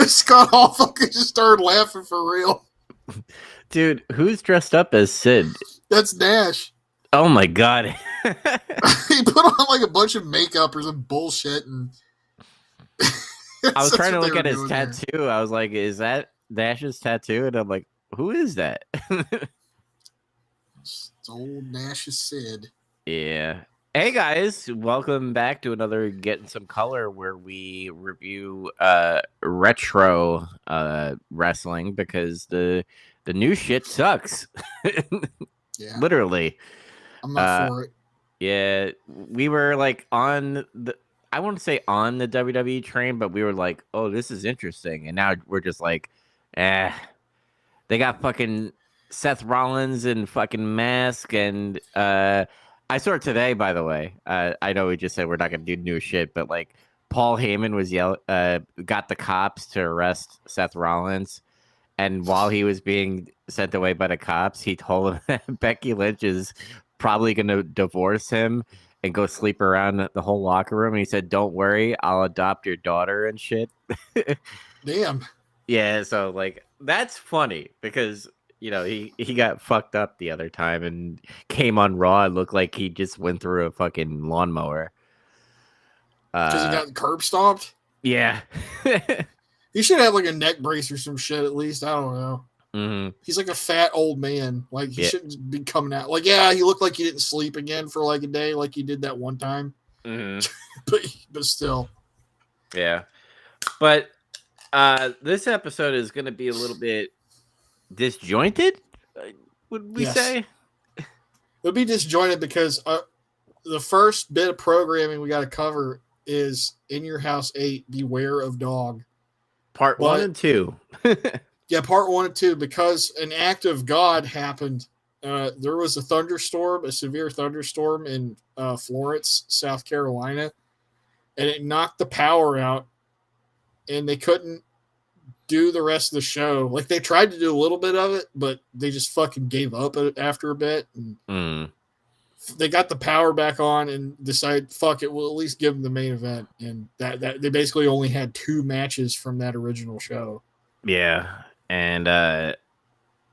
Scott Hall fucking just started laughing for real. Dude, who's dressed up as Sid? That's Nash. Oh my god. He put on like a bunch of makeup or some bullshit, and I was that's trying to what they look were at his doing there. tattoo. I was like, is that Nash's tattoo? And I'm like, who is that? It's old Nash's Sid. Yeah. Hey guys, welcome back to another Getting Some Color where we review retro wrestling because the new shit sucks. Yeah, Literally. I'm not Uh for it. yeah, we were like on the I wouldn't say on the WWE train, but we were like, "Oh, this is interesting." And now we're just like, "Eh, they got fucking Seth Rollins and fucking Mask and I saw it today, by the way. I know we just said we're not gonna do new shit, but like Paul Heyman was got the cops to arrest Seth Rollins, and while he was being sent away by the cops, he told him that Becky Lynch is probably gonna divorce him and go sleep around the whole locker room. And he said, "Don't worry, I'll adopt your daughter and shit." Damn. Yeah, so like that's funny because he got fucked up the other time and came on Raw and looked like he just went through a fucking lawnmower. Because he got curb stomped? Yeah. He should have like a neck brace or some shit at least. I don't know. Mm-hmm. He's like a fat old man. Like, he Yeah. shouldn't be coming out. Like, yeah, he looked like he didn't sleep again for like a day like he did that one time. Mm-hmm. But still. Yeah. But this episode is going to be a little bit disjointed, would we say? It'll be disjointed because the first bit of programming we got to cover is In Your House 8, Beware of Dog. Part 1 and 2. Yeah, part 1 and 2, because an act of God happened. There was a thunderstorm, a severe thunderstorm in Florence, South Carolina, and it knocked the power out, and they couldn't do the rest of the show. Like, they tried to do a little bit of it, but they just fucking gave up after a bit. And they got the power back on and decided, fuck it, we'll at least give them the main event. And that they basically only had 2 matches from that original show. Yeah, and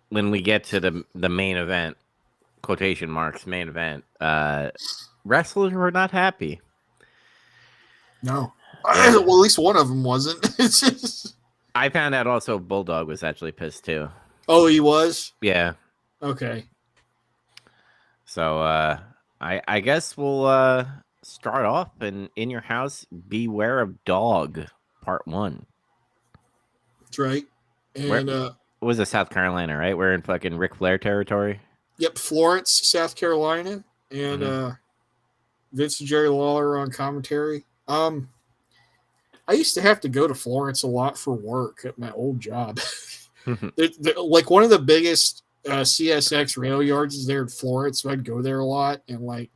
when we get to the main event, quotation marks, main event, wrestlers were not happy. No. Yeah. Well, at least one of them wasn't. It's just... I found out also Bulldog was actually pissed too. Oh, he was? Yeah. Okay. So I guess we'll start off in Your House, Beware of Dog, part 1. That's right. And it was a South Carolina, right? We're in fucking Ric Flair territory. Yep, Florence, South Carolina, and Vince and Jerry Lawler on commentary. I used to have to go to Florence a lot for work at my old job. Like, one of the biggest CSX rail yards is there in Florence, so I'd go there a lot. And like,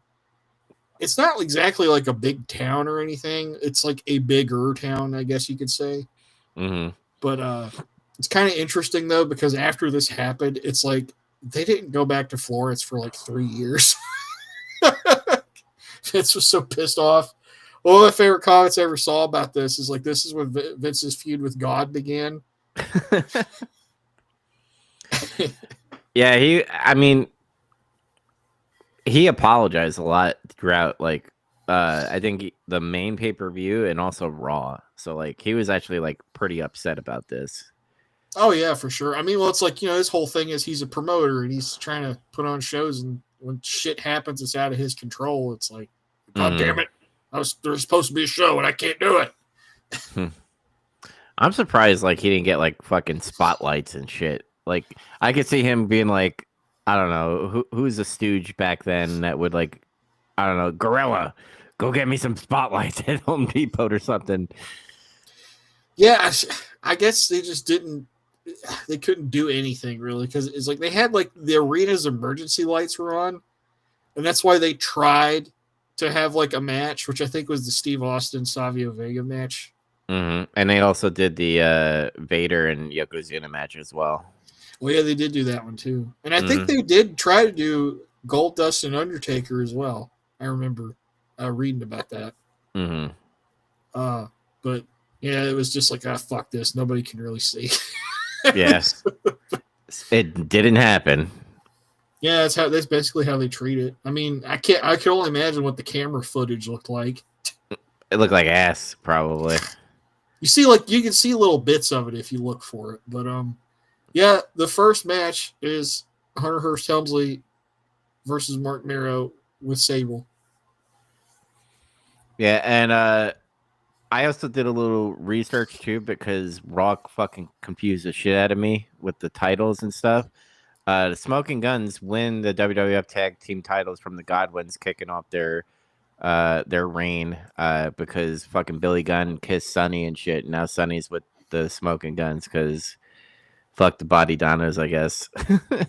it's not exactly like a big town or anything. It's like a bigger town, I guess you could say. Mm-hmm. But it's kind of interesting though, because after this happened, it's like they didn't go back to Florence for like 3 years. Vince was so pissed off. One of my favorite comments I ever saw about this is like, this is when Vince's feud with God began. Yeah, he apologized a lot throughout, like, I think the main pay-per-view and also Raw. So, like, he was actually, like, pretty upset about this. Oh, yeah, for sure. I mean, well, it's like, his whole thing is he's a promoter and he's trying to put on shows, and when shit happens that's out of his control, it's like, God damn it. There's supposed to be a show and I can't do it. I'm surprised, like, he didn't get, like, fucking spotlights and shit. Like, I could see him being like, I don't know, who's a stooge back then that would, like, I don't know, Gorilla, go get me some spotlights at Home Depot or something. Yeah, I guess they just they couldn't do anything really, because it's like they had like the arena's emergency lights were on, and that's why they tried to have like a match, which I think was the Steve Austin Savio Vega match. Mm-hmm. And they also did the Vader and Yokozuna match as well. Well, yeah, they did do that one too, and I think they did try to do Goldust and Undertaker as well. I remember reading about that. Mm-hmm. But yeah, it was just like, fuck this. Nobody can really see. Yeah. It didn't happen. Yeah, that's basically how they treat it. I mean, I can only imagine what the camera footage looked like. It looked like ass, probably. You can see little bits of it if you look for it. But yeah, the first match is Hunter Hearst Helmsley versus Mark Marrow with Sable. Yeah, and I also did a little research too because Rock fucking confused the shit out of me with the titles and stuff. The Smoking Guns win the WWF Tag Team titles from the Godwins, kicking off their reign because fucking Billy Gunn kissed Sonny and shit. Now Sonny's with the Smoking Guns because fuck the Body Donnas, I guess.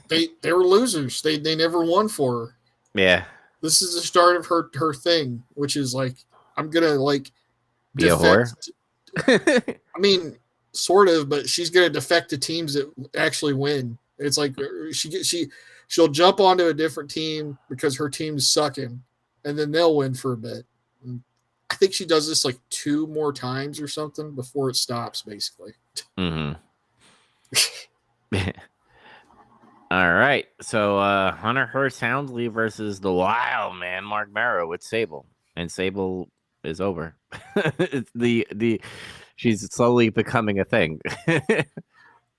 They were losers. They never won for her. Yeah. This is the start of her thing, which is like, I'm gonna like Be a whore. I mean, sort of, but she's gonna defect to teams that actually win. It's like she'll jump onto a different team because her team's sucking, and then they'll win for a bit. And I think she does this like 2 more times or something before it stops, basically. Mm-hmm. All right, so Hunter Hearst Helmsley versus the Wild Man Mark Marrow with Sable, and Sable is over. It's she's slowly becoming a thing.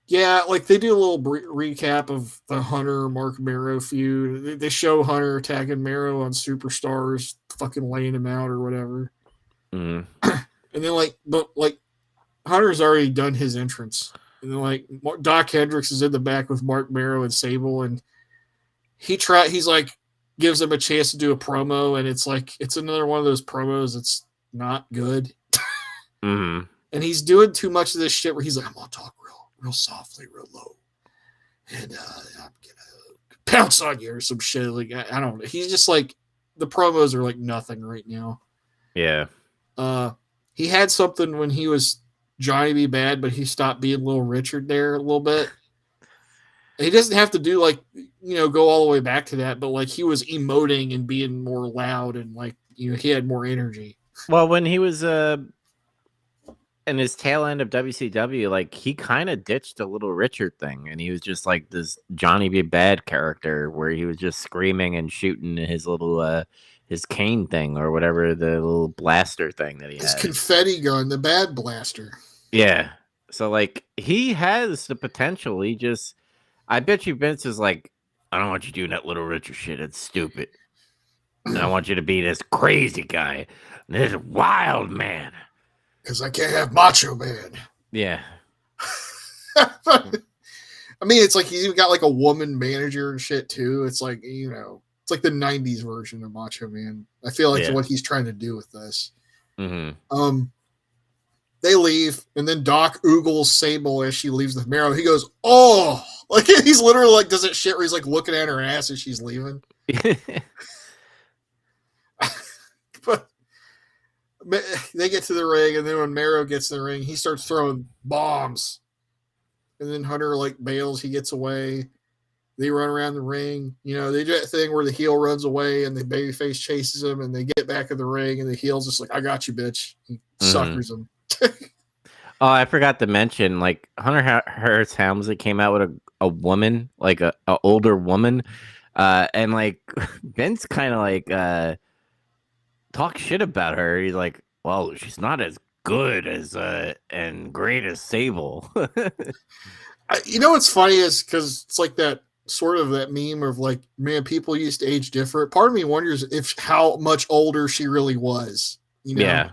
Yeah, like they do a little recap of the Hunter Mark Marrow feud. They show Hunter attacking Marrow on Superstars, fucking laying him out or whatever. Mm. And then Hunter's already done his entrance. And then Doc Hendricks is in the back with Mark Marrow and Sable, and he's like gives him a chance to do a promo, and it's another one of those promos that's not good. Mm-hmm. And he's doing too much of this shit where he's like, I'm gonna talk real softly, real low, and I'm gonna pounce on you or some shit. Like I don't know. He's just like, the promos are like nothing right now. Yeah. He had something when he was Johnny B. Bad, but he stopped being Little Richard there a little bit. He doesn't have to do go all the way back to that, but like he was emoting and being more loud and he had more energy. Well, when he was in his tail end of WCW, like he kind of ditched the Little Richard thing, and he was just like this Johnny B. Bad character where he was just screaming and shooting his little his cane thing or whatever, the little blaster thing that he his had. His confetti gun, the Bad Blaster. Yeah. So like he has the potential. I bet you Vince is like, I don't want you doing that Little Richard shit. It's stupid. And I want you to be this crazy guy, this wild man. Because I can't have Macho Man. Yeah. I mean, it's like he's even got like a woman manager and shit too. It's like, it's like the 90s version of Macho Man. I feel like what he's trying to do with this. Mm-hmm. They leave, and then Doc oogles Sable as she leaves with Marrow. He goes, oh! Like, he's literally like, does it shit where he's like looking at her ass as she's leaving. But they get to the ring, and then when Marrow gets to the ring, he starts throwing bombs. And then Hunter bails, he gets away. They run around the ring. They do that thing where the heel runs away and the babyface chases him, and they get back in the ring, and the heel's just like, I got you, bitch. He suckers him. Oh, I forgot to mention, Hunter Hearst Helmsley came out with a woman, like a older woman, and Vince kind of talk shit about her. He's like, well, she's not as good as and great as Sable. What's funny is because it's like that sort of that meme of man, people used to age different. Part of me wonders how much older she really was. Yeah.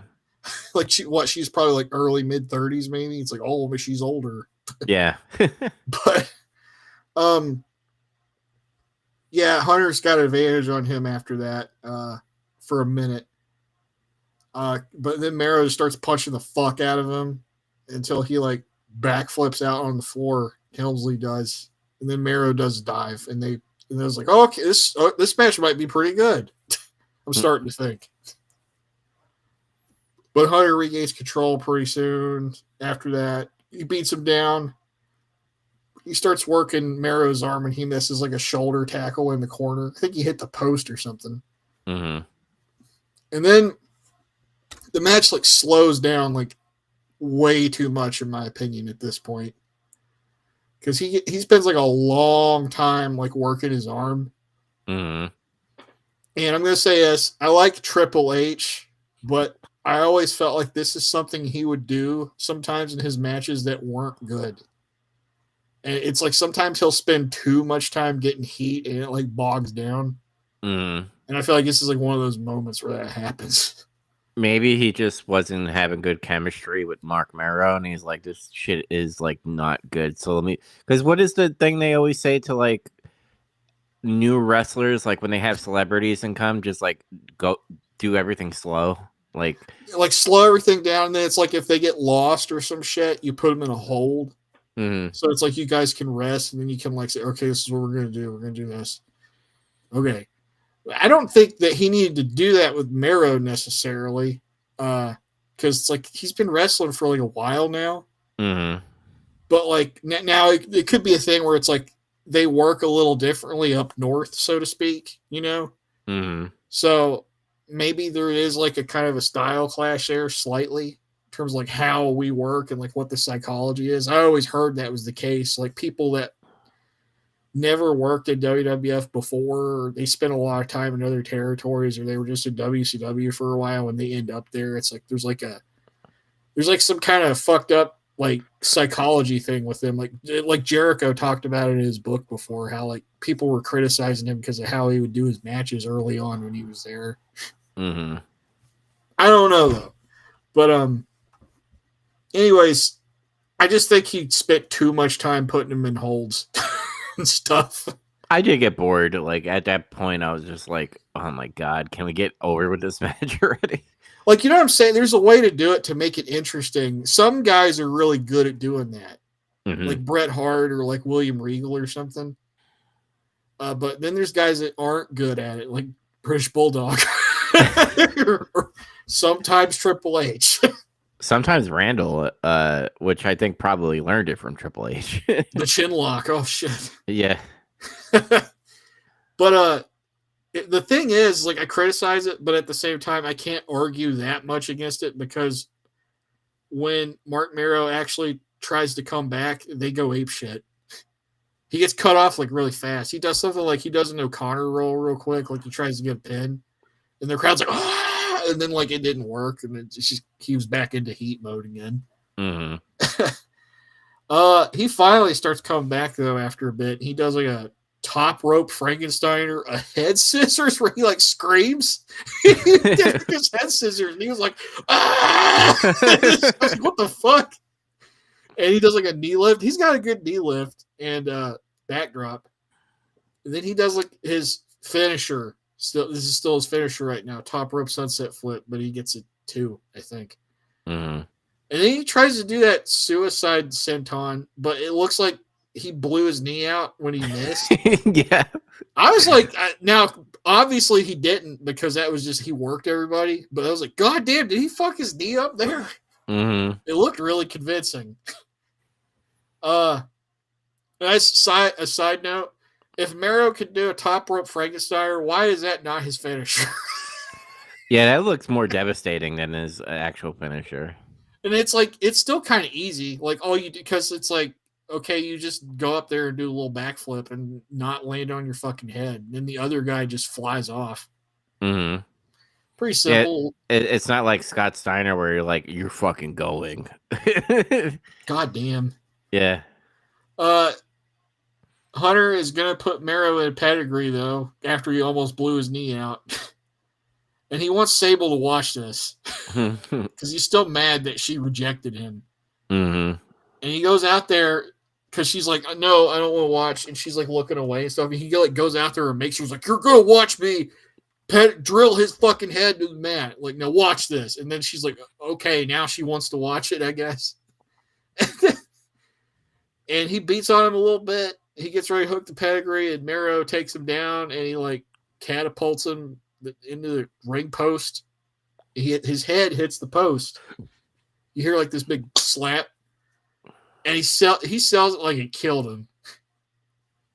She's probably early mid-30s maybe. It's like, oh, but she's older. Yeah. But yeah, Hunter's got an advantage on him after that for a minute. But then Marrow starts punching the fuck out of him until he backflips out on the floor. Helmsley does, and then Marrow does a dive, and it was like, oh, okay, this match might be pretty good. I'm starting to think. But Hunter regains control pretty soon. After that, he beats him down. He starts working Marrow's arm, and he misses a shoulder tackle in the corner. I think he hit the post or something. Mm-hmm. And then the match slows down way too much, in my opinion, at this point. Because he spends like a long time like working his arm. Mm-hmm. And I'm gonna say this: I like Triple H, but I always felt like this is something he would do sometimes in his matches that weren't good. And it's like sometimes he'll spend too much time getting heat and it like bogs down. Mm-hmm. And I feel like this is like one of those moments where that happens. Maybe he just wasn't having good chemistry with Mark Mero, and he's like, "This shit is like not good." So let me, because what is the thing they always say to like new wrestlers, like when they have celebrities and come, just like go do everything slow, like Slow everything down, and then it's like if they get lost or some shit, you put them in a hold. mm-hmm. So it's like you guys can rest, and then you can like say, okay, this is what we're gonna do. We're gonna do this. Okay. I don't think that he needed to do that with Mero necessarily, because it's like he's been wrestling for like a while now. Mm-hmm. But like now, it could be a thing where it's like they work a little differently up north, so to speak. Mm-hmm. So maybe there is like a kind of a style clash there, slightly in terms of like how we work and like what the psychology is. I always heard that was the case. Like people that never worked at WWF before, or they spent a lot of time in other territories, or they were just in WCW for a while. When they end up there, it's like there's like some kind of fucked up like psychology thing with them. Like Jericho talked about it in his book before, how like people were criticizing him because of how he would do his matches early on when he was there. Mm-hmm. I don't know though, but anyways, I just think he spent too much time putting him in holds and stuff. I did get bored. Like at that point, I was just like, "Oh my god, can we get over with this match already?" Like, you know what I'm saying? There's a way to do it to make it interesting. Some guys are really good at doing that, Mm-hmm. like Bret Hart or like William Regal or something. But then there's guys that aren't good at it, like British Bulldog, or sometimes Triple H. Sometimes Randall, which I think probably learned it from Triple H. The chin lock. Oh shit. Yeah. But the thing is, like, I criticize it, but at the same time, I can't argue that much against it, because when Mark Mero actually tries to come back, they go ape shit. He gets cut off like really fast. He does something like he does an O'Connor roll real quick, like he tries to get a pin, and the crowd's like, ah! And then like it didn't work, and it's just he was back into heat mode again. Mm-hmm. He finally starts coming back though after a bit. He does like a top rope Frankensteiner, a head scissors where he like screams. He did his head scissors, and he was like, ah! Like, what the fuck? And he does like a knee lift. He's got a good knee lift and backdrop. And then he does like his finisher. This is still his finisher right now. Top rope sunset flip, but he gets it too, I think. Mm-hmm. And then he tries to do that suicide senton, but it looks like he blew his knee out when he missed. Yeah. I was like, now obviously he didn't, because that was just he worked everybody. But I was like, God damn, did he fuck his knee up there? Mm-hmm. It looked really convincing. A side note, if Mero could do a top rope Frankensteiner, why is that not his finisher? Yeah, that looks more devastating than his actual finisher. And it's like, it's still kind of easy. Like all you do, because it's like, okay, you just go up there and do a little backflip and not land on your fucking head. And then the other guy just flies off. Mm-hmm. Pretty simple. It's not like Scott Steiner where you're fucking going. God damn. Yeah. Hunter is gonna put Mero in a pedigree though after he almost blew his knee out, and he wants Sable to watch this because he's still mad that she rejected him. Mm-hmm. And he goes out there because she's like, "No, I don't want to watch," and she's like looking away and stuff. And he like goes out there and makes her like, "You're gonna watch me drill his fucking head to the mat. Like, now watch this." And then she's like, "Okay, now she wants to watch it, I guess." And he beats on him a little bit. He gets ready to hook the pedigree, and Mero takes him down, and he like catapults him into the ring post. His head hits the post. You hear like this big slap, and he sells it like it killed him,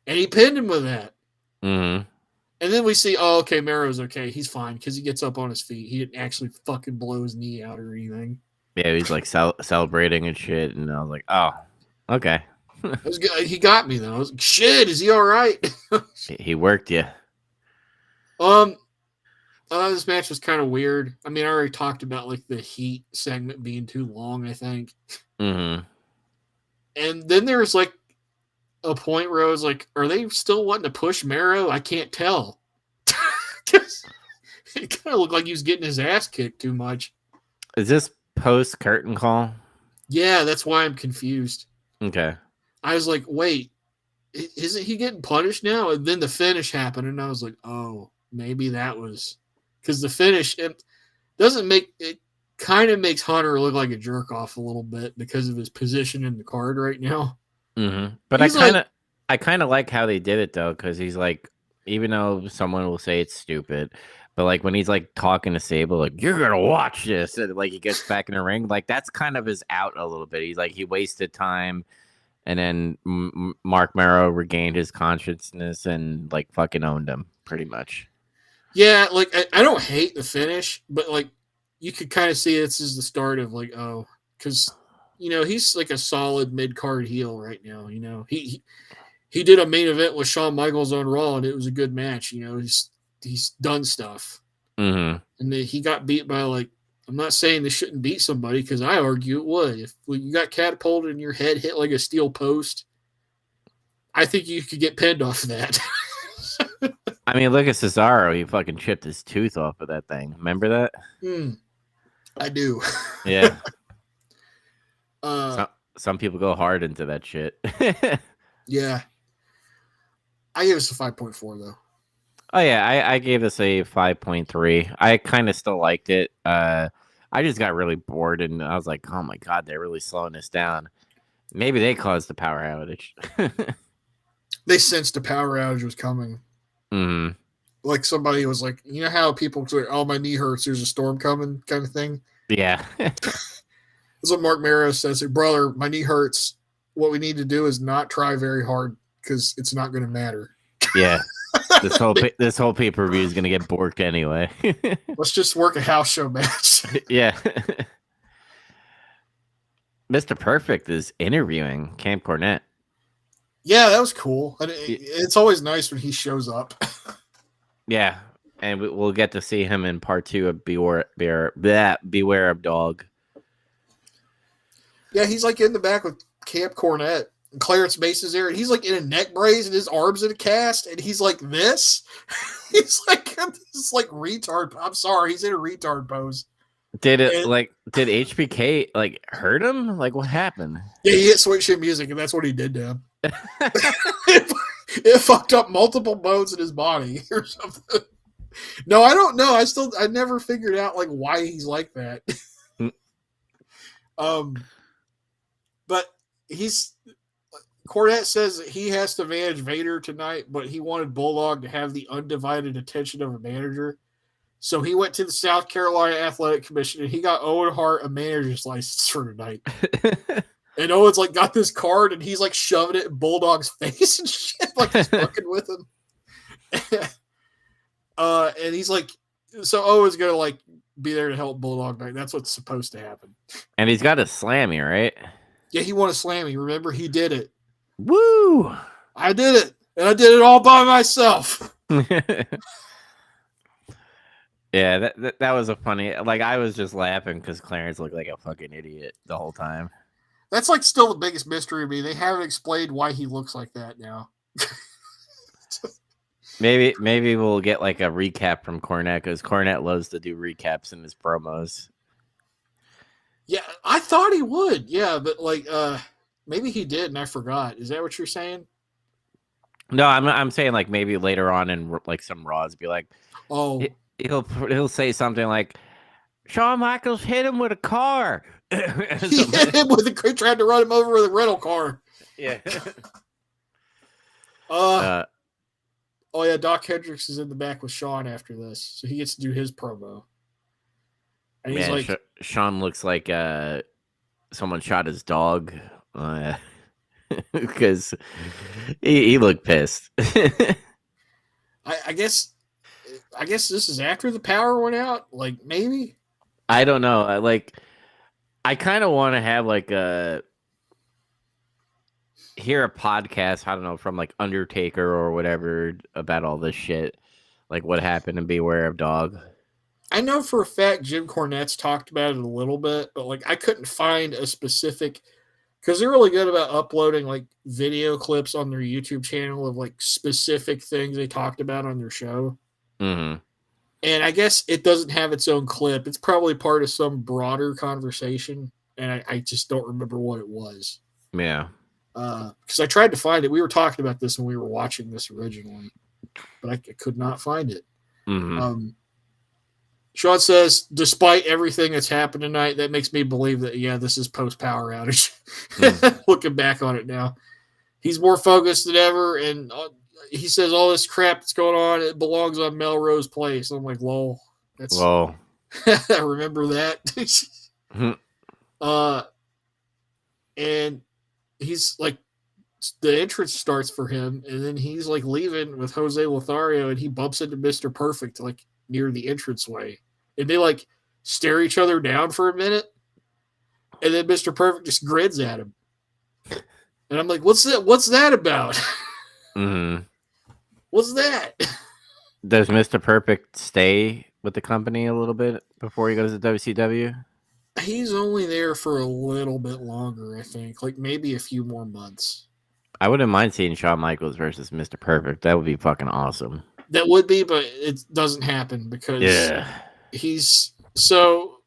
and he pinned him with that. Mm-hmm. And then we see, oh, okay, Mero's okay. He's fine because he gets up on his feet. He didn't actually fucking blow his knee out or anything. Yeah, he's like celebrating and shit, and I was like, oh, okay. It was good. He got me though. I was like, shit, is he all right? He worked you. um, this match was kind of weird. I mean, I already talked about like the Heat segment being too long, I think. Mm-hmm. And then there was like a point where I was like, are they still wanting to push Mero? I can't tell. It kind of looked like he was getting his ass kicked too much. Is this post curtain call? Yeah, that's why I'm confused. Okay. I was like, wait, isn't he getting punished now? And then the finish happened, and I was like, oh, maybe that was because the finish it doesn't make it. Kind of makes Hunter look like a jerk off a little bit because of his position in the card right now. Mm-hmm. But I kind of like how they did it though, because he's like, even though someone will say it's stupid, but like when he's like talking to Sable, like you're gonna watch this, and like he gets back in the ring, like that's kind of his out a little bit. He's like he wasted time, and then Mark Mero regained his consciousness and like fucking owned him pretty much. Yeah, like I don't hate the finish, but like you could kind of see this is the start of like, oh, because he's like a solid mid card heel right now. He did a main event with Shawn Michaels on Raw, and it was a good match. He's done stuff, Mm-hmm. and then he got beat by like. I'm not saying they shouldn't beat somebody because I argue it would. If you got catapulted and your head hit like a steel post, I think you could get pinned off of that. I mean, look at Cesaro. He fucking chipped his tooth off of that thing. Remember that? I do. Yeah. Some people go hard into that shit. Yeah. I give us a 5.4 though. Oh yeah, I gave this a 5.3. I kind of still liked it. I just got really bored, and I was like, oh my god, they're really slowing this down. Maybe they caused the power outage. They sensed a power outage was coming. Mm-hmm. Like somebody was like, you know how people say, oh, my knee hurts, there's a storm coming kind of thing? Yeah. That's what Mark Mero says. Hey, brother, my knee hurts. What we need to do is not try very hard because it's not going to matter. Yeah. This whole pay-per-view is going to get borked anyway. Let's just work a house show match. Yeah. Mr. Perfect is interviewing Camp Cornette. Yeah, that was cool. And it's always nice when he shows up. Yeah, and we'll get to see him in part 2 of Beware of Dog. Yeah, he's like in the back with Camp Cornette. And Clarence Mason's there, and he's like in a neck brace, and his arms in a cast, and he's like this. He's like this like retard. I'm sorry, he's in a retard pose. Did HBK like hurt him? Like what happened? Yeah, he hit Sweet Shit Music, and that's what he did to him. It fucked up multiple bones in his body or something. No, I don't know. I never figured out like why he's like that. But Cornette says that he has to manage Vader tonight, but he wanted Bulldog to have the undivided attention of a manager. So he went to the South Carolina Athletic Commission and he got Owen Hart a manager's license for tonight. And Owen's like got this card and he's like shoving it in Bulldog's face and shit, like he's fucking with him. And he's like, so Owen's gonna like be there to help Bulldog tonight. That's what's supposed to happen. And he's got a slammy, right? Yeah, he won a slammy. Remember, he did it. Woo! I did it, and I did it all by myself. Yeah, that was a funny. Like I was just laughing because Clarence looked like a fucking idiot the whole time. That's like still the biggest mystery to me. They haven't explained why he looks like that now. Maybe we'll get like a recap from Cornette because Cornette loves to do recaps in his promos. Yeah, I thought he would. Yeah, but like, maybe he did and I forgot. Is that what you're saying? No, I'm saying like maybe later on in like some Raws, be like, oh, he'll say something like, Shawn Michaels hit him with a car. He hit him with a tried to run him over with a rental car. Yeah. Oh yeah, Doc Hendricks is in the back with Shawn after this, so he gets to do his promo. And he's like, Shawn looks like someone shot his dog because he looked pissed. I guess this is after the power went out. Like maybe I don't know. I kind of want to have like hear a podcast, I don't know, from like Undertaker or whatever about all this shit. Like what happened in Beware of Dog. I know for a fact Jim Cornette's talked about it a little bit, but like I couldn't find a specific because they're really good about uploading like video clips on their YouTube channel of like specific things they talked about on their show. Mm-hmm. And I guess it doesn't have its own clip. It's probably part of some broader conversation, and I just don't remember what it was. Yeah. Because I tried to find it. We were talking about this when we were watching this originally, but I could not find it. Mm-hmm. Sean says, despite everything that's happened tonight, that makes me believe that, yeah, this is post-power outage. Looking back on it now. He's more focused than ever, and he says all this crap that's going on, it belongs on Melrose Place. I'm like, lol. That's Whoa. I remember that. And he's like, the entrance starts for him, and then he's like leaving with Jose Lothario, and he bumps into Mr. Perfect like near the entranceway, and they like stare each other down for a minute, and then Mr. Perfect just grins at him, and I'm like, what's that? What's that about? Mm-hmm. What's that? Does Mr. Perfect stay with the company a little bit before he goes to WCW? He's only there for a little bit longer, I think, like maybe a few more months. I wouldn't mind seeing Shawn Michaels versus Mr. Perfect. That would be fucking awesome. That would be, but it doesn't happen because he's so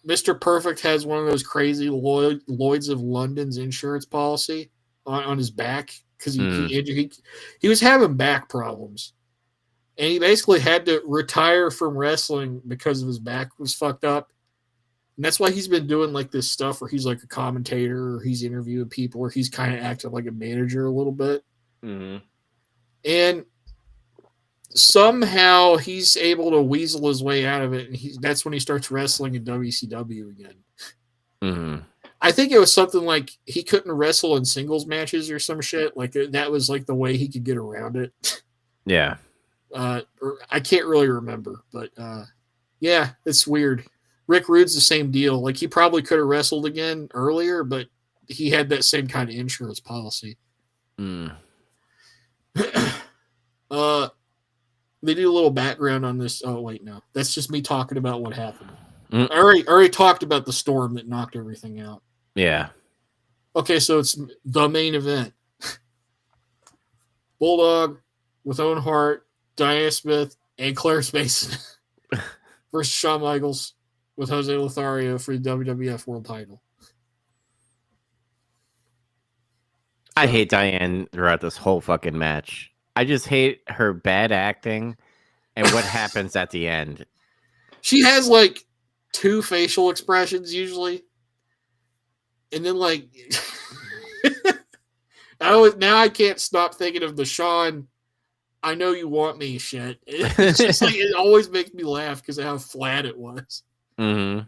Mr. Perfect has one of those crazy Lloyd's of London's insurance policy on his back because he was having back problems, and he basically had to retire from wrestling because of his back was fucked up. And that's why he's been doing like this stuff where he's like a commentator or he's interviewing people or he's kind of acting like a manager a little bit. Mm-hmm. And somehow he's able to weasel his way out of it. And that's when he starts wrestling in WCW again. Mm-hmm. I think it was something like he couldn't wrestle in singles matches or some shit. Like that was like the way he could get around it. Yeah. Or I can't really remember, but yeah, it's weird. Rick Rude's the same deal. Like he probably could have wrestled again earlier, but he had that same kind of insurance policy. Mm. They do a little background on this. Oh wait, no, that's just me talking about what happened. I already talked about the storm that knocked everything out. Yeah. Okay, so it's the main event. Bulldog with Owen Hart, Diana Smith, and Claire Mason versus Shawn Michaels with Jose Lothario for the WWF World Title. I hate Diane throughout this whole fucking match. I just hate her bad acting and what happens at the end. She has like 2 facial expressions usually. And then like now I can't stop thinking of the Shawn I know you want me shit. It's just like it always makes me laugh because of how flat it was. Mm-hmm.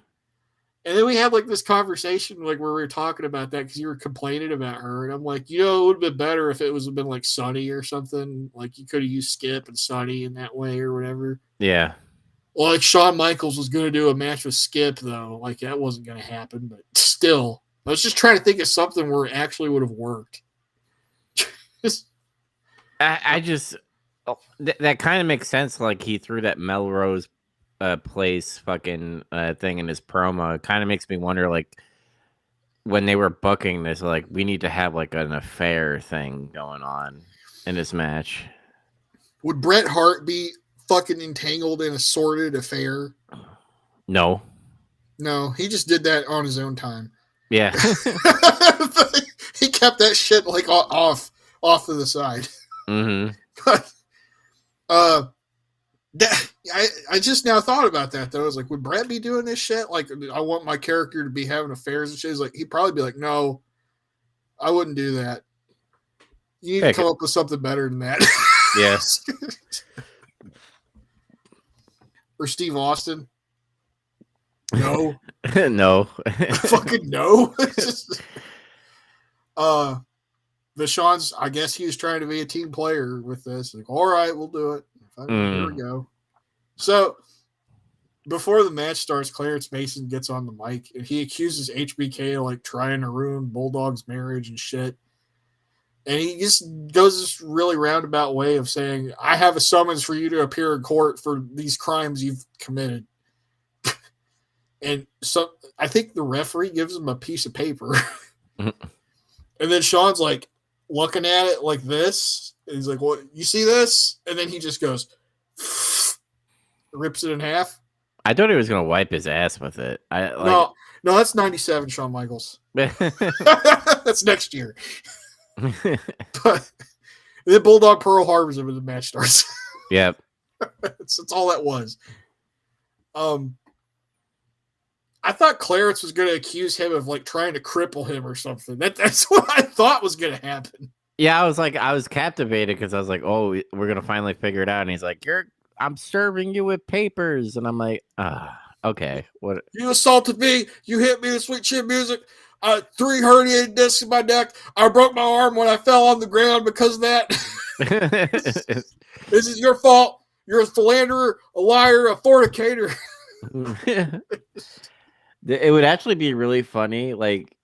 And then we had like this conversation like where we were talking about that because you were complaining about her, and I'm like, it would have been better if it was been like Sunny or something. Like you could have used Skip and Sunny in that way or whatever. Yeah. Well, like Shawn Michaels was going to do a match with Skip though, like that wasn't going to happen. But still, I was just trying to think of something where it actually would have worked. I just that kind of makes sense. Like he threw that Melrose Place fucking thing in his promo. It kind of makes me wonder, like when they were booking this, like we need to have like an affair thing going on in this match. Would Bret Hart be fucking entangled in a sordid affair? No, he just did that on his own time. Yeah. He kept that shit like off to the side. Mm-hmm. But I just now thought about that though. I was like, would Brett be doing this shit? Like, I want my character to be having affairs and shit. He's like, he'd probably be like, no, I wouldn't do that. You need to come up with something better than that. Yes. Or Steve Austin. No. No. Fucking no. Vashon's, I guess he was trying to be a team player with this. Like, all right, we'll do it. Here we go. So before the match starts, Clarence Mason gets on the mic and he accuses HBK of like trying to ruin Bulldog's marriage and shit. And he just goes this really roundabout way of saying, I have a summons for you to appear in court for these crimes you've committed. And so I think the referee gives him a piece of paper. And then Sean's like looking at it like this. And he's like, "What? You see this?" And then he just goes, rips it in half. I thought he was gonna wipe his ass with it. No, that's 97 Shawn Michaels. That's next year. But then Bulldog Pearl Harbors him when the match starts. Yep. That's all that was. I thought Clarence was going to accuse him of like trying to cripple him or something. That's what I thought was going to happen. Yeah, I was captivated because I was like, oh, we're gonna finally figure it out. And he's like, I'm serving you with papers, and I'm like, okay, what? You assaulted me. You hit me with Sweet Chin Music. 3 herniated discs in my neck. I broke my arm when I fell on the ground because of that. This is your fault. You're a philanderer, a liar, a fornicator. It would actually be really funny. Like,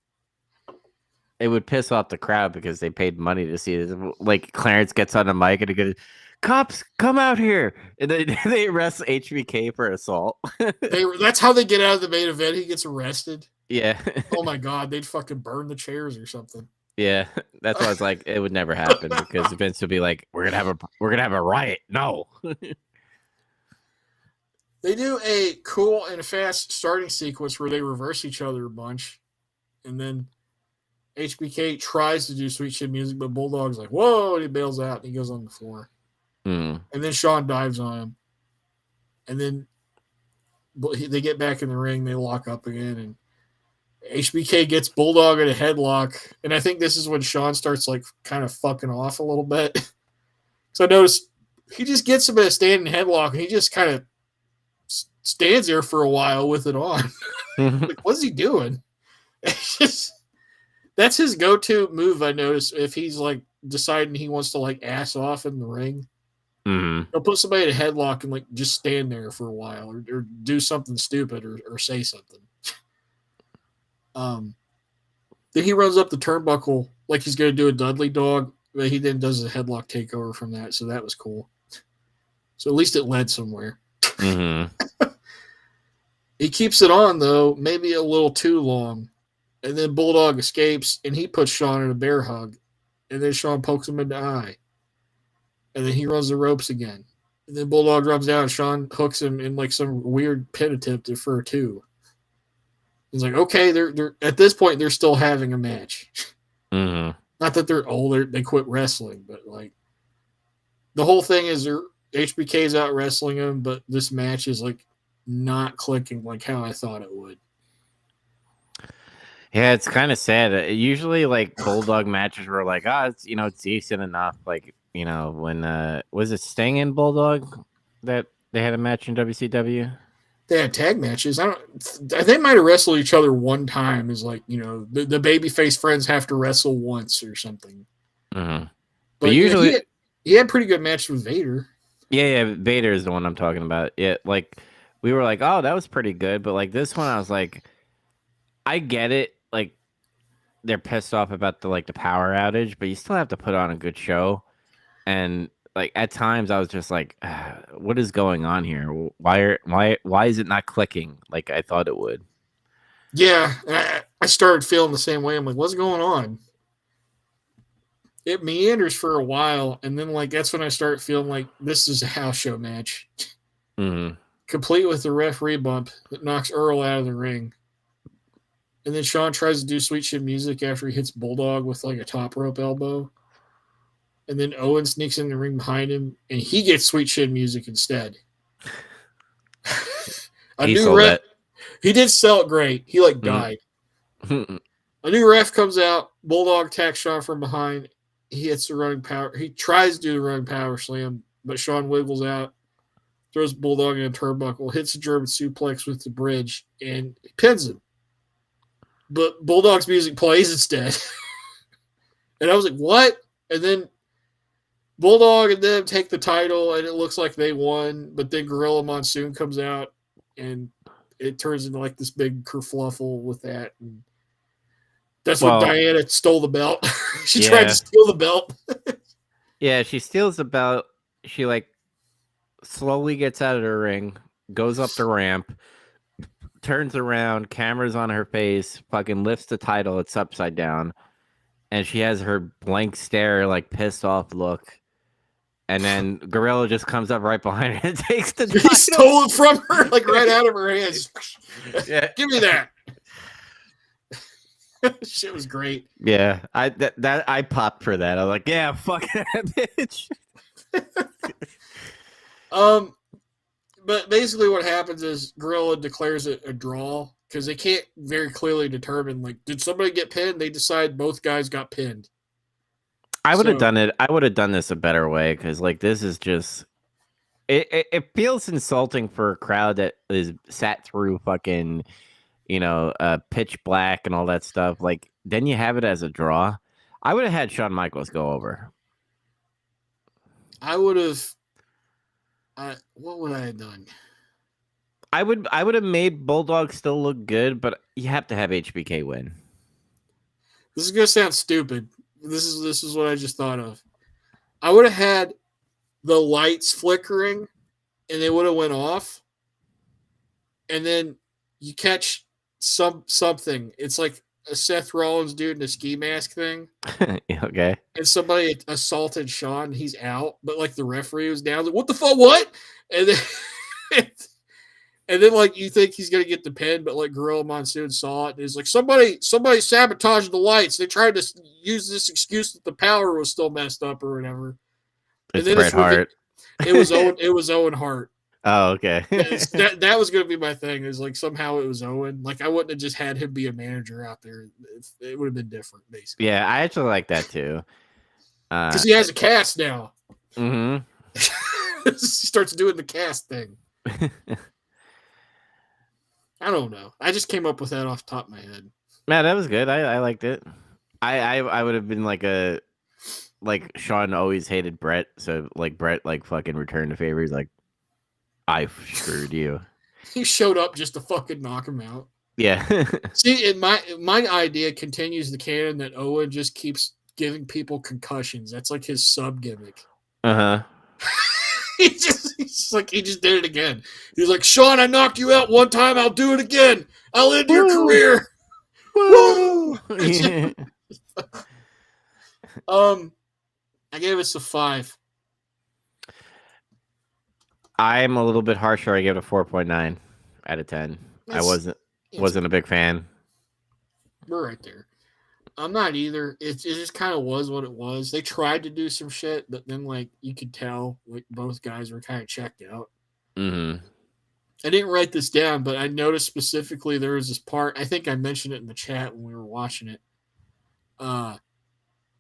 it would piss off the crowd because they paid money to see this. Like, Clarence gets on the mic and he goes, "Cops, come out here!" And they arrest HBK for assault. That's how they get out of the main event. He gets arrested. Yeah. Oh my God, they'd fucking burn the chairs or something. Yeah, that's why I was like, it would never happen because Vince would be like, "We're gonna have a riot." No. They do a cool and fast starting sequence where they reverse each other a bunch, and then HBK tries to do Sweet Chin Music, but Bulldog's like, "Whoa!" and he bails out and he goes on the floor. And then Sean dives on him, and then they get back in the ring. They lock up again, and HBK gets Bulldog in a headlock. And I think this is when Sean starts like kind of fucking off a little bit. So I noticed he just gets him in a standing headlock, and he just kind of stands there for a while with it on. Like, what's he doing? That's his go-to move, I noticed, if he's like deciding he wants to like ass off in the ring. He'll put somebody in a headlock and like just stand there for a while or do something stupid or say something. Then he runs up the turnbuckle like he's going to do a Dudley dog, but he then does a headlock takeover from that, so that was cool. So at least it led somewhere. He keeps it on, though, maybe a little too long. And then Bulldog escapes, and he puts Sean in a bear hug. And then Sean pokes him in the eye. And then he runs the ropes again. And then Bulldog drops down, and Sean hooks him in like some weird pin attempt for a 2. He's like, okay, they're at this point, they're still having a match. Not that they're older, they quit wrestling, but like the whole thing is HBK's out wrestling him, but this match is like not clicking like how I thought it would. Yeah, it's kind of sad. Usually, like Bulldog matches were like, it's it's decent enough. Like, when was it Sting and Bulldog that they had a match in WCW? They had tag matches. They might have wrestled each other one time. Is like the babyface friends have to wrestle once or something. But usually he had pretty good matches with Vader. Yeah, Vader is the one I'm talking about. Yeah, like we were like, oh, that was pretty good, but like this one, I was like, I get it. Like they're pissed off about the power outage, but you still have to put on a good show. And like at times, I was just like, what is going on here? Why is it not clicking like I thought it would? Yeah, I started feeling the same way. I'm like, what's going on? It meanders for a while, and then like that's when I start feeling like this is a house show match, complete with the referee bump that knocks Earl out of the ring. And then Sean tries to do Sweet Chin Music after he hits Bulldog with like a top rope elbow. And then Owen sneaks in the ring behind him, and he gets Sweet Chin Music instead. He did sell it great. He like died. A new ref comes out. Bulldog attacks Sean from behind. He hits the running power. He tries to do the running power slam, but Sean wiggles out, throws Bulldog in a turnbuckle, hits a German suplex with the bridge, and pins him. But Bulldog's music plays instead. And I was like, what? And then Bulldog and them take the title, and it looks like they won. But then Gorilla Monsoon comes out, and it turns into like this big kerfluffle with that. And that's when Well, Diana stole the belt. She tried yeah. to steal the belt. Yeah, she steals the belt. She like slowly gets out of the ring, goes up the ramp, turns around, cameras on her face, fucking lifts the title. It's upside down, and she has her blank stare, like pissed off look. And then Gorilla just comes up right behind her and takes the He title. stole it from her, like right out of her hands. Yeah. Give me that. Shit was great. Yeah, I popped for that. I was like, yeah, fuck that bitch. But basically what happens is Gorilla declares it a draw because they can't very clearly determine, like, did somebody get pinned? They decide both guys got pinned. I would have So- done it. I would have done this a better way because, like, this is just. It feels insulting for a crowd that is sat through fucking, pitch black and all that stuff. Like, then you have it as a draw. I would have had Shawn Michaels go over. I would have. What would I have done? I would have made Bulldog still look good, but you have to have HBK win. This is gonna sound stupid. This is what I just thought of. I would have had the lights flickering, and they would have went off, and then you catch something. It's like a Seth Rollins dude in a ski mask thing. Okay. And somebody assaulted Shawn. He's out, but like the referee was down. Like, what the fuck? What? And then, and then like you think he's gonna get the pin, but like Gorilla Monsoon saw it and he's like, somebody sabotaged the lights. They tried to use this excuse that the power was still messed up or whatever. It's Bret Hart. It was Owen Hart. Oh, okay. that was going to be my thing. Is like somehow it was Owen. Like I wouldn't have just had him be a manager out there. It would have been different, basically. Yeah, I actually like that too. Because he has a cast now. Mm-hmm. He starts doing the cast thing. I don't know. I just came up with that off the top of my head. Man, that was good. I liked it. I would have been like Shawn always hated Bret, so like Bret like fucking returned the favor. He's like, I screwed you. He showed up just to fucking knock him out. Yeah. See, my idea continues the canon that Owen just keeps giving people concussions. That's like his sub gimmick. Uh-huh. He just did it again. He's like, Shawn, I knocked you out one time. I'll do it again. I'll end your career. Woo! Yeah. I gave us a 5. I'm a little bit harsher. I gave it a 4.9 out of 10. I wasn't a big fan. We're right there. I'm not either. It just kind of was what it was. They tried to do some shit, but then like you could tell like both guys were kind of checked out. Mm-hmm. I didn't write this down, but I noticed specifically there was this part. I think I mentioned it in the chat when we were watching it.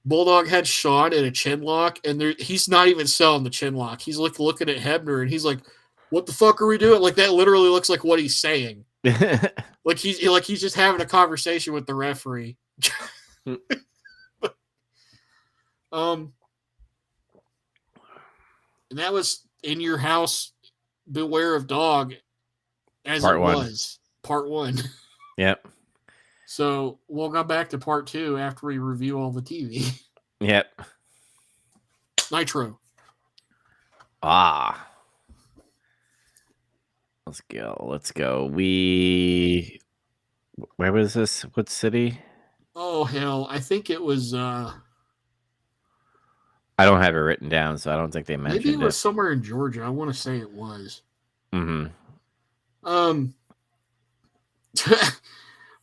Bulldog had Shawn in a chin lock, and he's not even selling the chin lock. He's like looking at Hebner, and he's like, "What the fuck are we doing?" Like that literally looks like what he's saying. Like he's just having a conversation with the referee. And that was In Your House, Beware of Dog, as Part it one. was part 1. Yep. So we'll go back to part 2 after we review all the TV. Yep. Nitro. Ah. Let's go. Where was this? What city? Oh hell, I think it was I don't have it written down, so I don't think they mentioned maybe it was somewhere in Georgia. I want to say it was. Mm-hmm.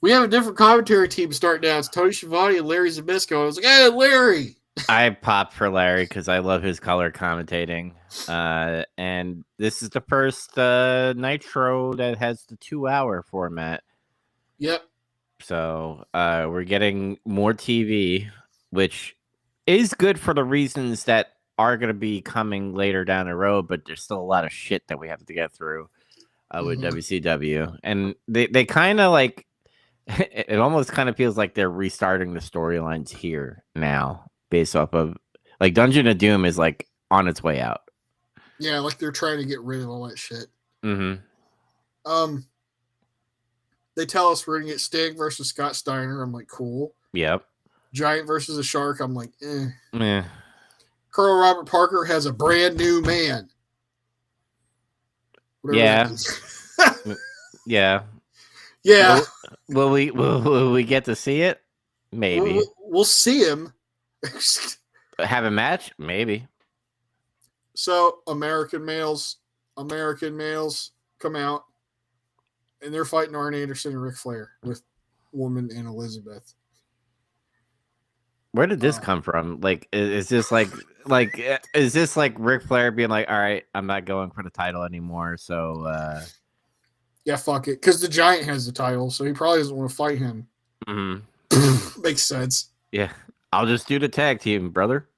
We have a different commentary team starting now. It's Tony Schiavone and Larry Zbysko. I was like, hey, Larry. I popped for Larry because I love his color commentating. And this is the first Nitro that has the 2-hour format. Yep. So we're getting more TV, which is good for the reasons that are going to be coming later down the road, but there's still a lot of shit that we have to get through with WCW. And they kind of like, it almost kind of feels like they're restarting the storylines here now based off of, like, Dungeon of Doom is like on its way out. Yeah, like they're trying to get rid of all that shit. Mm-hmm. They tell us we're gonna get Sting versus Scott Steiner. I'm like, cool. Yep. Giant versus a Shark. I'm like, Yeah. Colonel Robert Parker has a brand new man. Whatever that means. Yeah. Yeah. Will we get to see it? Maybe. We'll see him. Have a match? Maybe. So American males come out, and they're fighting Arn Anderson and Ric Flair with Woman and Elizabeth. Where did this come from? Like, is this like is this like Ric Flair being like, all right, I'm not going for the title anymore, so yeah, fuck it, because the Giant has the title, so he probably doesn't want to fight him. Mm-hmm. Makes sense. Yeah, I'll just do the tag team, brother.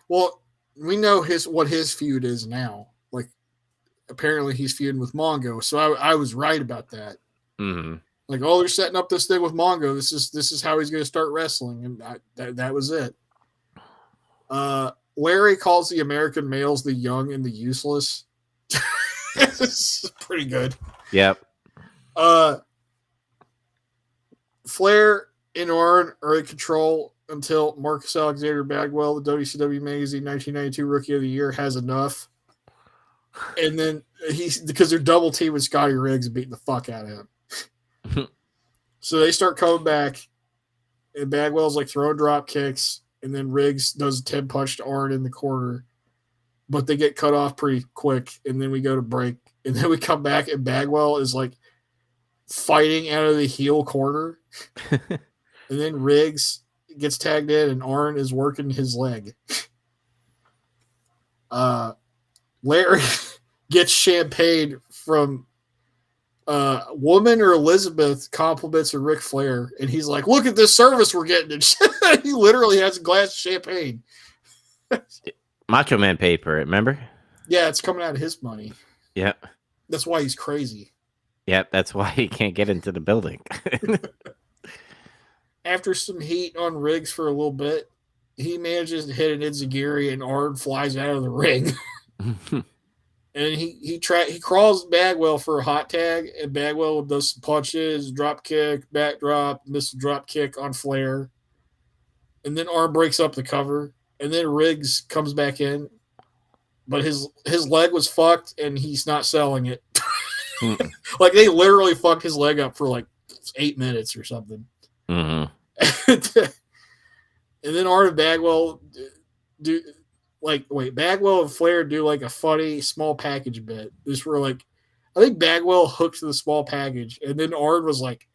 Well, we know what his feud is now. Like, apparently he's feuding with Mongo, so I was right about that. Mm-hmm. Like, oh, they're setting up this thing with Mongo. This is how he's going to start wrestling, and that was it. Larry calls the American males the young and the useless. This is pretty good. Yep. Flair and Arn are in control until Marcus Alexander Bagwell, the WCW Magazine 1992 Rookie of the Year, has enough. And then because they're double teaming Scotty Riggs and beating the fuck out of him. So they start coming back, and Bagwell's like throwing drop kicks, and then Riggs does a 10 punch to Arn in the corner. But they get cut off pretty quick, and then we go to break. And then we come back, and Bagwell is like fighting out of the heel corner. And then Riggs gets tagged in, and Arn is working his leg. Larry gets champagne from Woman or Elizabeth compliments of Ric Flair, and he's like, look at this service we're getting. And he literally has a glass of champagne. Macho Man paid for it, remember? Yeah, it's coming out of his money. Yep. That's why he's crazy. Yep, that's why he can't get into the building. After some heat on Riggs for a little bit, he manages to hit an enziguri, and Arn flies out of the ring. And he crawls Bagwell for a hot tag, and Bagwell does some punches, drop kick, backdrop, miss a drop kick on Flair. And then Arn breaks up the cover, and then Riggs comes back in, but his leg was fucked, and he's not selling it. Like, they literally fucked his leg up for like 8 minutes or something. Mm-hmm. And then Arn and Bagwell Bagwell and Flair do like a funny small package bit. This were like, I think Bagwell hooked the small package, and then Arn was like,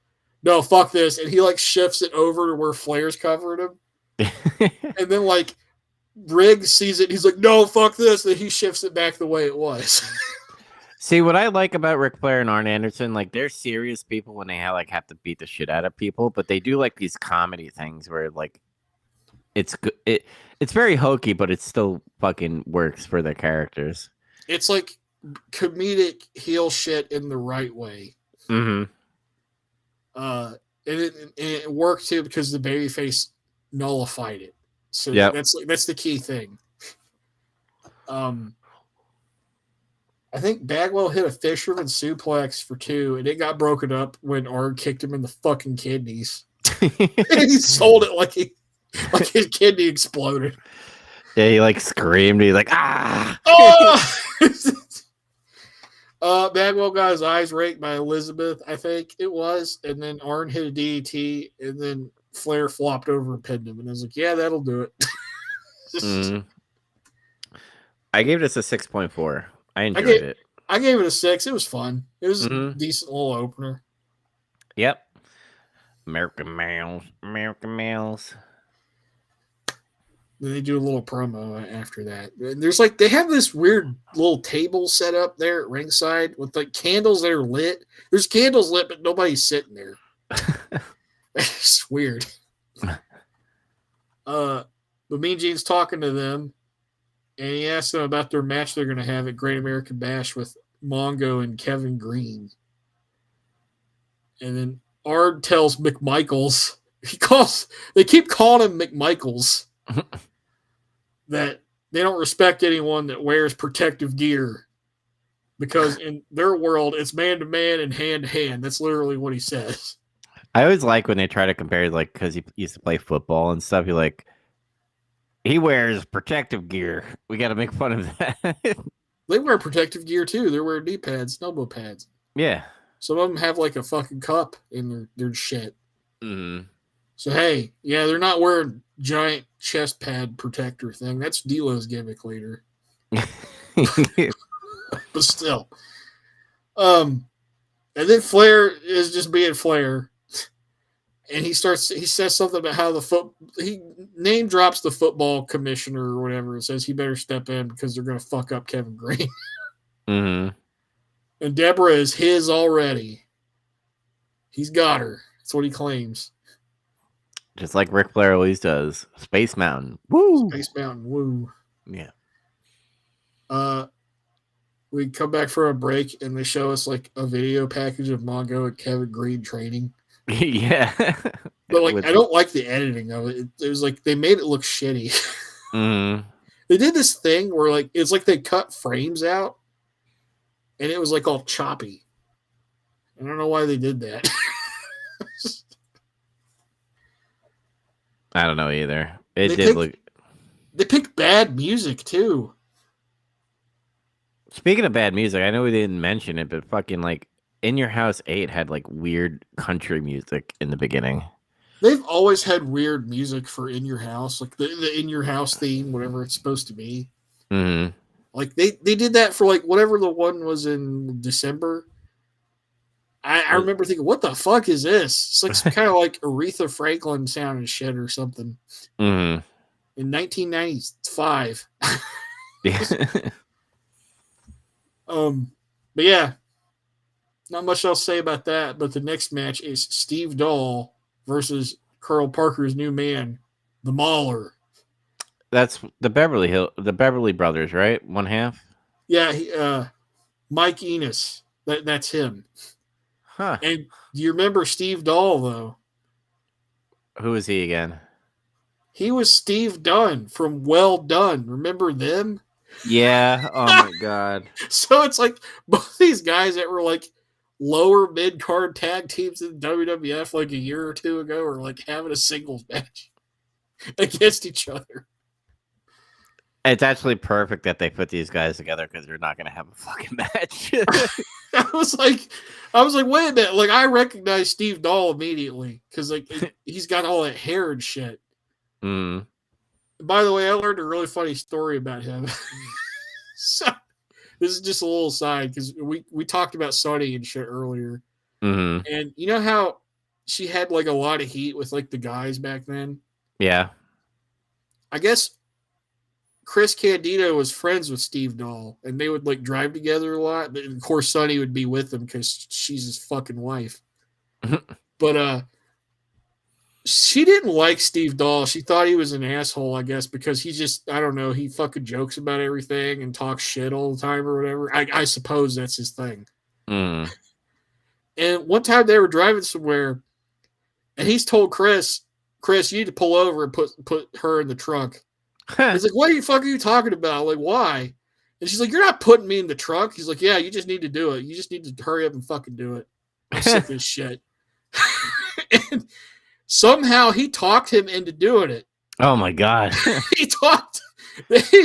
no, fuck this. And he like shifts it over to where Flair's covering him. And then like Riggs sees it, and he's like, no, fuck this. And he shifts it back the way it was. See, what I like about Ric Flair and Arn Anderson, like, they're serious people when they have to beat the shit out of people, but they do like these comedy things where like it's very hokey, but it still fucking works for their characters. It's like comedic heel shit in the right way. Mm-hmm. And it worked too because the babyface nullified it. So that's the key thing. I think Bagwell hit a fisherman suplex for 2, and it got broken up when Arn kicked him in the fucking kidneys. And he sold it like his kidney exploded. Yeah, he like screamed. He's like, ah! Oh! Bagwell got his eyes raked by Elizabeth, I think it was, and then Arn hit a DDT, and then Flair flopped over and pinned him, and I was like, yeah, that'll do it. I gave this a 6.4. I enjoyed it. I gave it a 6. It was fun. It was a decent little opener. Yep. American males. Then they do a little promo after that. And there's like, they have this weird little table set up there at ringside with like candles that are lit. There's candles lit, but nobody's sitting there. It's weird. But Mean Gene's talking to them, and he asks them about their match they're going to have at Great American Bash with Mongo and Kevin Green. And then Arn tells McMichaels, they keep calling him McMichaels, that they don't respect anyone that wears protective gear. because in their world, it's man to man and hand to hand. That's literally what he says. I always like when they try to compare, like, because he used to play football and stuff. You're like, he wears protective gear. We got to make fun of that. They wear protective gear too. They're wearing knee pads, elbow pads. Yeah. Some of them have like a fucking cup in their shit. Mm-hmm. So hey, yeah, they're not wearing giant chest pad protector thing. That's D'Lo's gimmick later. But still. And then Flair is just being Flair. And he says something about how he name drops the football commissioner or whatever, and says he better step in because they're going to fuck up Kevin Green. Mm-hmm. And Deborah is his already. He's got her. That's what he claims. Just like Ric Flair always does. Space Mountain. Woo! Space Mountain. Woo. Yeah. We come back for a break, and they show us like a video package of Mongo and Kevin Green training. Yeah. But like, I don't like the editing of it. It was like they made it look shitty. Mm-hmm. They did this thing where like it's like they cut frames out, and it was like all choppy. I don't know why they did that. I don't know either. They picked bad music too. Speaking of bad music, I know we didn't mention it, but fucking like In Your House 8 had like weird country music in the beginning. They've always had weird music for In Your House, like the In Your House theme, whatever it's supposed to be. Mm-hmm. Like they did that for like whatever the one was in December. I remember thinking, what the fuck is this? It's like some kind of like Aretha Franklin sound and shit or something. Mm-hmm. In 1995. Yeah. But yeah, not much else to say about that. But the next match is Steve Dahl versus Carl Parker's new man, the Mauler. That's the Beverly Brothers, right? One half. Yeah, Mike Enos. That's him. Huh. And do you remember Steve Dahl though? Who is he again? He was Steve Dunn from Well Done. Remember them? Yeah. Oh my god. So it's like both these guys that were like lower mid card tag teams in WWF like a year or two ago are like having a singles match against each other. It's actually perfect that they put these guys together because they're not going to have a fucking match. I was like, wait a minute. Like, I recognize Steve Dahl immediately because like he's got all that hair and shit. Mm. By the way, I learned a really funny story about him. So this is just a little side because we talked about Sunny and shit earlier. Mm-hmm. And you know how she had like a lot of heat with like the guys back then? Yeah. I guess Chris Candido was friends with Steve Dahl, and they would like drive together a lot. But of course, Sunny would be with them because she's his fucking wife. But she didn't like Steve Dahl. She thought he was an asshole, I guess, because he just, I don't know, he fucking jokes about everything and talks shit all the time or whatever. I suppose that's his thing. Mm. And one time they were driving somewhere, and he's told Chris, you need to pull over and put her in the trunk. He's like, what the fuck are you talking about? Like, why? And she's like, you're not putting me in the trunk. He's like, yeah, you just need to do it. You just need to hurry up and fucking do it. I'm sick of this shit. And somehow he talked him into doing it. Oh my god. He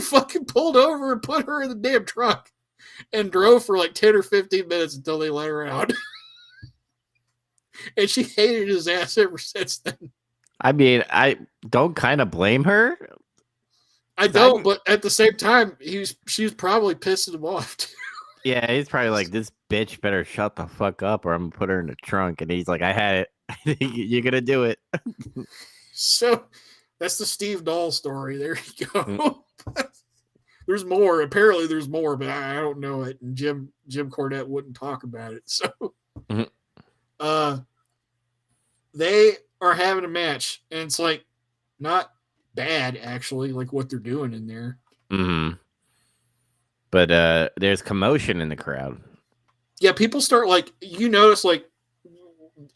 fucking pulled over and put her in the damn trunk and drove for like 10 or 15 minutes until they let her out. And she hated his ass ever since then. I mean, I don't kind of blame her. I don't, but at the same time, she was probably pissing him off too. Yeah, he's probably like, this bitch better shut the fuck up or I'm gonna put her in the trunk. And he's like, I had it. You're gonna do it. So that's the Steve Dahl story. There you go. There's more. Apparently there's more, but I don't know it. And Jim Cornette wouldn't talk about it. So they are having a match, and it's like not bad actually, like what they're doing in there. Mm-hmm. But there's commotion in the crowd. Yeah, people start like, you notice like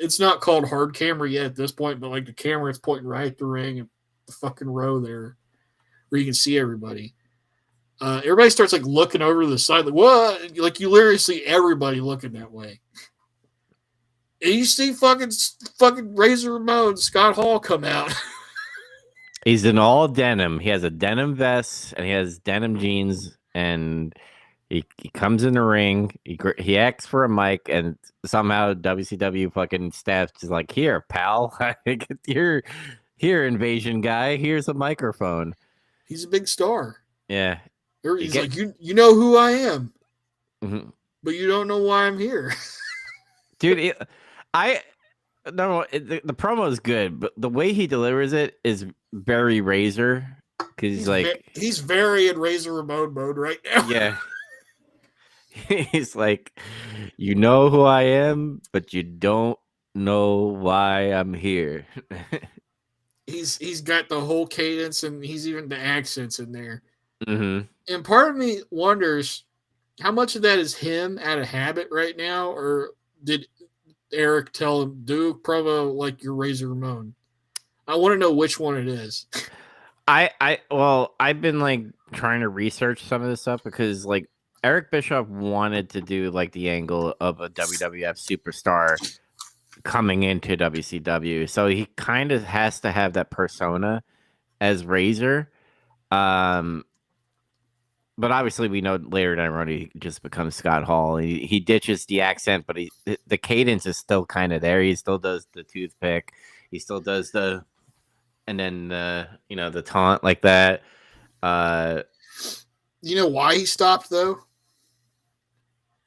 it's not called hard camera yet at this point, but like the camera is pointing right at the ring and the fucking row there where you can see everybody. everybody starts like looking over to the side, like what? Like you literally see everybody looking that way. And you see fucking Razor Ramon, Scott Hall come out. He's in all denim. He has a denim vest and he has denim jeans, and he comes in the ring. He asks for a mic, and somehow WCW fucking staff is like, "Here, pal, here, invasion guy. Here's a microphone." He's a big star. Yeah, He's like, you know who I am, but you don't know why I'm here, dude. The promo is good, but the way he delivers it is very Razor, because he's very in Razor Ramon mode right now. Yeah. He's like, you know who I am, but you don't know why I'm here. He's got the whole cadence, and he's even the accents in there. Mm-hmm. And part of me wonders how much of that is him out of habit right now, or did Eric tell him do a promo like your Razor Ramon? I want to know which one it is. I've been like trying to research some of this stuff, because like Eric Bischoff wanted to do like the angle of a WWF superstar coming into WCW, so he kind of has to have that persona as Razor. But obviously we know later down the road he just becomes Scott Hall. He ditches the accent, but the cadence is still kind of there. He still does the toothpick. He still does the taunt like that. You know why he stopped though?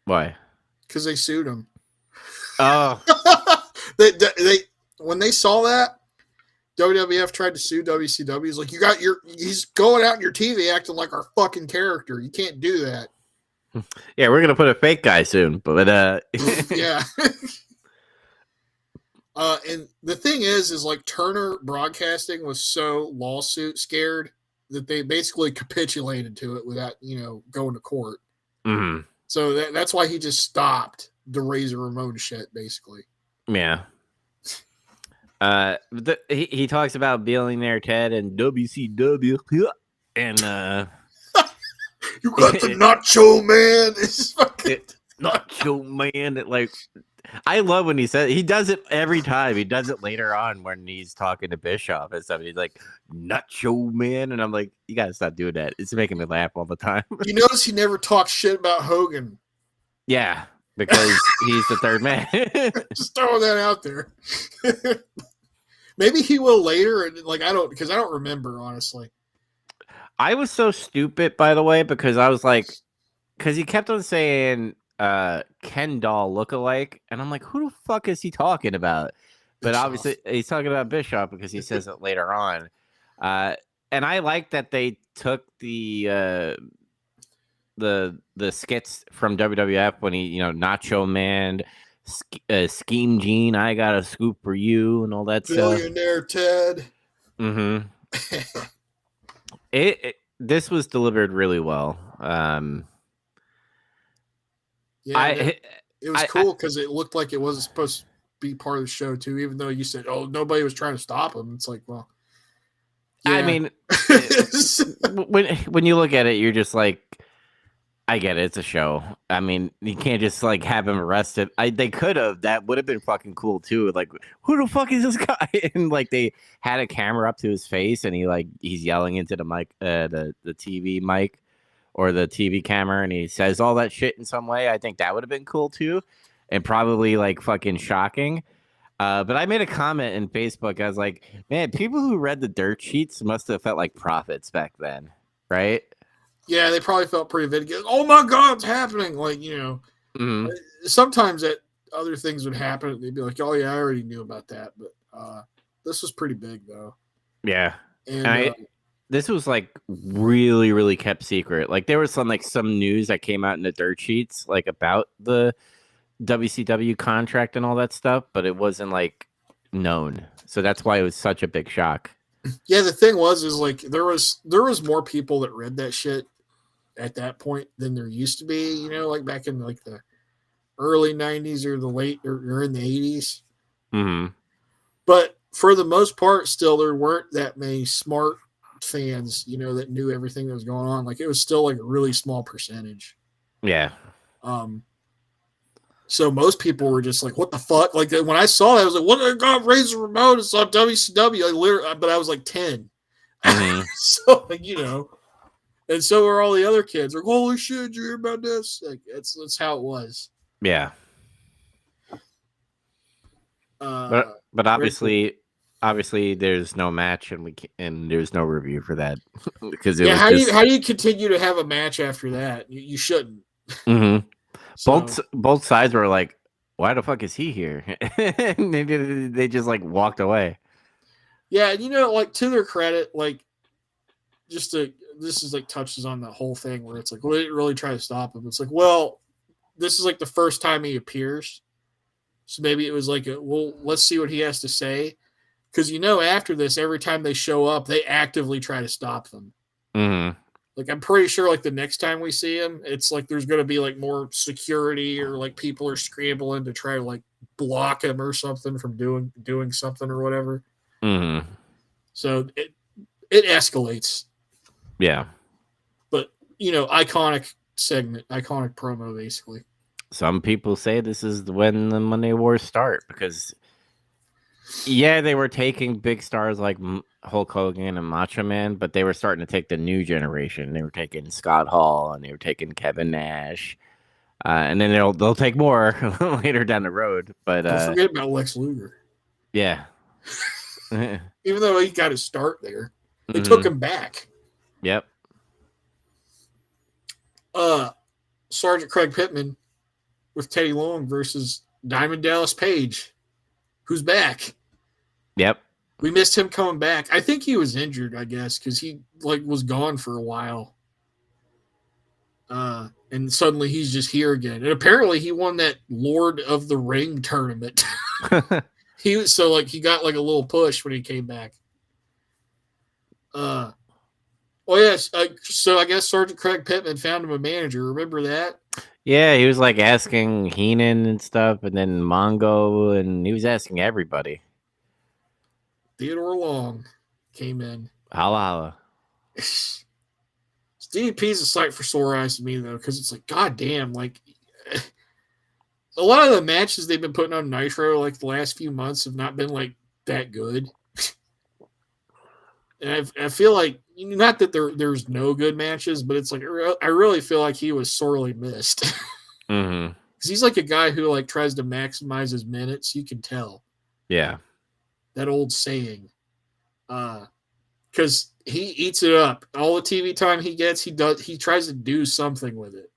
Why? Because they sued him. Oh, they when they saw that, WWF tried to sue WCW. He's like, he's going out in your TV acting like our fucking character. You can't do that. Yeah, we're gonna put a fake guy soon, but yeah. And the thing is like Turner Broadcasting was so lawsuit scared that they basically capitulated to it without going to court. Mm-hmm. So that's why he just stopped the Razor Ramon shit, basically. Yeah. He talks about Billionaire Ted and WCW, and you got the Nacho Man. It's fucking Nacho Man. Like, I love when he says, he does it every time. He does it later on when he's talking to Bischoff and stuff. He's like, Nacho Man, and I'm like, you gotta stop doing that. It's making me laugh all the time. You notice he never talks shit about Hogan. Yeah, because he's the third man. Just throwing that out there. Maybe he will later, and because I don't remember, honestly. I was so stupid, by the way, because I was like, because he kept on saying Ken Doll lookalike, and I'm like, who the fuck is he talking about? But Bischoff. Obviously he's talking about Bischoff, because he says it later on. And I like that they took the skits from WWF when he, Nacho Man, Scheme Gene, I got a scoop for you, and all that Billionaire stuff. Ted. Mm-hmm. This was delivered really well. It was cool because it looked like it wasn't supposed to be part of the show too, even though you said, "Oh, nobody was trying to stop him." It's like, well, yeah. I mean, when you look at it, you're just like, I get it. It's a show. I mean, you can't just like have him arrested. They could have. That would have been fucking cool too. Like, who the fuck is this guy? And like, they had a camera up to his face, and he's yelling into the mic, the TV mic or the TV camera, and he says all that shit in some way. I think that would have been cool too, and probably like fucking shocking. But I made a comment in Facebook. I was like, man, people who read the dirt sheets must have felt like prophets back then, right? Yeah, they probably felt pretty vindicated. Oh my God, it's happening! Like, mm-hmm. Sometimes that other things would happen. They'd be like, "Oh yeah, I already knew about that." But this was pretty big, though. Yeah, and this was like really, really kept secret. Like there was some news that came out in the dirt sheets, like about the WCW contract and all that stuff, but it wasn't like known. So that's why it was such a big shock. Yeah, the thing is like there was more people that read that shit at that point than there used to be, like back in like the early 90s or the late or in the 80s. Mm-hmm. But for the most part, still there weren't that many smart fans, that knew everything that was going on. Like, it was still like a really small percentage. Yeah. So most people were just like, "What the fuck?" Like, when I saw that, I was like, "What? I got Razor Ramon? It's on WCW." Like, literally, but I was like 10, so like, and so were all the other kids. Like, "Holy shit, did you hear about this?" Like, that's how it was. Yeah. Uh, but obviously there's no match and there's no review for that because it was how just do you continue to have a match after that? You shouldn't. mm-hmm. So, both sides were like, why the fuck is he here? And they just like walked away. yeah, and like, to their credit, like, this is like touches on the whole thing where it's like, well, they didn't really try to stop him. It's like, well, this is like the first time he appears, so maybe it was like, well, let's see what he has to say, because after this, every time they show up, they actively try to stop them. Mm-hmm. Like, I'm pretty sure, like, the next time we see him, it's like there's going to be like more security, or like people are scrambling to try to like block him or something from doing something or whatever. Mm-hmm. So it escalates. Yeah. But iconic segment, iconic promo, basically. Some people say this is when the Monday Wars start because, yeah, they were taking big stars like Hulk Hogan and Macho Man, but they were starting to take the new generation. They were taking Scott Hall and they were taking Kevin Nash, and then they'll take more later down the road. But don't forget about Lex Luger. Yeah, even though he got his start there, they took him back. Yep. Sergeant Craig Pittman with Teddy Long versus Diamond Dallas Page, who's back. Yep. We missed him coming back. I think he was injured, I guess, because he was gone for a while. And suddenly he's just here again. And apparently he won that Lord of the Ring tournament. He got like a little push when he came back. Yes. So I guess Sergeant Craig Pittman found him a manager. Remember that? Yeah, he was like asking Heenan and stuff, and then Mongo, and he was asking everybody. Theodore Long came in. Holla holla. DDP's a sight for sore eyes to me, though, because it's like, goddamn, like, a lot of the matches they've been putting on Nitro, like, the last few months have not been, like, that good. And I feel like, not that there's no good matches, but it's like, I really feel like he was sorely missed. Mm-hmm. Because he's like a guy who, like, tries to maximize his minutes. You can tell. Yeah. That old saying. Because he eats it up. All the TV time he gets, he tries to do something with it.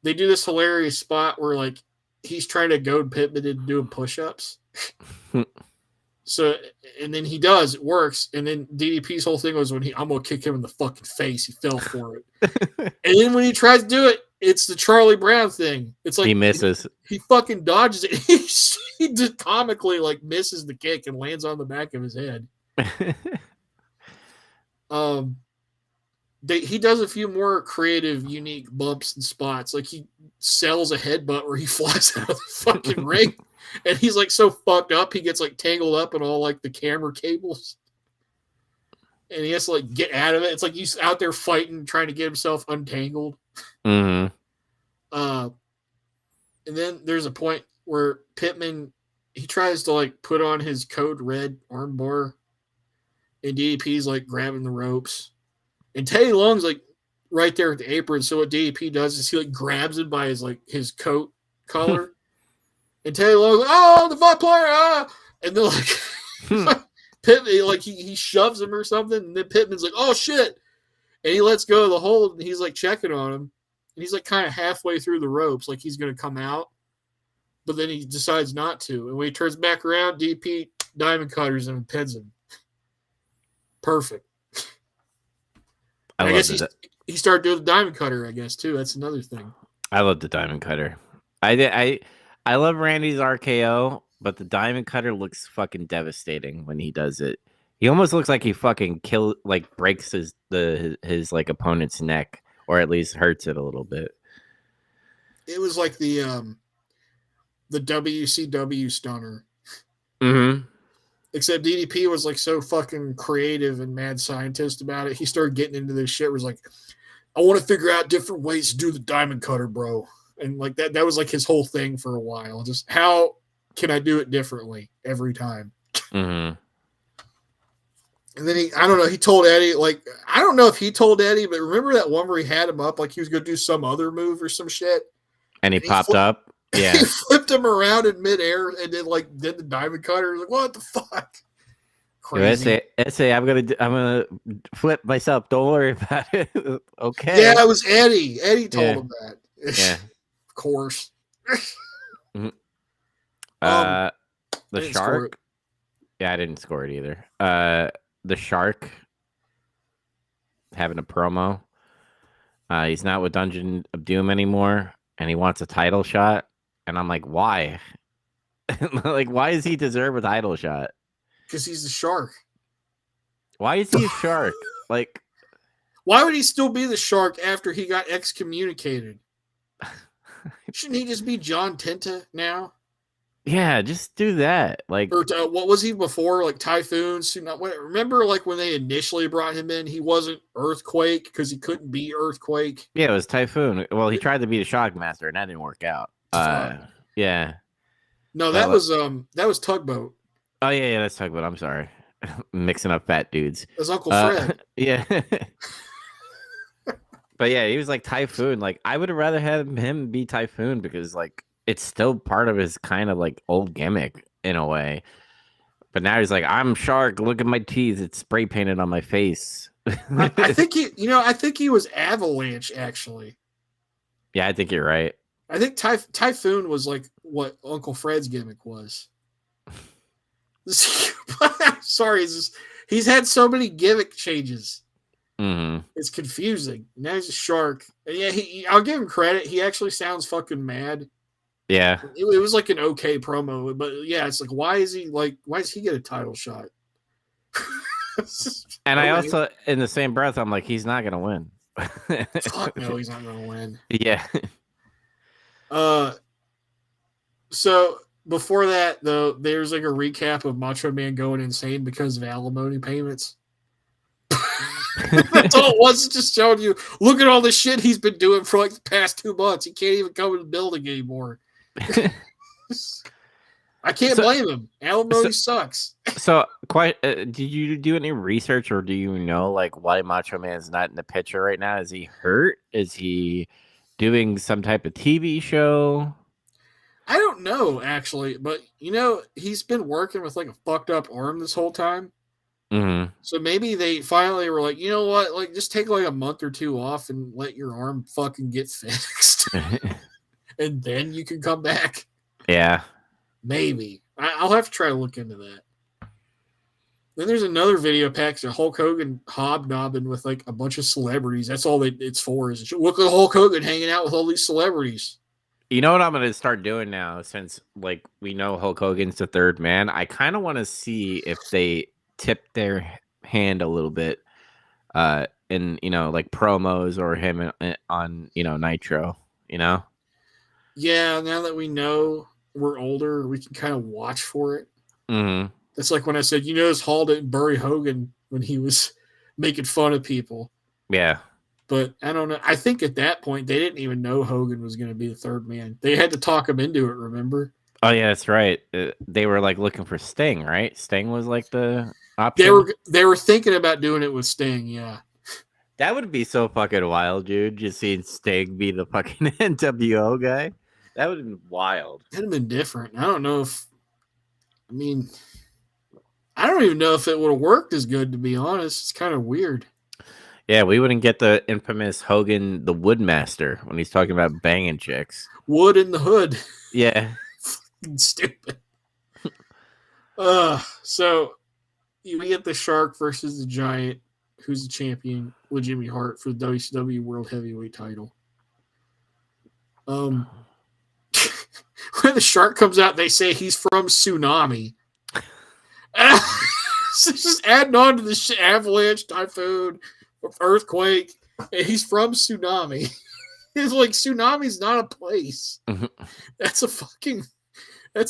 They do this hilarious spot where, like, he's trying to goad Pittman into doing push-ups. So, and then he does, it works, and then DDP's whole thing was I'm gonna kick him in the fucking face. He fell for it. And then when he tries to do it, it's the Charlie Brown thing. It's like he misses. He fucking dodges it. He just comically, like, misses the kick and lands on the back of his head. He does a few more creative, unique bumps and spots. Like, he sells a headbutt where he flies out of the fucking ring, and he's like so fucked up, he gets like tangled up in all like the camera cables, and he has to like get out of it. It's like he's out there fighting, trying to get himself untangled. Mm-hmm. And then there's a point where Pittman, he tries to like put on his code red armbar, and DDP's like grabbing the ropes. And Teddy Long's like right there at the apron. So what DDP does is he like grabs him by his coat collar. And Teddy Long's like, oh, the fight player, ah! And then like Pittman, like he shoves him or something, and then Pittman's like, oh shit. And he lets go of the hold, and he's like checking on him. And he's like kind of halfway through the ropes, like he's gonna come out. But then he decides not to. And when he turns back around, DDP diamond cutters him and pins him. Perfect. I guess he started doing the diamond cutter, I guess, too. That's another thing. I love the diamond cutter. I love Randy's RKO, but the diamond cutter looks fucking devastating when he does it. He almost looks like he fucking breaks his like opponent's neck, or at least hurts it a little bit. It was like the WCW stunner. Mm-hmm. Except DDP was like so fucking creative and mad scientist about it. He started getting into this shit. Where was like, I want to figure out different ways to do the diamond cutter, bro. And like that was like his whole thing for a while. Just how can I do it differently every time? Mm-hmm. And then I don't know, he told Eddie, like, I don't know if he told Eddie, but remember that one where he had him up like he was going to do some other move or some shit? And he popped up? Yeah. He flipped him around in midair and then, like, did the diamond cutter. Like, what the fuck? Crazy. Essay, I'm gonna flip myself. Don't worry about it. Okay. Yeah, it was Eddie. Eddie told him that. Yeah. Of course. Mm-hmm. The Shark. Yeah, I didn't score it either. The Shark having a promo. He's not with Dungeon of Doom anymore, and he wants a title shot. And I'm like, why? Like, why does he deserve a title shot? Because he's the Shark. Why is he a Shark? Like, why would he still be the Shark after he got excommunicated? Shouldn't he just be John Tenta now? Yeah, just do that. Like, or what was he before? Like Typhoon? Remember, like when they initially brought him in, he wasn't Earthquake because he couldn't be Earthquake. Yeah, it was Typhoon. Well, he tried to be the Shockmaster, and that didn't work out. Yeah. No, that was Tugboat. Oh yeah, that's Tugboat. I'm sorry, mixing up fat dudes. That's Uncle Fred. Yeah. But yeah, he was like Typhoon. Like, I would have rather had him be Typhoon because like it's still part of his kind of like old gimmick in a way. But now he's like, I'm Shark. Look at my teeth. It's spray painted on my face. I think he was Avalanche actually. Yeah, I think you're right. I think Typhoon was like what Uncle Fred's gimmick was. Sorry, he's had so many gimmick changes. Mm-hmm. It's confusing. Now he's a Shark. And yeah, I'll give him credit. He actually sounds fucking mad. Yeah, it was like an okay promo, but yeah, it's like why does he get a title shot? And I also, in the same breath, I'm like, he's not gonna win. Fuck no, he's not gonna win. Yeah. So before that, though, there's like a recap of Macho Man going insane because of alimony payments. That's all it was. Just showing you, look at all the shit he's been doing for like the past 2 months. He can't even come in the building anymore. I can't blame him. Alimony sucks. So, did you do any research, or do you know like why Macho Man's not in the picture right now? Is he hurt? Is he doing some type of TV show? I don't know actually, but he's been working with like a fucked up arm this whole time. Mm-hmm. So maybe they finally were like, you know what? Like, just take like a month or 2 off and let your arm fucking get fixed, and then you can come back. Yeah, maybe. I'll have to try to look into that. Then there's another video package of Hulk Hogan hobnobbing with like a bunch of celebrities. That's all it's for. Is look at Hulk Hogan hanging out with all these celebrities. You know what I'm going to start doing now, since like we know Hulk Hogan's the third man. I kind of want to see if they tip their hand a little bit in like promos or him on Nitro. Yeah, now that we know we're older, we can kind of watch for it. Mm-hmm. It's like when I said, Hall didn't bury Hogan when he was making fun of people. Yeah. But I don't know. I think at that point, they didn't even know Hogan was going to be the third man. They had to talk him into it, remember? Oh, yeah, that's right. They were like looking for Sting, right? Sting was like the option. They were thinking about doing it with Sting, yeah. That would be so fucking wild, dude. Just seeing Sting be the fucking NWO guy. That would have been wild. It would have been different. I don't know if... I don't even know if it would have worked as good, to be honest. It's kind of weird. Yeah, we wouldn't get the infamous Hogan, the Woodmaster, when he's talking about banging chicks. Wood in the hood. Yeah. Fucking stupid. So we get the Shark versus the Giant, who's the champion, with Jimmy Hart for the WCW World Heavyweight title. When the Shark comes out, they say he's from Tsunami. So just adding on to the Avalanche, Typhoon, Earthquake, and he's from Tsunami. It's like Tsunami's not a place. Mm-hmm. That's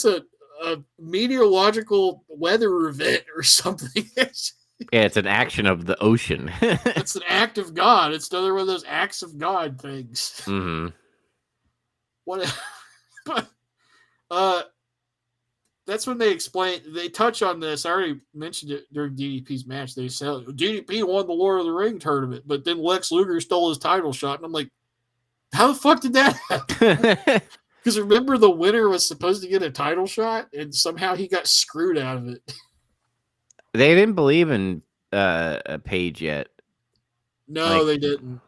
a a meteorological weather event or something. Yeah, it's an action of the ocean. It's an act of God. It's another one of those acts of God things. Mm-hmm. What? But that's when they touch on this. I already mentioned it during DDP's match. They said DDP won the Lord of the Ring tournament, but then Lex Luger stole his title shot, and I'm like, how the fuck did that happen? Because remember, the winner was supposed to get a title shot, and somehow he got screwed out of it. They didn't believe in a Page yet. No, they didn't.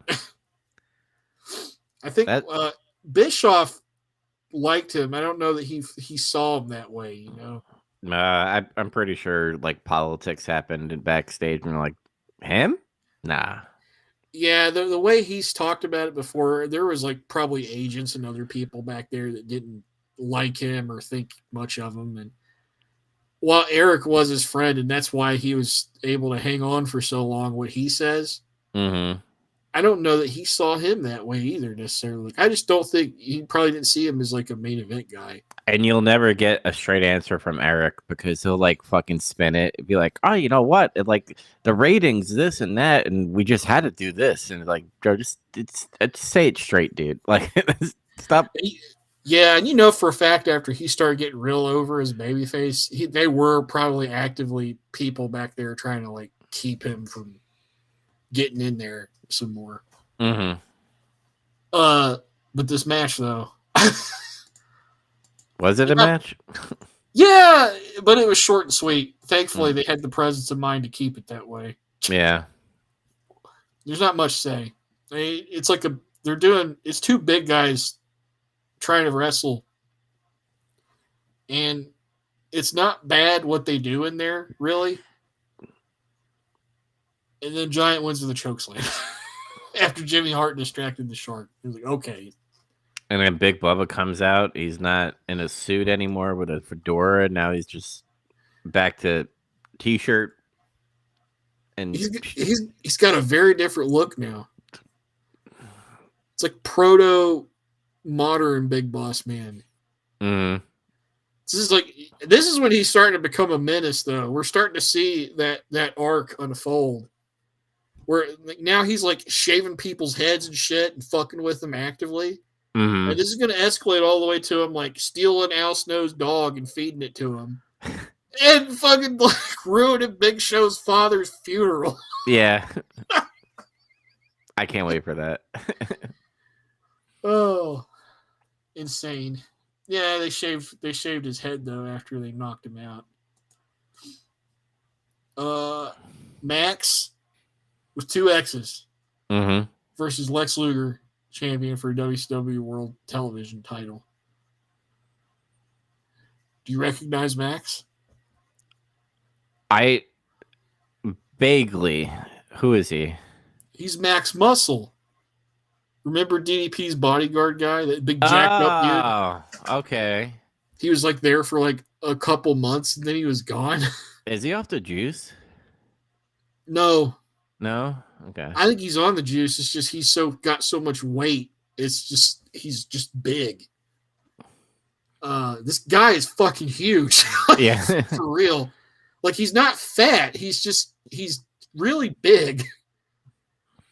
I think That Bischoff liked him. I don't know that he saw him that way. You know. I'm pretty sure like politics happened backstage, and like him, nah. Yeah, the way he's talked about it before, there was like probably agents and other people back there that didn't like him or think much of him. And while Eric was his friend, and that's why he was able to hang on for so long, what he says, Mm-hmm. I don't know that he saw him that way either necessarily. Like, I just don't think he probably didn't see him as like a main event guy. And you'll never get a straight answer from Eric because he'll like fucking spin it. It'd be like, oh, you know what? It, like the ratings, this and that, and we just had to do this. And like, Joe, just say it straight, dude. Like, stop. Yeah, and you know for a fact after he started getting real over his babyface, they were probably actively people back there trying to like keep him from getting in there some more. Mm-hmm. But this match though. Was it a match? Yeah, but it was short and sweet. Thankfully, they had the presence of mind to keep it that way. Yeah. There's not much to say. It's like it's two big guys trying to wrestle. And it's not bad what they do in there, really. And then Giant wins with a chokeslam after Jimmy Hart distracted the Shark. He was like, okay. And then Big Bubba comes out. He's not in a suit anymore with a fedora. Now he's just back to t-shirt. And he's got a very different look now. It's like proto modern Big Boss Man. Mm-hmm. This is when he's starting to become a menace, though. We're starting to see that arc unfold. Where like, now he's like shaving people's heads and shit and fucking with them actively. Mm-hmm. And this is going to escalate all the way to him like stealing Al Snow's dog and feeding it to him. And fucking like ruining Big Show's father's funeral. Yeah. I can't wait for that. Oh, insane. Yeah, they shaved his head though after they knocked him out. Max with 2 X's versus Lex Luger, champion for WCW World Television title. Do you recognize Max? I vaguely. Who is he? He's Max Muscle. Remember DDP's bodyguard guy, that big jacked up dude? Oh, okay. He was like there for like a couple months and then he was gone. Is he off the juice? No. Okay. I think he's on the juice. It's just he's got so much weight. It's just he's just big. This guy is fucking huge. Yeah. For real. Like he's not fat. He's really big.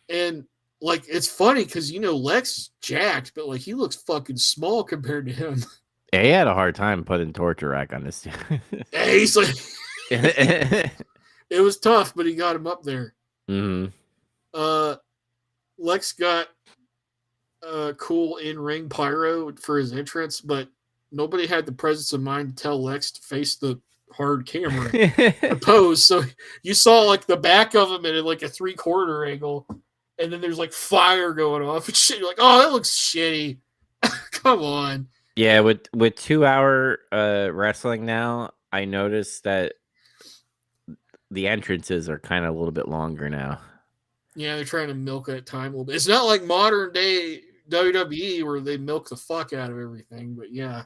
And like it's funny because Lex is jacked, but like he looks fucking small compared to him. Yeah, he had a hard time putting torture rack on this dude. Yeah, he's like it was tough, but he got him up there. Mm-hmm. Lex got a cool in-ring pyro for his entrance, but nobody had the presence of mind to tell Lex to face the hard camera pose. So you saw like the back of him at like a 3/4 angle, and then there's like fire going off and shit. You're like, oh, that looks shitty. Come on. Yeah, with 2-hour wrestling now, I noticed that the entrances are kind of a little bit longer now. Yeah, they're trying to milk that time a little bit. It's not like modern day WWE where they milk the fuck out of everything, but yeah.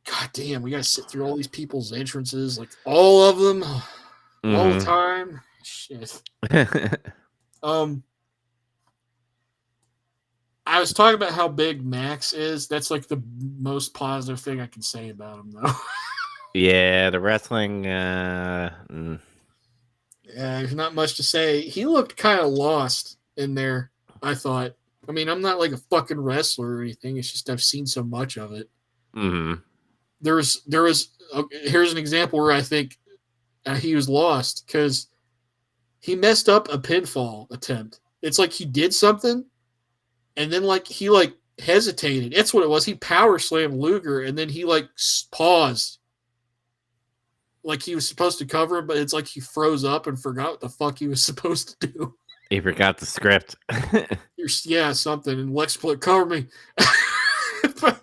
God damn, we gotta sit through all these people's entrances, like all of them, all the time. Shit. I was talking about how big Max is. That's like the most positive thing I can say about him, though. Yeah, the wrestling. Yeah, there's not much to say. He looked kind of lost in there, I thought. I mean, I'm not like a fucking wrestler or anything. It's just I've seen so much of it. Mm-hmm. There was here's an example where I think he was lost because he messed up a pinfall attempt. It's like he did something, and then like he like hesitated. That's what it was. He power slammed Luger, and then he like paused, like he was supposed to cover him, but it's like he froze up and forgot what the fuck he was supposed to do. He forgot the script. Yeah, something. And Lex put cover me. But,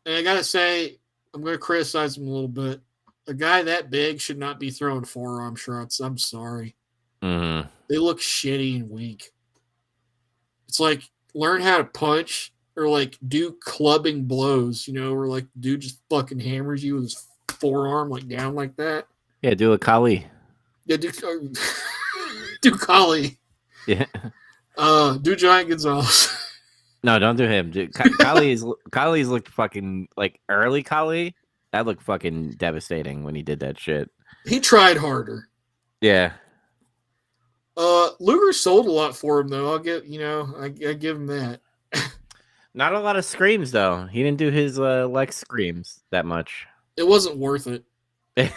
and I gotta say, I'm gonna criticize him a little bit. A guy that big should not be throwing forearm shots. I'm sorry. Mm-hmm. They look shitty and weak. It's like learn how to punch or like do clubbing blows, you know, where like dude just fucking hammers you with his forearm like down like that. Yeah, do a Kali. Yeah, do Kali. Yeah. Do Giant Gonzalez. No, don't do him. Kali's looked fucking like early Kali. That looked fucking devastating when he did that shit. He tried harder. Yeah. Luger sold a lot for him though. I'll get I give him that. Not a lot of screams though. He didn't do his Lex screams that much. It wasn't worth it. You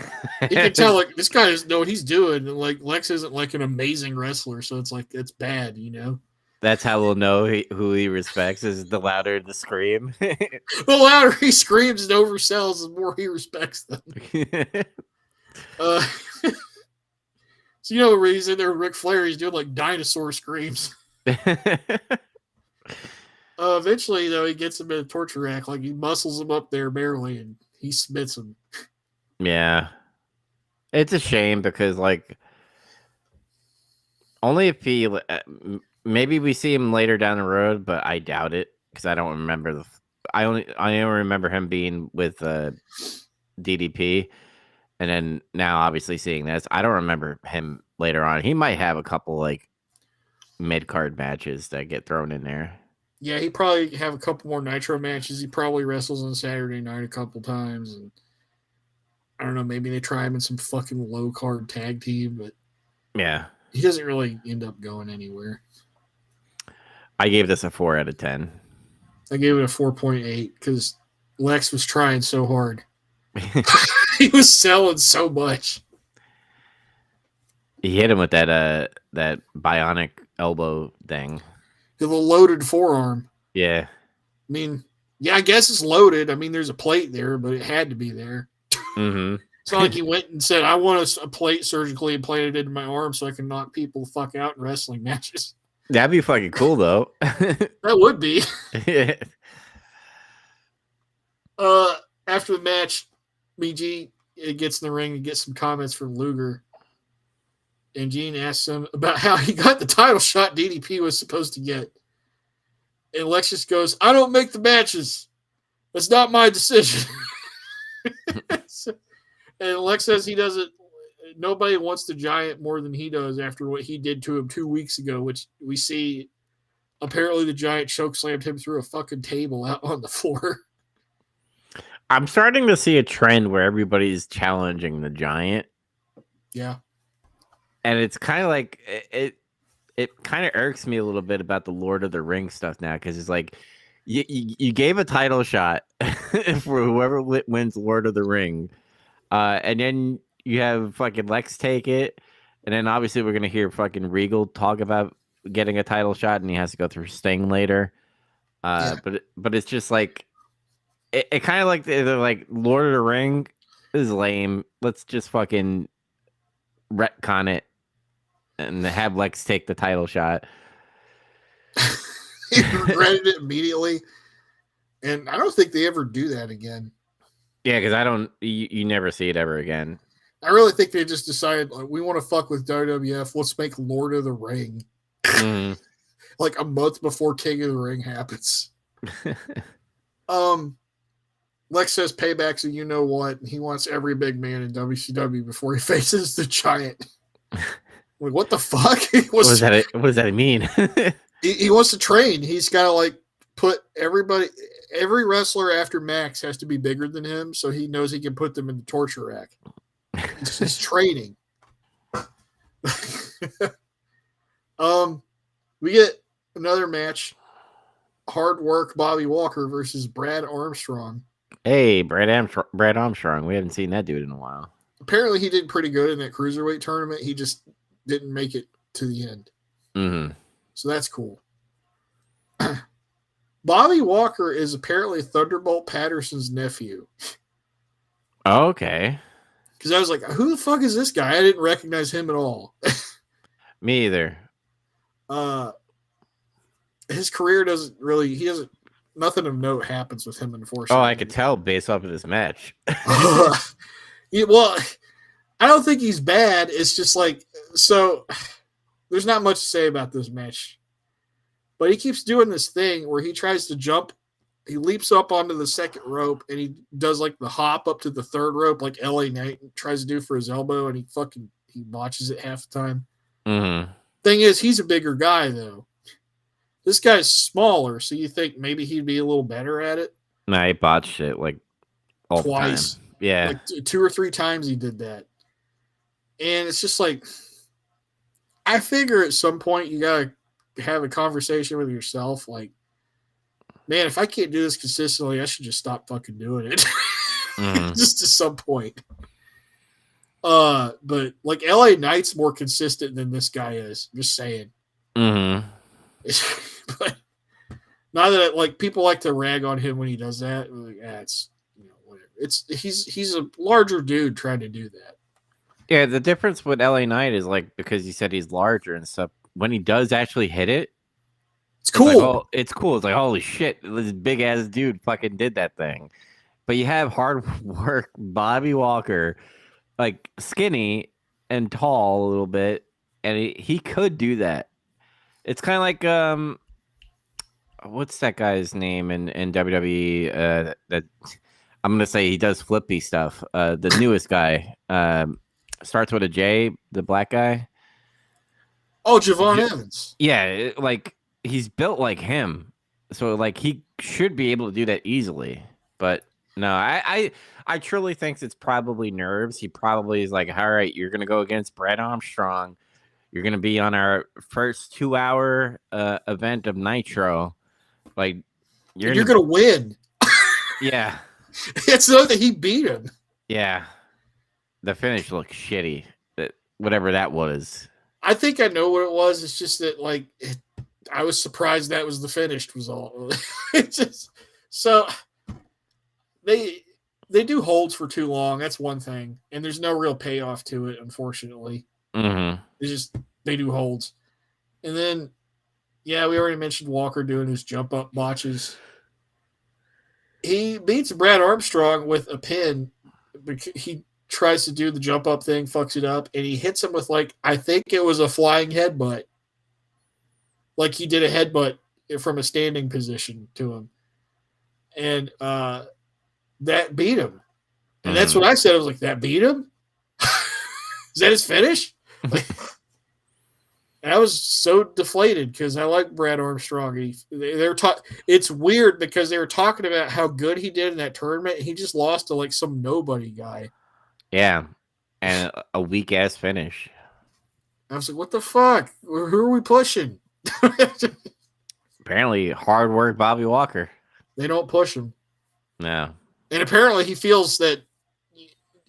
can tell like this guy doesn't know what he's doing. And, like Lex isn't like an amazing wrestler, so it's like it's bad, you know. That's how we'll know who he respects is the louder the scream. The louder he screams and oversells, the more he respects them. So you know the reason there, Ric Flair, he's doing like dinosaur screams. Eventually, though, he gets him in a torture rack. Like he muscles him up there barely, and he smits him. Yeah, it's a shame because like only if he maybe we see him later down the road, but I doubt it because I don't remember I only remember him being with DDP, and then now obviously seeing this, I don't remember him later on. He might have a couple like mid card matches that get thrown in there. Yeah, he probably have a couple more Nitro matches. He probably wrestles on Saturday night a couple times, and I don't know, maybe they try him in some fucking low card tag team, but yeah, he doesn't really end up going anywhere. I gave this a 4 out of 10. I gave it a 4.8 because Lex was trying so hard. He was selling so much. He hit him with that bionic elbow thing. The loaded forearm. Yeah. I mean, yeah, I guess it's loaded. I mean, there's a plate there, but it had to be there. Mm-hmm. It's not like he went and said, I want a plate surgically implanted into my arm so I can knock people the fuck out in wrestling matches. That'd be fucking cool, though. That would be. Yeah. After the match, BG gets in the ring and gets some comments from Luger. And Gene asks him about how he got the title shot DDP was supposed to get. And Lex just goes, I don't make the matches. That's not my decision. And Lex says he doesn't. Nobody wants the Giant more than he does after what he did to him 2 weeks ago, which we see. Apparently, the Giant chokeslammed him through a fucking table out on the floor. I'm starting to see a trend where everybody's challenging the Giant. Yeah. And it's kind of like it kind of irks me a little bit about the Lord of the Rings stuff now because it's like you gave a title shot for whoever wins Lord of the Ring, and then you have fucking Lex take it, and then obviously we're gonna hear fucking Regal talk about getting a title shot, and he has to go through Sting later. But it's just like it kind of like they're like Lord of the Ring is lame. Let's just fucking retcon it and have Lex take the title shot. He regretted it immediately. And I don't think they ever do that again. Yeah, because you never see it ever again. I really think they just decided, like, we want to fuck with WWF. Let's make Lord of the Ring. Mm-hmm. Like a month before King of the Ring happens. Lex says payback's a you-know-what, and he wants every big man in WCW before he faces the Giant. Like, what the fuck? What does that mean? He wants to train. He's got to like put every wrestler after Max has to be bigger than him, so he knows he can put them in the torture rack. He's training. We get another match. Hard work Bobby Walker versus Brad Armstrong. Hey, Brad Armstrong. We haven't seen that dude in a while. Apparently, he did pretty good in that cruiserweight tournament. He just didn't make it to the end. Mm-hmm. So that's cool. Bobby Walker is apparently Thunderbolt Patterson's nephew. Okay. Because I was like, who the fuck is this guy? I didn't recognize him at all. Me either. His career nothing of note happens with him, unfortunately. Oh, I could tell based off of this match. Yeah, well, I don't think he's bad. It's just like, so there's not much to say about this match. But he keeps doing this thing where he tries to jump. He leaps up onto the second rope and he does like the hop up to the third rope like LA Knight tries to do for his elbow, and he botches it half the time. Mm-hmm. Thing is, he's a bigger guy though. This guy's smaller, so you think maybe he'd be a little better at it. Nah, he botched it like all twice. The time. Yeah. Like 2 or 3 times he did that. And it's just like, I figure at some point you got to have a conversation with yourself. Like, man, if I can't do this consistently, I should just stop fucking doing it. Mm-hmm. Just at some point. But like LA Knight's more consistent than this guy is. Just saying. Mm-hmm. But not that like people like to rag on him when he does that. Like, it's whatever. He's a larger dude trying to do that. Yeah, the difference with LA Knight is like because you said he's larger and stuff. When he does actually hit it, it's cool. Like, oh, it's cool. It's like holy shit, this big ass dude fucking did that thing. But you have hard work Bobby Walker, like skinny and tall a little bit, and he could do that. It's kind of like what's that guy's name in WWE? That I'm gonna say he does flippy stuff. The newest guy starts with a J. The black guy. Oh, Javon Evans. Yeah, like he's built like him, so like he should be able to do that easily. But no, I truly think it's probably nerves. He probably is like, all right, you're gonna go against Brad Armstrong. You're gonna be on our first 2-hour event of Nitro. Like you're gonna win. Yeah, it's not that he beat him. Yeah, the finish looked shitty. Whatever that was. I think I know what it was. It's just that like I was surprised that was the finish. Was all. It's just so they do holds for too long. That's one thing, and there's no real payoff to it, unfortunately. Mm-hmm. It's just they do holds, and then yeah, we already mentioned Walker doing his jump up botches. He beats Brad Armstrong with a pin. He tries to do the jump up thing, fucks it up, and he hits him with like I think it was a flying headbutt. Like he did a headbutt from a standing position to him, and that beat him. And that's what I said. I was like, that beat him. Is that his finish? Like, and I was so deflated because I like Brad Armstrong. It's weird because they were talking about how good he did in that tournament. He just lost to like some nobody guy. Yeah, and a weak ass finish. I was like, what the fuck? Who are we pushing? Apparently, hard work Bobby Walker. They don't push him. No. And apparently he feels that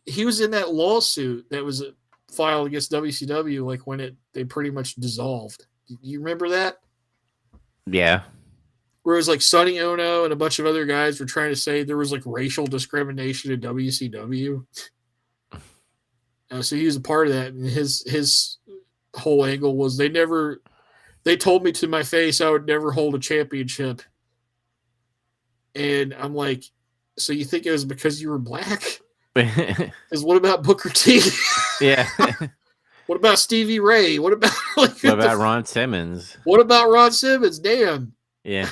he was in that lawsuit that was filed against WCW, like when they pretty much dissolved. You remember that? Yeah. Where it was like Sonny Ono and a bunch of other guys were trying to say there was like racial discrimination in WCW. So he was a part of that. And his whole angle was they told me to my face I would never hold a championship. And I'm like, so you think it was because you were black? Because what about Booker T? Yeah. What about Stevie Ray? What about Ron Simmons? What about Ron Simmons? Damn. Yeah.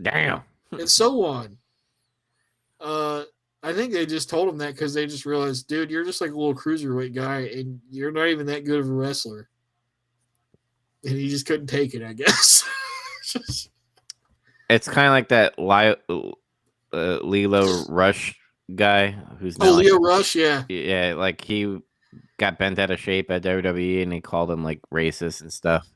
Damn. And so on. I think they just told him that because they just realized, dude, you're just like a little cruiserweight guy, and you're not even that good of a wrestler. and he just couldn't take it, I guess. It's kind of like that Lilo Rush guy who's now Leo Rush, yeah. Yeah, like he got bent out of shape at WWE and they called him like racist and stuff.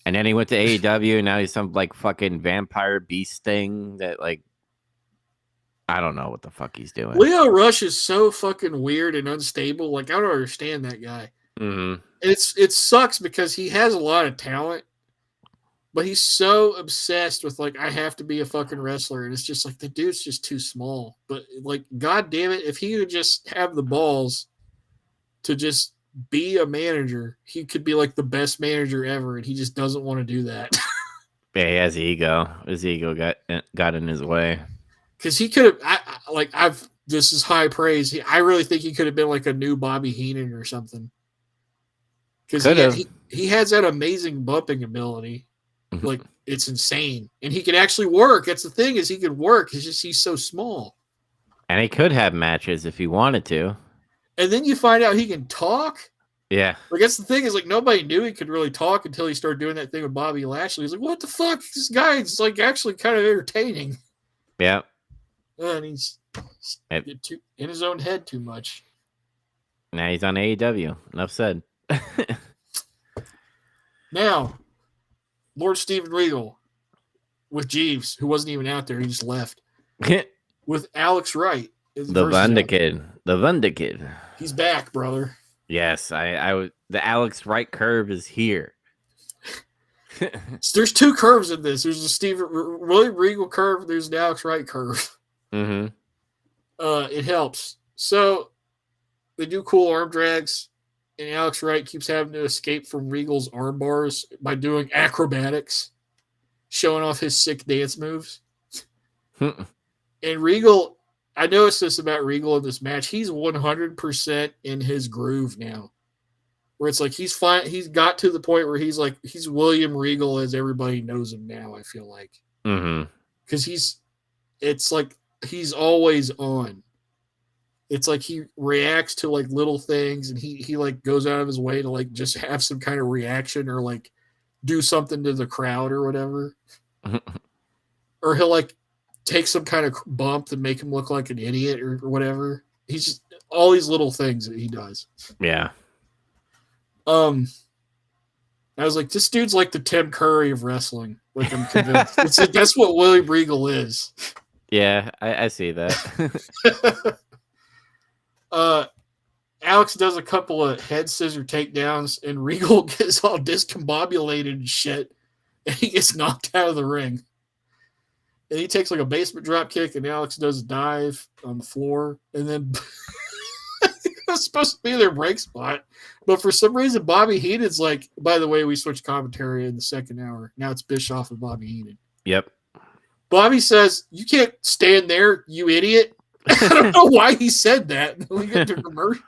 And then he went to AEW and now he's some like fucking vampire beast thing that like I don't know what the fuck he's doing. Leo Rush is so fucking weird and unstable. Like, I don't understand that guy. Mm-hmm. It sucks because he has a lot of talent, but he's so obsessed with like, I have to be a fucking wrestler, and it's just like the dude's just too small. But like, god damn it, if he would just have the balls to just be a manager, he could be like the best manager ever, and he just doesn't want to do that. Yeah, he has ego. His ego got in his way. Because he could have, this is high praise. I really think he could have been like a new Bobby Heenan or something. Because he has that amazing bumping ability. Like, it's insane. And he can actually work. That's the thing, is he can work. It's just he's so small. And he could have matches if he wanted to. And then you find out he can talk. Yeah. Like, that's the thing, is like nobody knew he could really talk until he started doing that thing with Bobby Lashley. He's like, what the fuck? This guy's like actually kind of entertaining. Yeah. And he's in his own head too much. Now he's on AEW. Enough said. Now, Lord Steven Regal with Jeeves, who wasn't even out there, he just left. With Alex Wright. The Wunderkid. He's back, brother. Yes, the Alex Wright curve is here. There's two curves in this. There's a Steven William Regal curve. There's an Alex Wright curve. Mm-hmm. It helps. So they do cool arm drags, and Alex Wright keeps having to escape from Regal's arm bars by doing acrobatics, showing off his sick dance moves. And Regal, I noticed this about Regal in this match. He's 100% in his groove now, where it's like he's fine. He's got to the point where he's like, he's William Regal as everybody knows him now, I feel like. Mm-hmm. Because it's like he's always on. It's like he reacts to like little things, and he like goes out of his way to like just have some kind of reaction or like do something to the crowd or whatever. Or he'll like take some kind of bump to make him look like an idiot or whatever. He's just all these little things that he does. Yeah. I was like, this dude's like the Tim Curry of wrestling. Like, I'm convinced. It's like, that's what William Regal is. Yeah, I see that. Alex does a couple of head scissor takedowns, and Regal gets all discombobulated and shit, and he gets knocked out of the ring. And he takes like a basement drop kick, and Alex does a dive on the floor, and then it's supposed to be their break spot. But for some reason, Bobby Heenan's like, by the way, we switched commentary in the second hour. Now it's Bischoff and Bobby Heenan. Yep. Bobby says, you can't stand there, you idiot. I don't know why he said that. We get to commercial.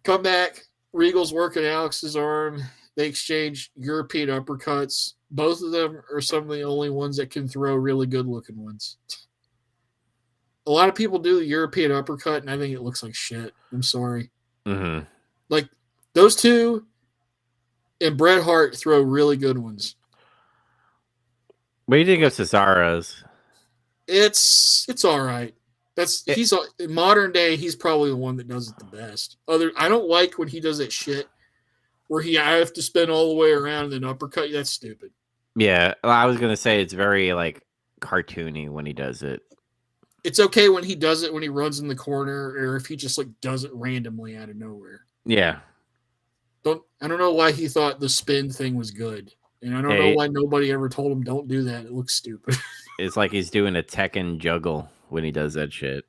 Come back. Regal's working Alex's arm. They exchange European uppercuts. Both of them are some of the only ones that can throw really good looking ones. A lot of people do the European uppercut, and I think it looks like shit. I'm sorry. Mm-hmm. Like, those two and Bret Hart throw really good ones. What do you think of Cesaro's? It's all right. He's in modern day. He's probably the one that does it the best. I don't like when he does that shit where I have to spin all the way around and then uppercut. That's stupid. Yeah, I was gonna say it's very like cartoony when he does it. It's okay when he does it when he runs in the corner, or if he just like does it randomly out of nowhere. Yeah. I don't know why he thought the spin thing was good, and I don't know why nobody ever told him don't do that. It looks stupid. It's like he's doing a Tekken juggle when he does that shit.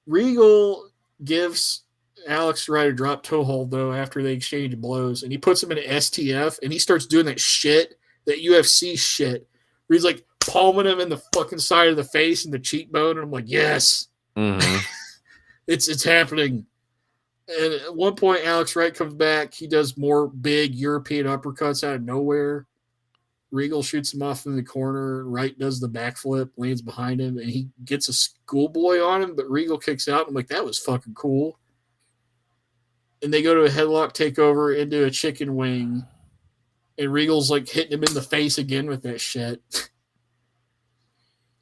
Regal gives Alex Wright a drop toe hold, though, after they exchange blows, and he puts him in an STF, and he starts doing that shit, that UFC shit, where he's like palming him in the fucking side of the face and the cheekbone, and I'm like, yes. Mm-hmm. It's happening. And at one point, Alex Wright comes back. He does more big European uppercuts out of nowhere. Regal shoots him off in the corner. Wright does the backflip, lands behind him, and he gets a schoolboy on him, but Regal kicks out. I'm like, that was fucking cool. And they go to a headlock takeover into a chicken wing, and Regal's like hitting him in the face again with that shit.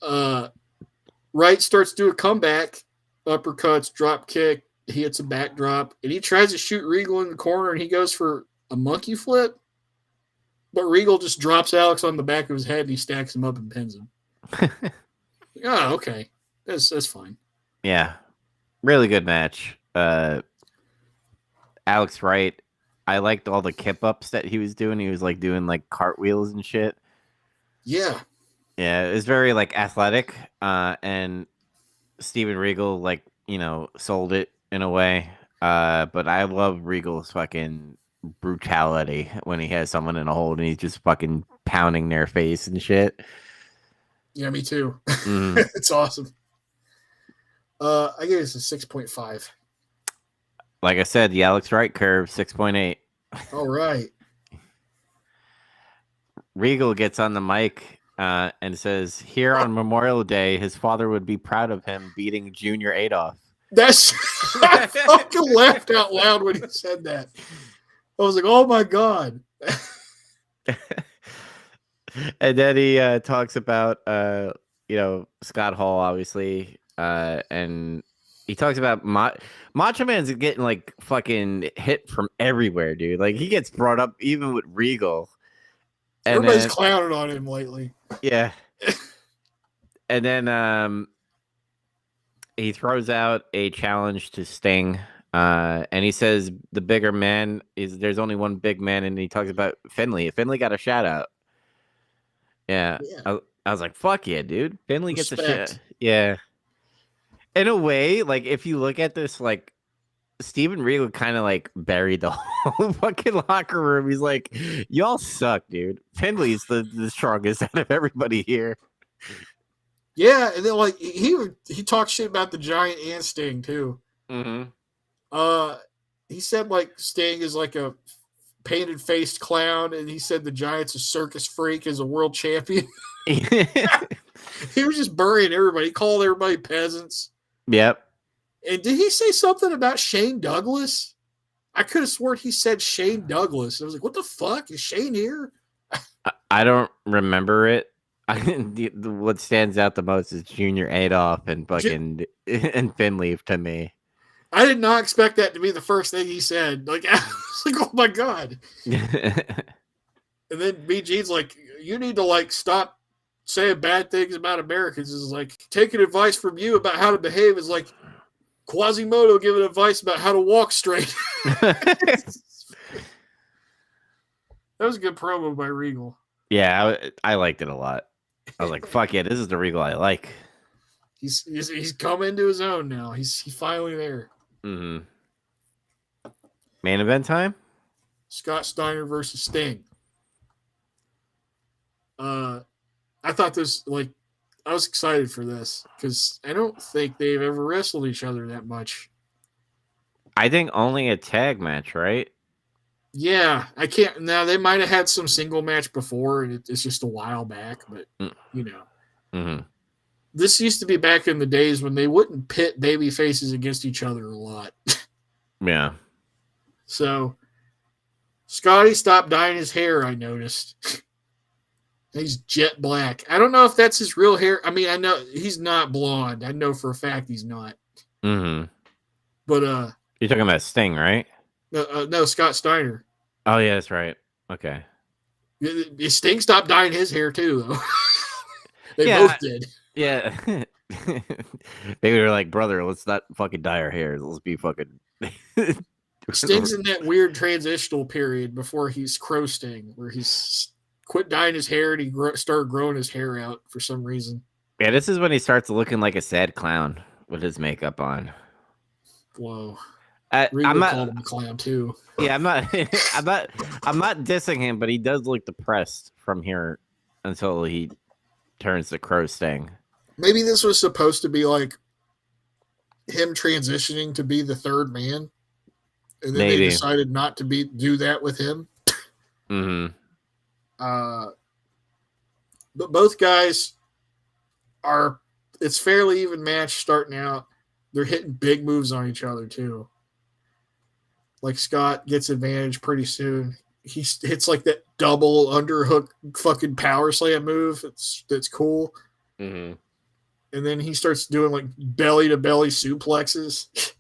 Wright starts to do a comeback, uppercuts, drop kick. He hits a backdrop, and he tries to shoot Regal in the corner, and he goes for a monkey flip. But Regal just drops Alex on the back of his head, and he stacks him up and pins him. Oh, okay. That's fine. Yeah. Really good match. Alex Wright, I liked all the kip ups that he was doing. He was like doing like cartwheels and shit. Yeah. Yeah, it was very like athletic. And Steven Regal, like, sold it in a way. But I love Regal's fucking brutality when he has someone in a hold and he's just fucking pounding their face and shit. Yeah, me too. Mm. It's awesome. I gave this a 6.5. Like I said, the Alex Wright curve, 6.8. All right. Regal gets on the mic and says, here on Memorial Day, his father would be proud of him beating Junior Adolf. I fucking laughed out loud when he said that. I was like, oh my God. And then he talks about, Scott Hall, obviously. And he talks about Macho Man's getting like fucking hit from everywhere, dude. Like he gets brought up even with Regal. And everybody's clowning on him lately. Yeah. And then he throws out a challenge to Sting. And he says the bigger man there's only one big man, and he talks about Finley. Finley got a shout out. Yeah. I was like, fuck yeah, dude. Finley gets a shout. Yeah. In a way, like if you look at this, like Steven Regal kind of like buried the whole fucking locker room. He's like, y'all suck, dude. Finley's the strongest out of everybody here. Yeah, and then like he talks shit about the Giant and Sting too. Mm-hmm. He said like Sting is like a painted faced clown, and he said the Giant's a circus freak as a world champion. He was just burying everybody. He called everybody peasants. Yep. And did he say something about Shane Douglas? I could have sworn he said Shane Douglas. I was like, what the fuck? Is Shane here? I don't remember it. What stands out the most is Junior Adolf and fucking and Finley to me. I did not expect that to be the first thing he said. Like, I was like, oh my God. And then BG's like, you need to like stop saying bad things about Americans. Is like taking advice from you about how to behave is like Quasimodo giving advice about how to walk straight. That was a good promo by Regal. Yeah, I liked it a lot. I was like, fuck yeah, this is the Regal I like. He's come into his own now. He's finally there. Mm-hmm. Main event time? Scott Steiner versus Sting. I thought this, like, I was excited for this because I don't think they've ever wrestled each other that much. I think only a tag match, right? Yeah, I can't. Now, they might have had some single match before, and it's just a while back, but, you know. Mm-hmm. This used to be back in the days when they wouldn't pit baby faces against each other a lot. Yeah. So, Scotty stopped dyeing his hair, I noticed. He's jet black. I don't know if that's his real hair. I mean, I know he's not blonde. I know for a fact he's not. Mm-hmm. But you're talking about Sting, right? No, Scott Steiner. Oh yeah, that's right. Okay. Sting stopped dyeing his hair too, though. They both did. Yeah. Maybe they're like, brother, let's not fucking dye our hair. Let's be fucking. Sting's in that weird transitional period before he's Crow Sting, where he's quit dyeing his hair and he started growing his hair out for some reason. Yeah, this is when he starts looking like a sad clown with his makeup on. Whoa. I'm not called him a clown too. Yeah, I'm not dissing him, but he does look depressed from here until he turns to Crow Sting. Maybe this was supposed to be like him transitioning to be the third man, and then they decided not to do that with him. Mm-hmm. But both guys are, it's fairly even match starting out. They're hitting big moves on each other too. Like Scott gets advantage pretty soon. He hits like that double underhook fucking power slam move. That's cool. Mm-hmm. And then he starts doing like belly to belly suplexes.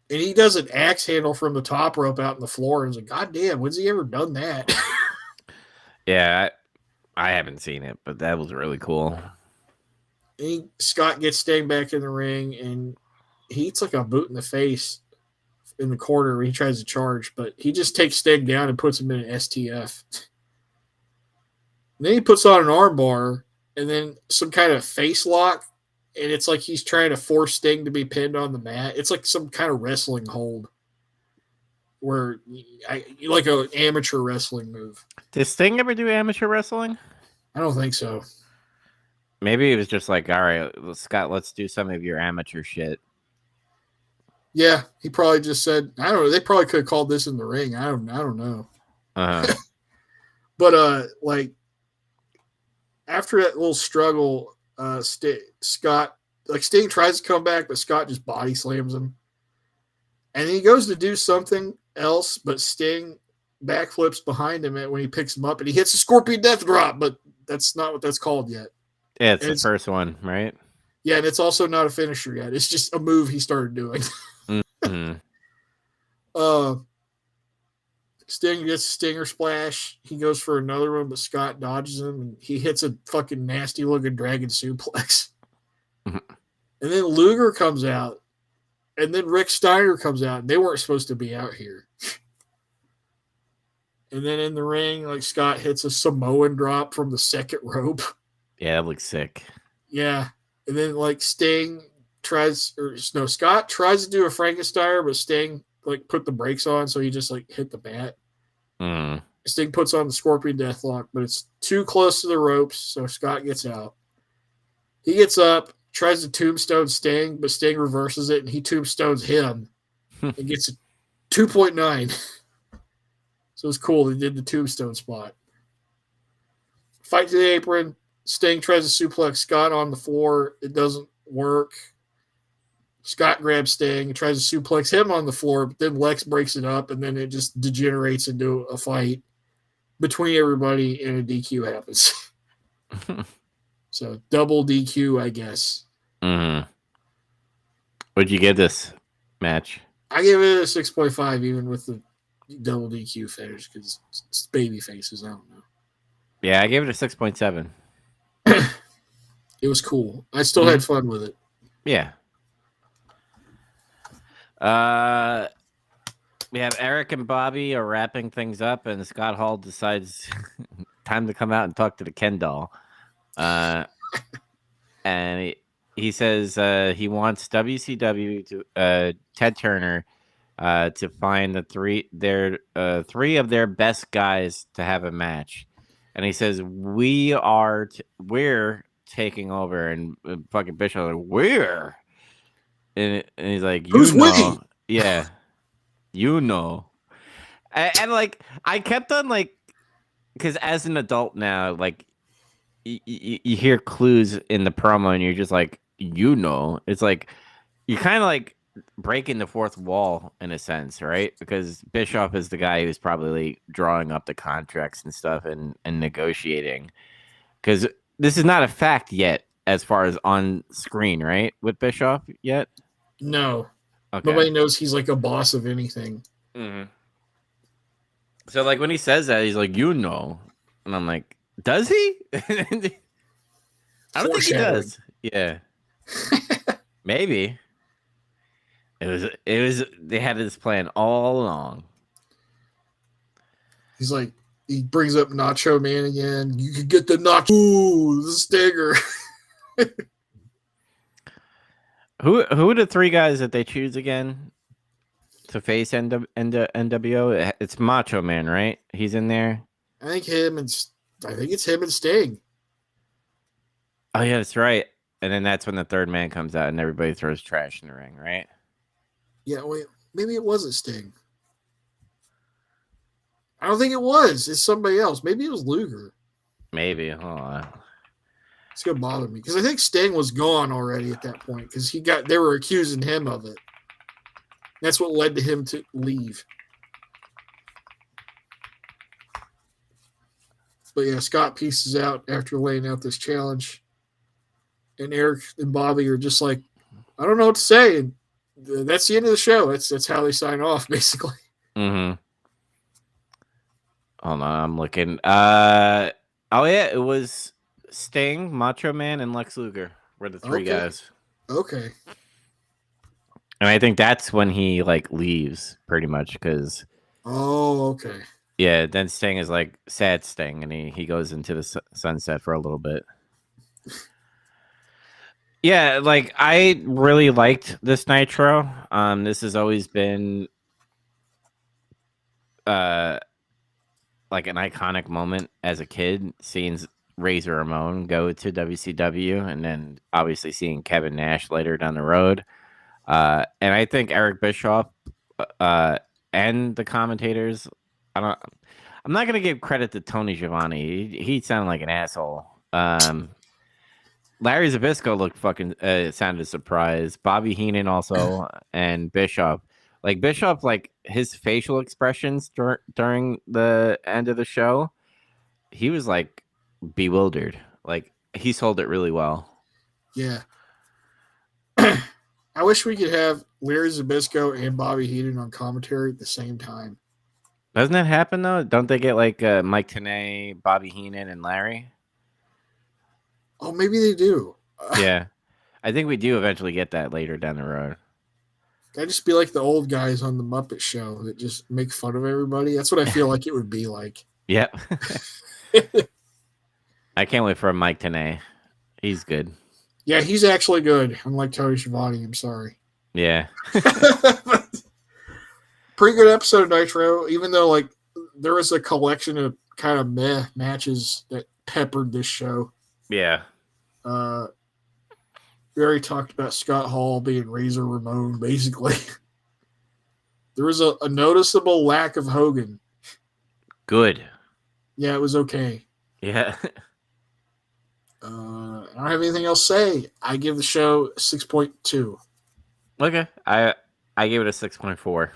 And he does an axe handle from the top rope out on the floor. And I was like, God damn, when's he ever done that? Yeah, I haven't seen it, but that was really cool. Scott gets Sting back in the ring, and he eats like a boot in the face in the corner where he tries to charge, but he just takes Sting down and puts him in an STF. And then he puts on an armbar and then some kind of face lock, and it's like he's trying to force Sting to be pinned on the mat. It's like some kind of wrestling hold, where like an amateur wrestling move. Did Sting ever do amateur wrestling? I don't think so. Maybe it was just like, all right, Scott, let's do some of your amateur shit. Yeah, he probably just said, I don't know. They probably could have called this in the ring. I don't know. Uh-huh. But like after that little struggle, Scott, like Sting tries to come back, but Scott just body slams him. And he goes to do something else, but Sting backflips behind him when he picks him up, and he hits a Scorpion Death Drop, but that's not what that's called yet. Yeah, it's the first one, right? Yeah, and it's also not a finisher yet. It's just a move he started doing. Mm-hmm. Sting gets a stinger splash. He goes for another one, but Scott dodges him, and he hits a fucking nasty looking dragon suplex. Mm-hmm. And then Luger comes out, and then Rick Steiner comes out, and they weren't supposed to be out here. And then in the ring, like Scott hits a Samoan drop from the second rope. Yeah, that looks sick. Yeah. And then like Scott tries to do a Frankensteiner, but Sting like put the brakes on, so he just like hit the mat. Sting puts on the Scorpion Deathlock, but it's too close to the ropes, so Scott gets out. He gets up, tries to tombstone Sting, but Sting reverses it, and he tombstones him and gets a 2.9. So it's cool. They did the tombstone spot. Fight to the apron. Sting tries to suplex Scott on the floor. It doesn't work. Scott grabs Sting and tries to suplex him on the floor, but then Lex breaks it up, and then it just degenerates into a fight between everybody, and a DQ happens. So double DQ, I guess. Mm-hmm. What'd you give this match? I give it a 6.5, even with the double DQ finish, because it's baby faces. I don't know. Yeah, I gave it a 6.7. It was cool. I still had fun with it. Yeah. We have Eric and Bobby are wrapping things up, and Scott Hall decides time to come out and talk to the Ken doll. And he says he wants WCW to Ted Turner to find three of their best guys to have a match. And he says we're taking over, and fucking Bishop like, we're, and he's like, who's know, yeah, you know, and like I kept on like, because as an adult now, like you hear clues in the promo, and you're just like, you know, it's like you're kind of like breaking the fourth wall in a sense, right? Because Bischoff is the guy who's probably drawing up the contracts and stuff and negotiating. Because this is not a fact yet, as far as on screen, right? With Bischoff yet? No. Okay. Nobody knows he's like a boss of anything. Mm-hmm. So like when he says that, he's like, you know, and I'm like, does he? I don't think he does. Yeah. Maybe. It was they had this plan all along. He's like, he brings up Nacho Man again. You could get the Nacho. Ooh, the Stinger. Who are the three guys that they choose again to face NWO? It's Macho Man, right? He's in there. I think it's him and Sting. Oh yeah, that's right. And then that's when the third man comes out and everybody throws trash in the ring, right? Yeah, wait, maybe it wasn't Sting. I don't think it was. It's somebody else. Maybe it was Luger. Maybe. Hold on. It's gonna bother me because I think Sting was gone already at that point because they were accusing him of it. That's what led to him to leave. But yeah, Scott pieces out after laying out this challenge, and Eric and Bobby are just like, I don't know what to say. And that's the end of the show. That's how they sign off, basically. Mm-hmm. Hold on, I'm looking. Oh yeah, it was Sting, Macho Man, and Lex Luger were the three guys. Okay. And I think that's when he like leaves, pretty much, because. Oh, okay. Yeah, then Sting is like sad Sting, and he goes into the sunset for a little bit. Yeah, like I really liked this Nitro. This has always been like an iconic moment as a kid, seeing Razor Ramon go to WCW, and then obviously seeing Kevin Nash later down the road. And I think Eric Bischoff and the commentators, I'm not gonna give credit to Tony Schiavone. He sounded like an asshole. Larry Zbyszko looked fucking sounded surprised. Bobby Heenan also, and Bischoff. Like Bischoff, like his facial expressions during the end of the show, he was like bewildered. Like he sold it really well. Yeah. I wish we could have Larry Zbyszko and Bobby Heenan on commentary at the same time. Doesn't that happen though? Don't they get like Mike Tenay, Bobby Heenan, and Larry? Oh, maybe they do. Yeah, I think we do eventually get that later down the road. I'd just be like the old guys on the Muppet Show that just make fun of everybody. That's what I feel like it would be like. Yep. I can't wait for Mike Tenay. He's good. Yeah, he's actually good. Unlike Tony Schiavone, I'm sorry. Yeah. Pretty good episode of Nitro, even though like there was a collection of kind of meh matches that peppered this show. Yeah. We already talked about Scott Hall being Razor Ramon, basically. There was a noticeable lack of Hogan. Good. Yeah, it was okay. Yeah. I don't have anything else to say. I give the show 6.2. Okay. I gave it a 6.4.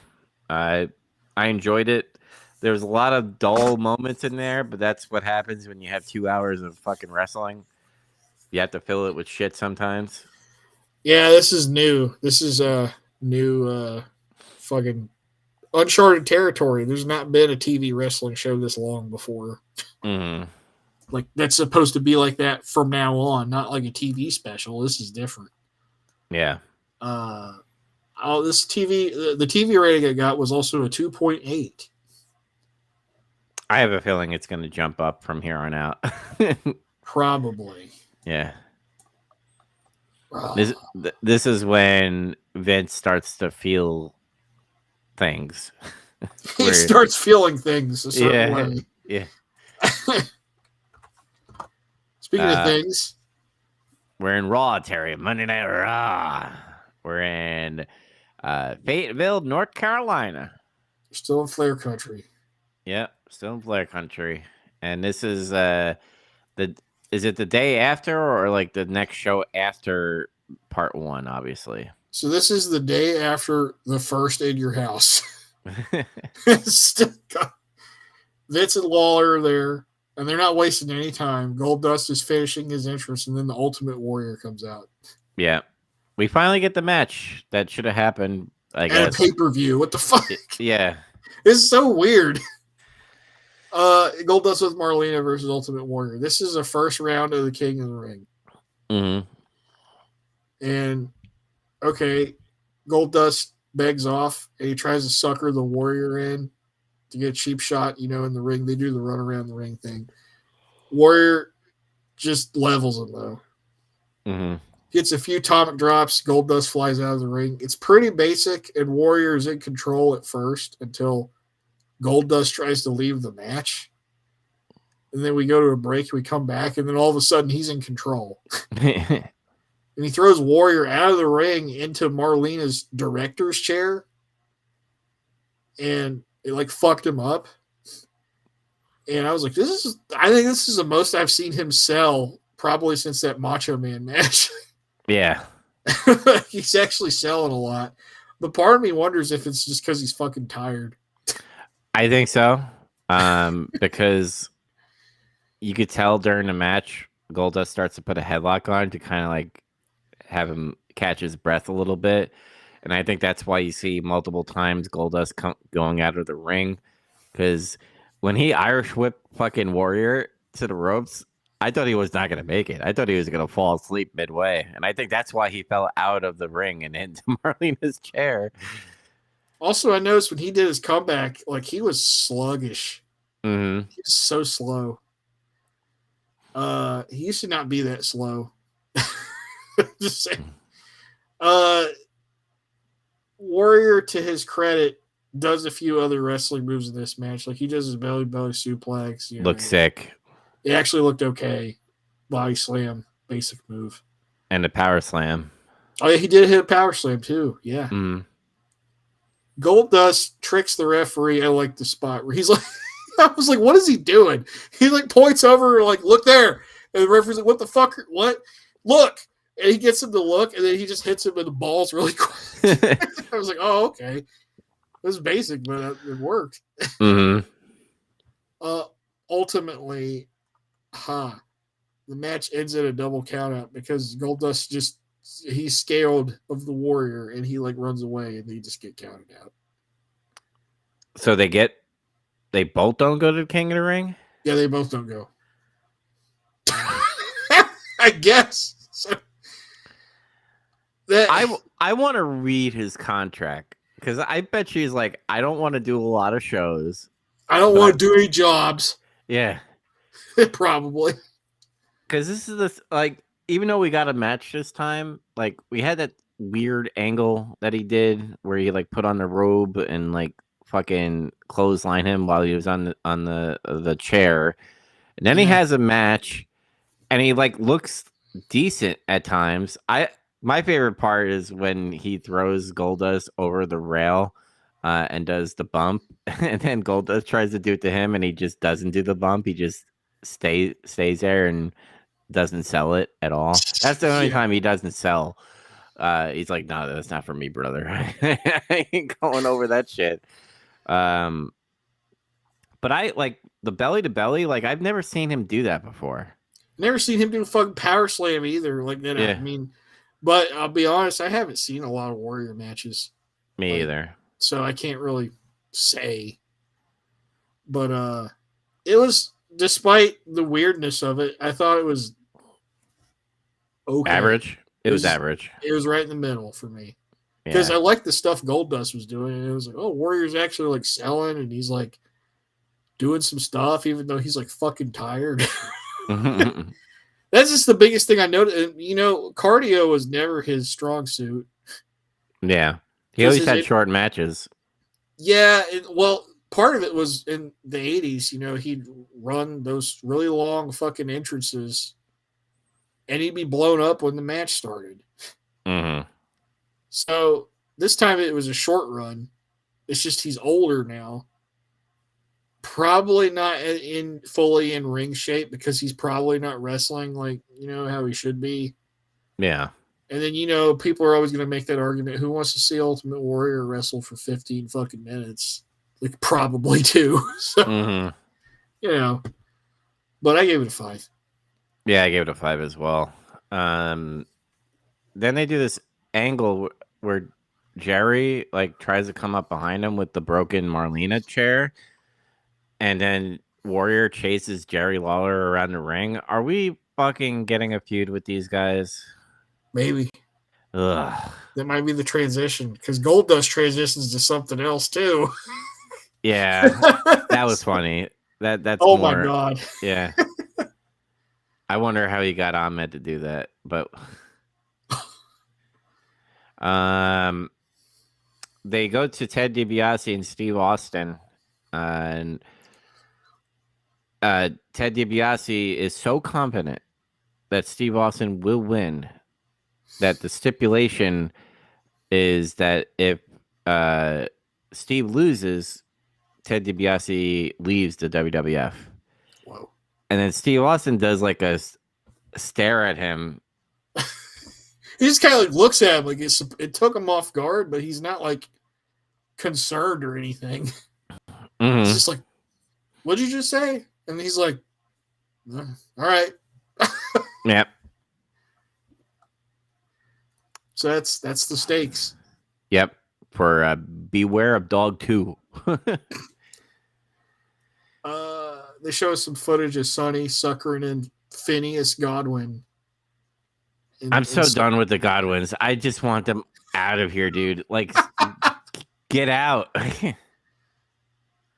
I enjoyed it. There was a lot of dull moments in there, but that's what happens when you have 2 hours of fucking wrestling. You have to fill it with shit sometimes. Yeah, this is new. This is a new fucking uncharted territory. There's not been a TV wrestling show this long before. Mm-hmm. Like that's supposed to be like that from now on, not like a TV special. This is different. Yeah. This TV, the TV rating I got was also a 2.8. I have a feeling it's going to jump up from here on out. Probably. Yeah. This is when Vince starts to feel things. He starts feeling things a certain way. Yeah. Speaking of things, we're in Raw, Terry. Monday Night Raw. We're in Fayetteville, North Carolina. Still in Flair country. Yep, still in Flair country. And this is is it the day after or like the next show after part 1, obviously? So this is the day after the first In Your House. Vince and Lawler are there, and they're not wasting any time. Goldust is finishing his entrance, and then the Ultimate Warrior comes out. Yeah. We finally get the match that should have happened, I guess. And a pay-per-view. What the fuck? Yeah. This is so weird. Goldust with Marlena versus Ultimate Warrior. This is the first round of the King of the Ring. Mm-hmm. And, okay, Goldust begs off, and he tries to sucker the Warrior in to get a cheap shot, in the ring. They do the run around the ring thing. Warrior just levels him, though. Mm-hmm. Gets a few atomic drops. Goldust flies out of the ring. It's pretty basic, and Warrior is in control at first until Goldust tries to leave the match. And then we go to a break, we come back, and then all of a sudden he's in control. And he throws Warrior out of the ring into Marlena's director's chair. And it fucked him up. And I was like, I think this is the most I've seen him sell probably since that Macho Man match. Yeah. He's actually selling a lot. But part of me wonders if it's just because he's fucking tired. I think so. Because you could tell during the match, Goldust starts to put a headlock on to kind of like have him catch his breath a little bit. And I think that's why you see multiple times Goldust going out of the ring. Because when he Irish whipped fucking Warrior to the ropes, I thought he was not going to make it. I thought he was going to fall asleep midway. And I think that's why he fell out of the ring and into Marlena's chair. Also, I noticed when he did his comeback, like he was sluggish. Mm-hmm. He was so slow. He used to not be that slow. Just saying. Warrior, to his credit, does a few other wrestling moves in this match. Like he does his belly suplex. Looks sick. It actually looked okay. Body slam, basic move. And a power slam. Oh, yeah, he did hit a power slam too. Yeah. Mm. Goldust tricks the referee. I like the spot where he's like, I was like, what is he doing? He like points over, like, look there. And the referee's like, what the fuck? What? Look. And he gets him to look, and then he just hits him in the balls really quick. I was like, oh, okay. It was basic, but it worked. Mm-hmm. Ultimately, the match ends in a double countout because Goldust he's scared of the Warrior, and he like runs away, and they just get counted out. So they both don't go to the King of the Ring? Yeah, they both don't go. I guess. So, I want to read his contract because I bet she's like, I don't want to do a lot of shows. I don't want to do any jobs. Yeah. Probably. Because this is this, like, even though we got a match this time, like, we had that weird angle that he did where he, like, put on the robe and, like, fucking clothesline him while he was on the chair. And then he has a match and he, like, looks decent at times. My favorite part is when he throws Goldust over the rail and does the bump, and then Goldust tries to do it to him, and he just doesn't do the bump. He just stays there and doesn't sell it at all. That's the only time he doesn't sell. He's like, no, that's not for me, brother. I ain't going over that shit. But I like the belly to belly. Like I've never seen him do that before. Never seen him do a fucking power slam either. Like that. Yeah. I mean. But I'll be honest, I haven't seen a lot of Warrior matches. Me either. So I can't really say. But it was, despite the weirdness of it, I thought it was okay. Average? It was average. It was right in the middle for me. Because I liked the stuff Goldust was doing. And it was like, oh, Warrior's actually like selling and he's like doing some stuff, even though he's like fucking tired. That's just the biggest thing I noticed. You know, cardio was never his strong suit. Yeah. He always had short matches. Yeah. Well, part of it was in the 80s, you know, he'd run those really long fucking entrances and he'd be blown up when the match started. Mm-hmm. So this time it was a short run. It's just he's older now. Probably not fully in ring shape because he's probably not wrestling like, you know, how he should be. Yeah. And then, you know, people are always going to make that argument. Who wants to see Ultimate Warrior wrestle for 15 fucking minutes? Like, probably do. So, you know, but I gave it a 5. Yeah, I gave it a 5 as well. Then they do this angle where Jerry like tries to come up behind him with the broken Marlena chair. And then Warrior chases Jerry Lawler around the ring. Are we fucking getting a feud with these guys? Maybe. Ugh. That might be the transition because Goldust transitions to something else too. Yeah, that was funny. That's oh more, my god. Yeah. I wonder how he got Ahmed to do that, but they go to Ted DiBiase and Steve Austin, and Ted DiBiase is so confident that Steve Austin will win that the stipulation is that if Steve loses, Ted DiBiase leaves the WWF. And then Steve Austin does like a stare at him. He just kind of like looks at him like it took him off guard, but he's not like concerned or anything. Mm-hmm. He's just like, "What'd you just say?" And he's like, "All right." Yep. So that's the stakes. Yep. For Beware of Dog 2. They show us some footage of Sonny suckering in Phineas Godwin. I'm so done with the Godwins. I just want them out of here, dude. Like, get out.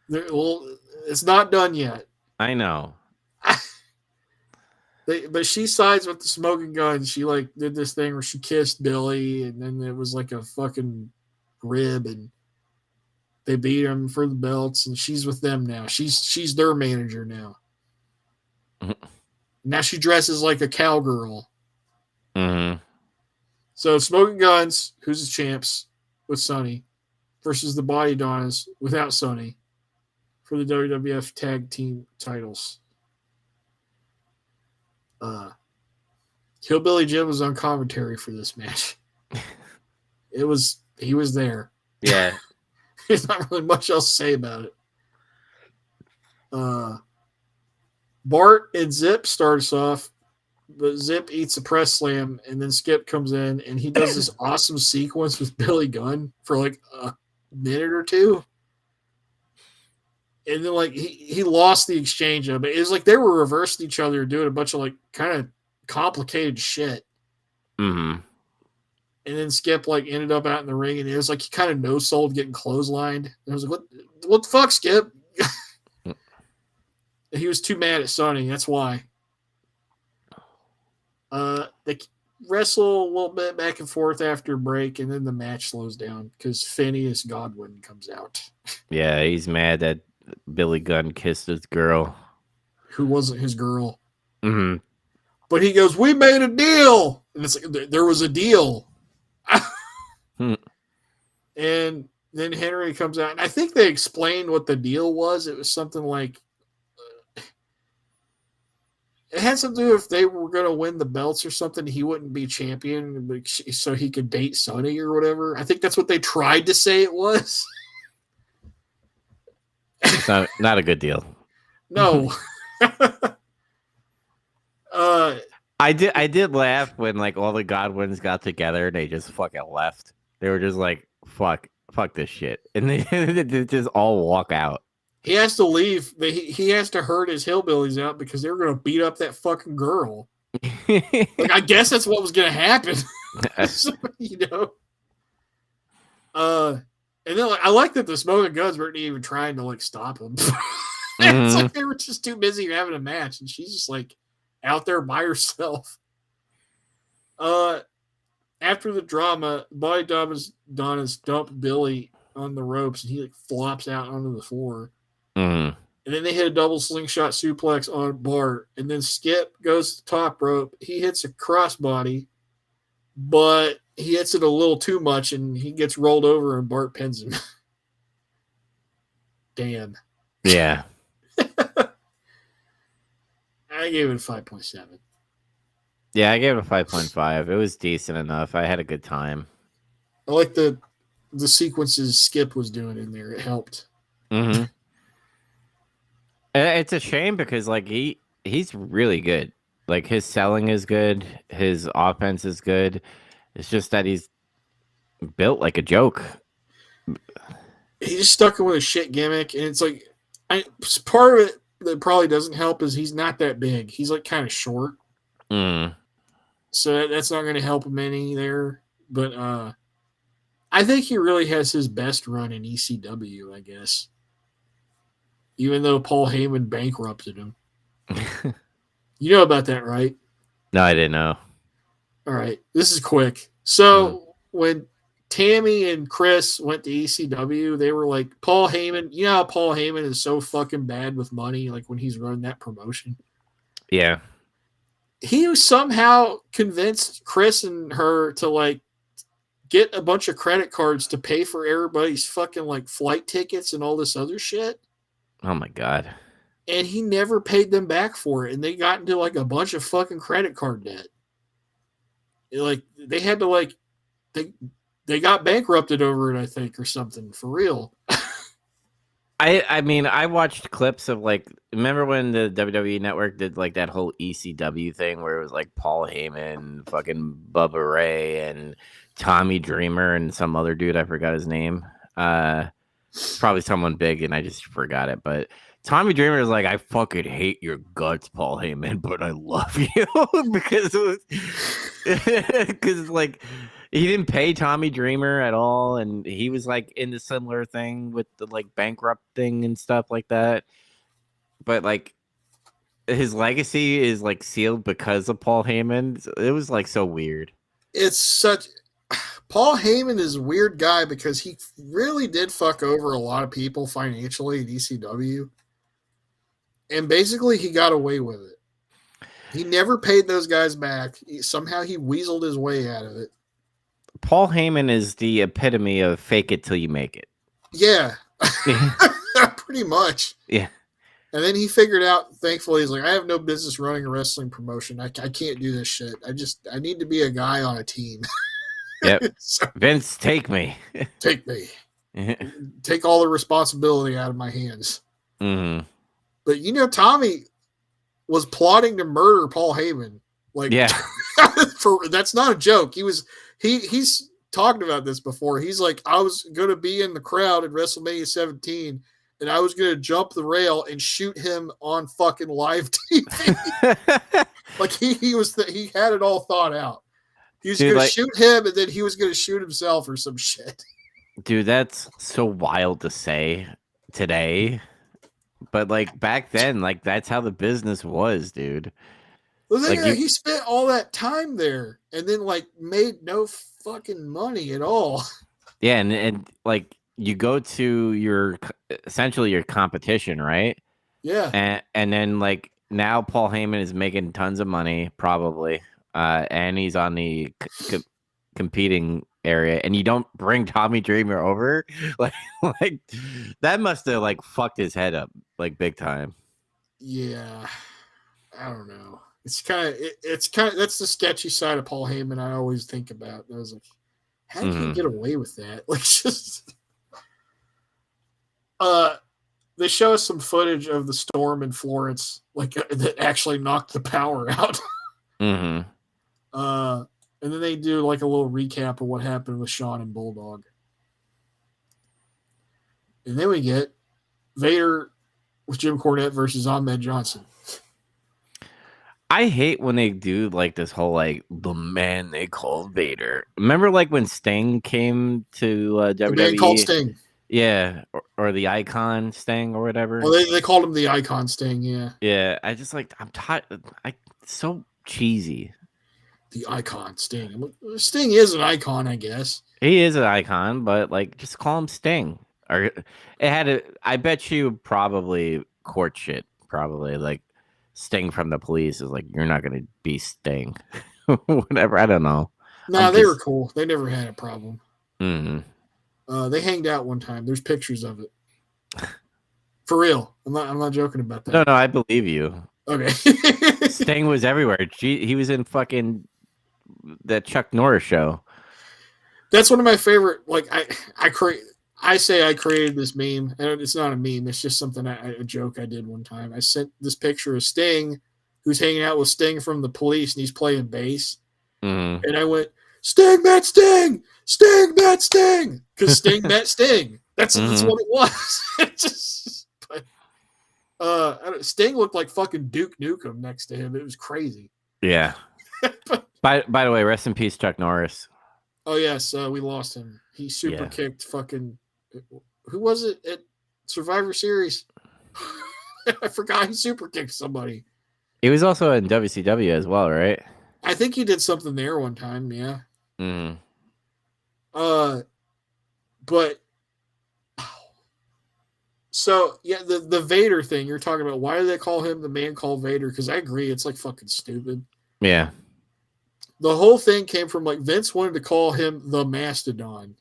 Well, it's not done yet. I know. But she sides with the Smoking Guns. She like did this thing where she kissed Billy, and then it was like a fucking rib, and they beat him for the belts, and she's with them now. She's their manager now. Mm-hmm. Now she dresses like a cowgirl. Mm-hmm. So Smoking Guns, who's the champs with Sonny, versus the Body Donnas without Sonny for the WWF Tag Team titles. Hillbilly Jim was on commentary for this match. He was there. Yeah. There's not really much else to say about it. Bart and Zip start us off, but Zip eats a press slam, and then Skip comes in, and he does this awesome sequence with Billy Gunn for like a minute or two. And then like he lost the exchange of it. It was like they were reversing each other, doing a bunch of like kind of complicated shit. Mm-hmm. And then Skip like ended up out in the ring, and it was like he kind of no-sold getting clotheslined. And I was like, what the fuck, Skip? He was too mad at Sonny. That's why. They wrestle a little bit back and forth after a break, and then the match slows down because Phineas Godwin comes out. Yeah, he's mad that Billy Gunn kissed his girl. Who wasn't his girl. Mm-hmm. But he goes, "We made a deal." And it's like, there was a deal. And then Henry comes out, and I think they explained what the deal was. It was something like it had something to do if they were going to win the belts or something, he wouldn't be champion, so he could date Sonny or whatever. I think that's what they tried to say it was. It's not a good deal. No. I did laugh when like all the Godwins got together and they just fucking left. They were just like, fuck this shit. And they just all walk out. He has to leave. He has to herd his hillbillies out because they were going to beat up that fucking girl. Like, I guess that's what was going to happen. So, you know. And then like, I like that the Smoking Guns weren't even trying to like stop him. It's like they were just too busy having a match, and she's just like out there by herself. After the drama, Body Donna's dump Billy on the ropes, and he like flops out onto the floor. Mm-hmm. And then they hit a double slingshot suplex on Bart, and then Skip goes to the top rope. He hits a crossbody, but he hits it a little too much, and he gets rolled over, and Bart pins him. Damn. Yeah. I gave it a 5.7. Yeah, I gave it a 5.5. It was decent enough. I had a good time. I like the sequences Skip was doing in there. It helped. Mm-hmm. It's a shame because like he's really good. Like his selling is good. His offense is good. It's just that he's built like a joke. He just stuck with a shit gimmick, and it's like part of it that probably doesn't help is he's not that big. He's like kind of short. So that's not going to help him any there. But I think he really has his best run in ECW, I guess. Even though Paul Heyman bankrupted him. You know about that, right? No, I didn't know. All right. This is quick. So when Tammy and Chris went to ECW, they were like, Paul Heyman, you know how Paul Heyman is so fucking bad with money, like when he's running that promotion? Yeah. He somehow convinced Chris and her to like get a bunch of credit cards to pay for everybody's fucking like flight tickets and all this other shit. Oh my God. and he never paid them back for it, and they got into like a bunch of fucking credit card debt. Like they had to like they got bankrupted over it, I think, or something, for real. I mean, I watched clips of like, remember when the WWE Network did like that whole ECW thing where it was like Paul Heyman, fucking Bubba Ray, and Tommy Dreamer, and some other dude, I forgot his name. Probably someone big, and I just forgot it. But Tommy Dreamer is like, I fucking hate your guts, Paul Heyman, but I love you because like he didn't pay Tommy Dreamer at all, and he was like in the similar thing with the like bankrupt thing and stuff like that. But like his legacy is like sealed because of Paul Heyman. It was like so weird. It's such Paul Heyman is a weird guy because he really did fuck over a lot of people financially at ECW. And basically he got away with it. He never paid those guys back. Somehow he weaseled his way out of it. Paul Heyman is the epitome of fake it till you make it. Yeah. Pretty much. Yeah. And then he figured out, thankfully, he's like, I have no business running a wrestling promotion. I can't do this shit. I need to be a guy on a team. Yep. So, Vince, take me. Take me. Take all the responsibility out of my hands. Mm-hmm. But, you know, Tommy was plotting to murder Paul Heyman. Like, yeah. That's not a joke. He's talked about this before. He's like, I was going to be in the crowd at WrestleMania 17, and I was going to jump the rail and shoot him on fucking live TV. Like he had it all thought out. He was going to shoot him, and then he was going to shoot himself or some shit. Dude, that's so wild to say today. But like back then, like that's how the business was, dude. Well, he spent all that time there and then like made no fucking money at all. Yeah, and like you go to essentially your competition, right? Yeah. And then like now Paul Heyman is making tons of money, probably, and he's on the competing area, and you don't bring Tommy Dreamer over, like that must have like fucked his head up like big time. Yeah, I don't know. It's kind of that's the sketchy side of Paul Heyman I always think about. I was like, how did he get away with that? Like, just they show us some footage of the storm in Florence, like that actually knocked the power out. Mm-hmm. And then they do like a little recap of what happened with Shawn and Bulldog. And then we get Vader with Jim Cornette versus Ahmed Johnson. I hate when they do like this whole like the man they called Vader. Remember like when Sting came to WWE? The man called Sting. Yeah, or the Icon Sting or whatever. Well, they called him the Icon Sting, yeah. Yeah, I just like I'm tired. So cheesy. The Icon Sting. Sting is an icon, I guess. He is an icon, but like just call him Sting. Or it had I bet you probably court shit. Probably like Sting from the Police is like, you're not gonna be Sting. Whatever. I don't know. No, they were cool. They never had a problem. Mm-hmm. They hanged out one time. There's pictures of it. For real. I'm not joking about that. No, I believe you. Okay. Sting was everywhere. He was in fucking that Chuck Norris show. That's one of my favorite. Like I say I created this meme, and it's not a meme. It's just something a joke I did one time. I sent this picture of Sting, who's hanging out with Sting from the Police, and he's playing bass. Mm-hmm. And I went, Sting met Sting, Sting met Sting, because Sting met Sting. That's what it was. Sting looked like fucking Duke Nukem next to him. It was crazy. Yeah. By the way, rest in peace, Chuck Norris. Oh yes, we lost him. He super kicked fucking. Who was it at Survivor Series? I forgot he super kicked somebody. He was also in WCW as well, right? I think he did something there one time. Yeah. Mm. But. So yeah, the Vader thing you're talking about. Why do they call him the man called Vader? Because I agree, it's like fucking stupid. Yeah. The whole thing came from like Vince wanted to call him the Mastodon.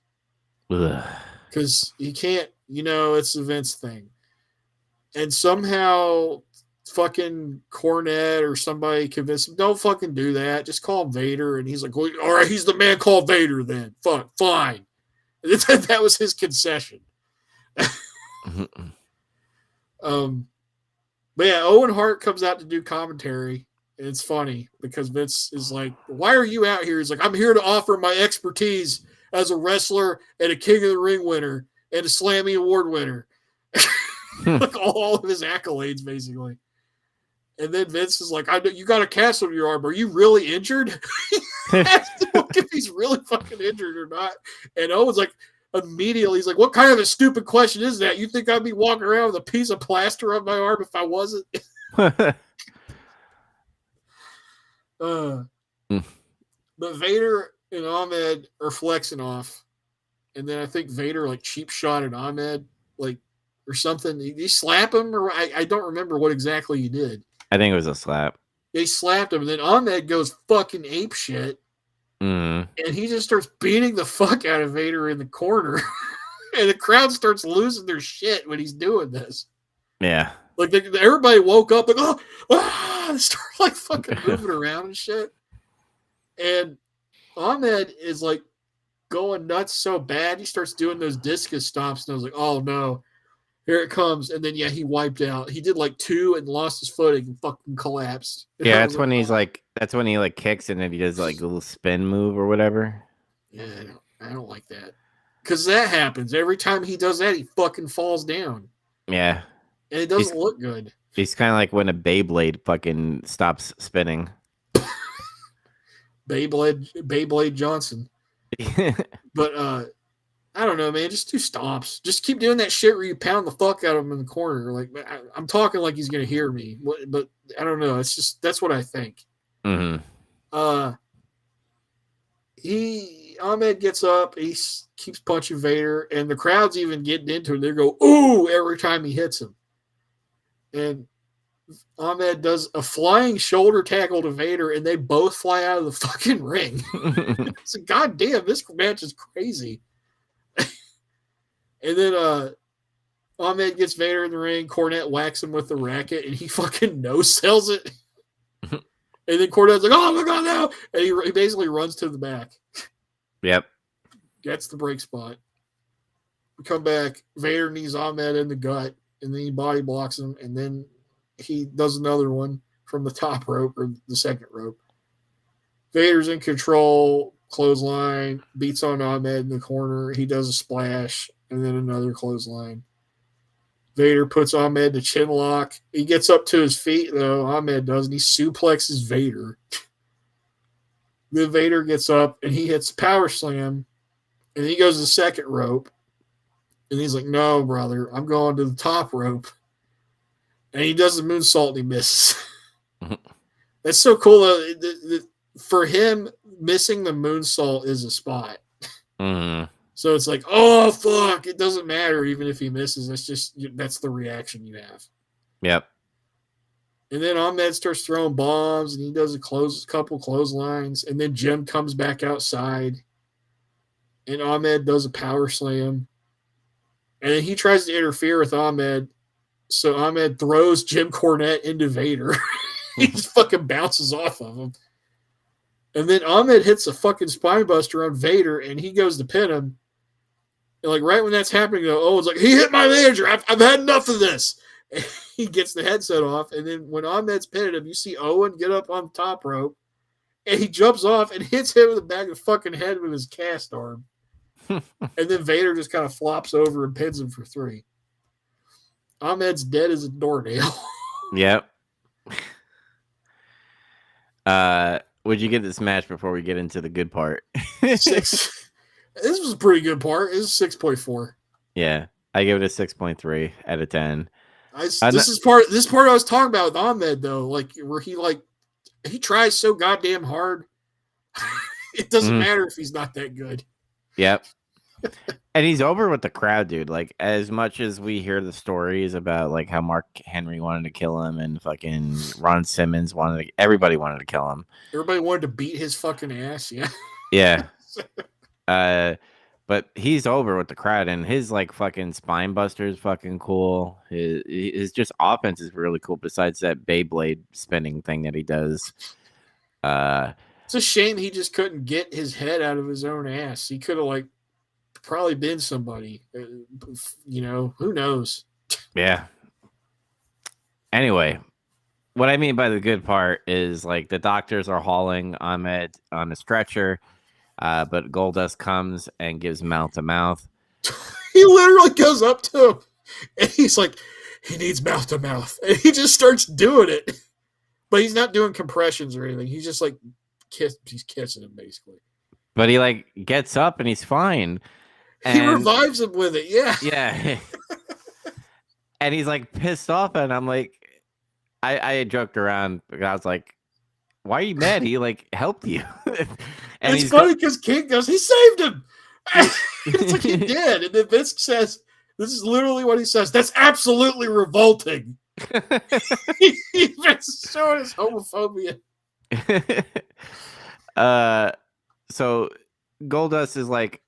Because he can't, it's a Vince thing. And somehow fucking Cornette or somebody convinced him, don't fucking do that. Just call him Vader. And he's like, well, all right, he's the man called Vader then. Fine. That was his concession. But yeah, Owen Hart comes out to do commentary. And it's funny because Vince is like, why are you out here? He's like, I'm here to offer my expertise as a wrestler and a King of the Ring winner and a Slammy Award winner. Like all of his accolades, basically. And then Vince is like, you got a cast on your arm. Are you really injured? He asked him if he's really fucking injured or not. And Owen's like, immediately, he's like, what kind of a stupid question is that? You think I'd be walking around with a piece of plaster on my arm if I wasn't? But Vader and Ahmed are flexing off. And then I think Vader like cheap shot at Ahmed, like, or something. Did he slap him? Or I don't remember what exactly he did. I think it was a slap. They slapped him, and then Ahmed goes fucking ape shit. And he just starts beating the fuck out of Vader in the corner. And the crowd starts losing their shit when he's doing this. Yeah. Like, everybody woke up like, they start like fucking moving around and shit. And Ahmed is like going nuts so bad, he starts doing those discus stomps, and I was like, oh no, here it comes. And then yeah, he wiped out. He did like 2 and lost his footing and fucking collapsed. And yeah, that's when he's like, that's when he like kicks and then he does like a little spin move or whatever. Yeah, I don't like that. Because that happens. Every time he does that, he fucking falls down. Yeah. And it doesn't look good. He's kind of like when a Beyblade fucking stops spinning. Beyblade Johnson. But I don't know, man. Just do stomps. Just keep doing that shit where you pound the fuck out of him in the corner. Like, I'm talking like he's gonna hear me, but I don't know. It's just that's what I think. Ahmed gets up. He keeps punching Vader, and the crowd's even getting into it. They go, "Ooh!" every time he hits him. And Ahmed does a flying shoulder tackle to Vader, and they both fly out of the fucking ring. It's like, God damn, this match is crazy. And then Ahmed gets Vader in the ring. Cornette whacks him with the racket, and he fucking no-sells it. And then Cornette's like, oh my God, no! And he basically runs to the back. Yep. Gets the break spot. We come back. Vader knees Ahmed in the gut, and then he body blocks him, and then he does another one from the top rope or the second rope. Vader's in control, clothesline, beats on Ahmed in the corner. He does a splash, and then another clothesline. Vader puts Ahmed to chin lock. He gets up to his feet, though. Ahmed does, and he suplexes Vader. Then Vader gets up, and he hits power slam, and he goes to the second rope. And he's like, no, brother, I'm going to the top rope. And he does the moonsault, and he misses. That's so cool, though. For him, missing the moonsault is a spot. So it's like, oh, fuck. It doesn't matter even if he misses. That's the reaction you have. Yep. And then Ahmed starts throwing bombs, and he does a couple clotheslines. And then Jim comes back outside, and Ahmed does a power slam. And then he tries to interfere with Ahmed. So Ahmed throws Jim Cornette into Vader. He just fucking bounces off of him. And then Ahmed hits a fucking spinebuster on Vader, and he goes to pin him. And like right when that's happening, Owen's like, he hit my manager. I've had enough of this. And he gets the headset off. And then when Ahmed's pinning him, you see Owen get up on the top rope, and he jumps off and hits him in the back of the fucking head with his cast arm. And then Vader just kind of flops over and pins him for 3. Ahmed's dead as a doornail. Yep. Would you get this match before we get into the good part? 6. This was a pretty good part. It was 6.4. Yeah, I give it a 6.3 out of 10. This part I was talking about with Ahmed, though, like where he tries so goddamn hard. It doesn't matter if he's not that good. Yep. And he's over with the crowd, dude. Like, as much as we hear the stories about like how Mark Henry wanted to kill him and fucking Ron Simmons everybody wanted to kill him. Everybody wanted to beat his fucking ass. Yeah. Yeah. But he's over with the crowd, and his like fucking spine buster is fucking cool. His just offense is really cool. Besides that Beyblade spinning thing that he does, It's a shame he just couldn't get his head out of his own ass. He could have like probably been somebody. Who knows? yeah. Anyway, what I mean by the good part is like the doctors are hauling Ahmed on a stretcher, but Goldust comes and gives mouth to mouth. He literally goes up to him and he's like, he needs mouth to mouth. And he just starts doing it. But he's not doing compressions or anything. He's just like, he's kissing him basically. But he like gets up and he's fine. He revives him with it. Yeah. Yeah. And he's like pissed off. And I'm like, I joked around. I was like, why are you mad? He like helped you. And it's funny because King goes, he saved him. It's like he did. And then Vince says, this is literally what he says. That's absolutely revolting. He's showing his homophobia. So Goldust is like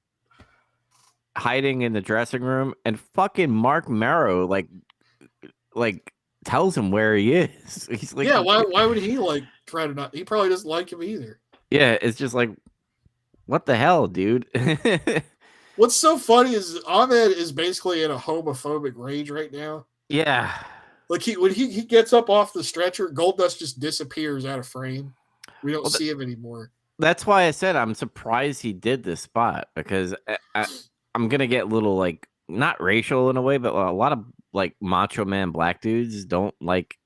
hiding in the dressing room, and fucking Mark Marrow like tells him where he is. He's like, yeah, why would he like try to not? He probably doesn't like him either. Yeah, it's just like, what the hell, dude? What's so funny is Ahmed is basically in a homophobic rage right now. Yeah. Like when he gets up off the stretcher, Goldust just disappears out of frame. We don't see him anymore. That's why I said I'm surprised he did this spot, because I'm gonna get a little like not racial in a way, but a lot of like macho man black dudes don't like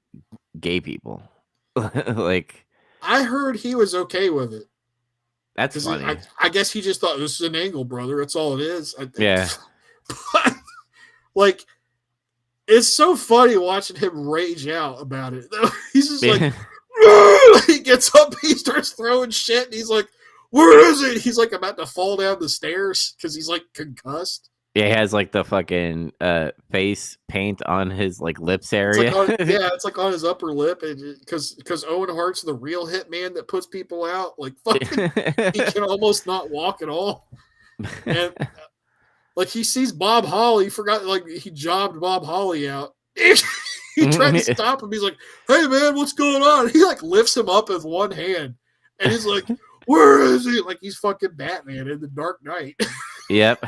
gay people. Like, I heard he was okay with it. That's funny. I guess he just thought this is an angle, brother. That's all it is. Yeah. But, like, it's so funny watching him rage out about it. He's just like, he gets up, he starts throwing shit, and he's like, where is it? He's like about to fall down the stairs because he's like concussed. Yeah, he has like the fucking face paint on his like lips area. It's like on his upper lip, because Owen Hart's the real hitman that puts people out. Like fucking, he can almost not walk at all. And like he sees Bob Holly, forgot like he jobbed Bob Holly out. He tried to stop him. He's like, "Hey man, what's going on?" He like lifts him up with one hand, and he's like, "Where is he?" Like he's fucking Batman in the Dark Knight. Yep.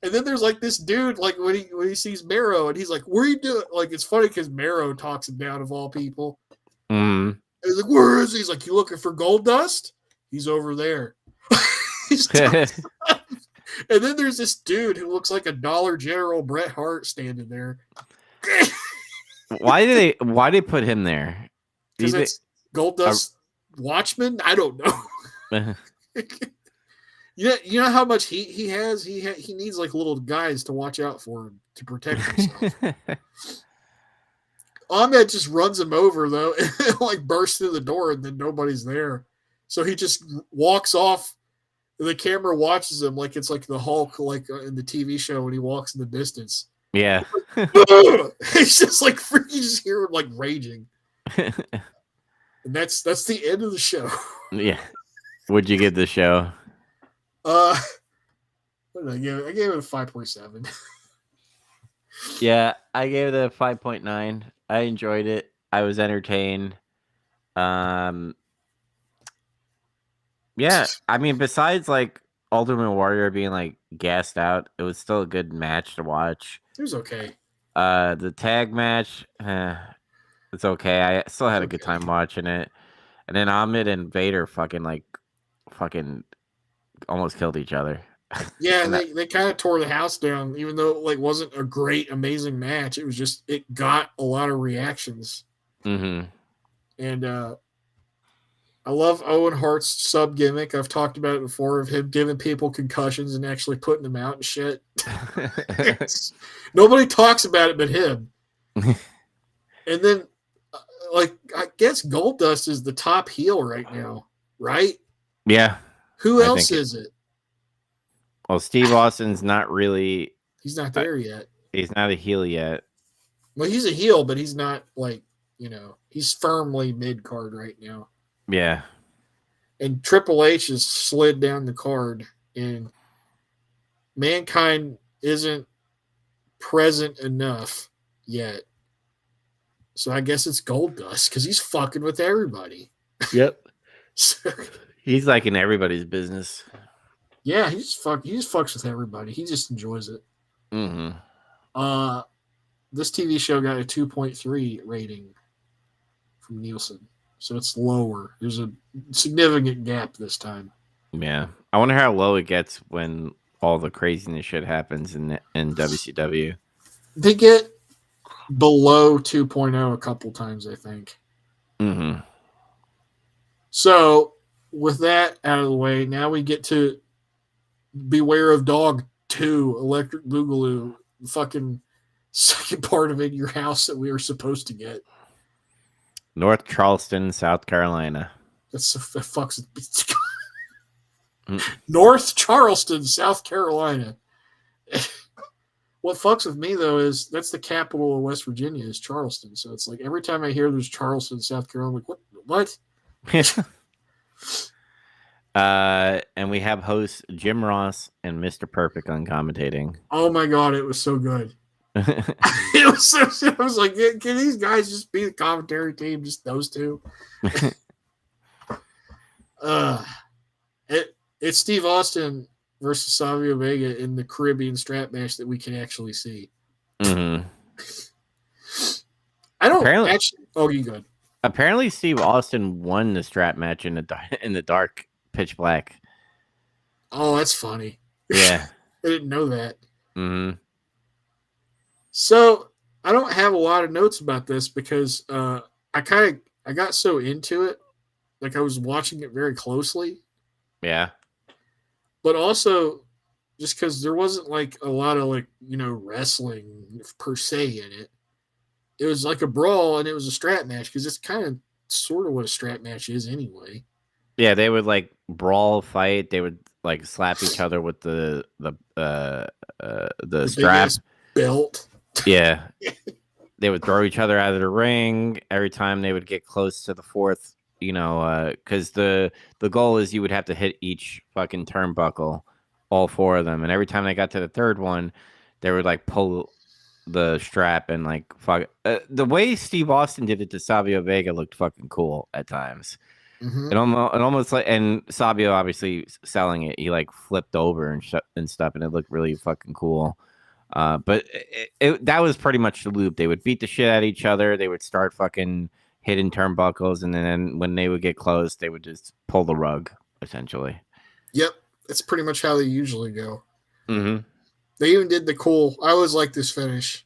And then there's like this dude, like when he sees Marrow, and he's like, "Where are you doing?" Like it's funny because Marrow talks him down of all people. Mm. He's like, "Where is he?" He's like, "You looking for Goldust? He's over there." And then there's this dude who looks like a Dollar General Bret Hart standing there. Why did they put him there? Because it's Goldust Watchman. I don't know. You know how much heat he has? He needs like little guys to watch out for him to protect himself. Ahmed just runs him over though, and like bursts through the door, and then nobody's there. So he just walks off. The camera watches him like it's like the Hulk, like in the TV show when he walks in the distance. Yeah. He's just like you just hear him like raging. And that's the end of the show. Yeah. What'd you give the show? What did I give it? I gave it a 5.7. Yeah, I gave it a 5.9. I enjoyed it. I was entertained. Yeah, I mean, besides like Ultimate Warrior being like gassed out, it was still a good match to watch. It was okay. The tag match, it's okay. I still had a good time watching it. And then Ahmed and Vader fucking almost killed each other. Yeah, and they kind of tore the house down, even though it like wasn't a great, amazing match. It was just it got a lot of reactions. Mm-hmm. And I love Owen Hart's sub gimmick. I've talked about it before of him giving people concussions and actually putting them out and shit. Nobody talks about it but him. And then, like, I guess Goldust is the top heel right now, right? Yeah. Who else is it? Well, Steve Austin's not really. He's not there yet. He's not a heel yet. Well, he's a heel, but he's not like, he's firmly mid card right now. Yeah. And Triple H has slid down the card, and Mankind isn't present enough yet. So I guess it's Goldust because he's fucking with everybody. Yep. So, He's like in everybody's business. yeah, he just fucks with everybody. He just enjoys it. Mm-hmm. This TV show got a 2.3 rating from Nielsen, so it's lower. There's a significant gap this time. Yeah, I wonder how low it gets when all the craziness shit happens in WCW. They get below 2.0 a couple times, I think. Mm-hmm. So, with that out of the way, now we get to Beware of Dog 2, Electric Boogaloo, fucking second part of In Your House that we were supposed to get. North Charleston, South Carolina. That fucks. North Charleston, South Carolina. What fucks with me though is that's the capital of West Virginia is Charleston. So it's like every time I hear there's Charleston, South Carolina, I'm like what? And we have hosts Jim Ross and Mr. Perfect on commentating. Oh my god, it was so good. It was so. I was like, can these guys just be the commentary team? Just those two. It's Steve Austin versus Savio Vega in the Caribbean strap match that we can actually see. Mm-hmm. I don't actually. Oh, you good? Apparently, Steve Austin won the strap match in the dark pitch black. Oh, that's funny. Yeah, I didn't know that. Mm-hmm. So I don't have a lot of notes about this because I got so into it, like I was watching it very closely. Yeah. But also, just because there wasn't like a lot of wrestling per se in it. It was like a brawl and it was a strap match because it's kind of sort of what a strap match is anyway. Yeah, they would like brawl fight. They would like slap each other with the strap belt. Yeah. They would throw each other out of the ring every time they would get close to the fourth, because the goal is you would have to hit each fucking turnbuckle, all four of them. And every time they got to the third one, they would like pull the strap and like fuck. The way Steve Austin did it to Savio Vega looked fucking cool at times. Mm-hmm. It almost like, and Savio obviously selling it, he like flipped over and stuff, and it looked really fucking cool. But that was pretty much the loop. They would beat the shit out of each other. They would start fucking hitting turnbuckles, and then when they would get close, they would just pull the rug, essentially. Yep, that's pretty much how they usually go. Mm-hmm. They even did the cool. I always like this finish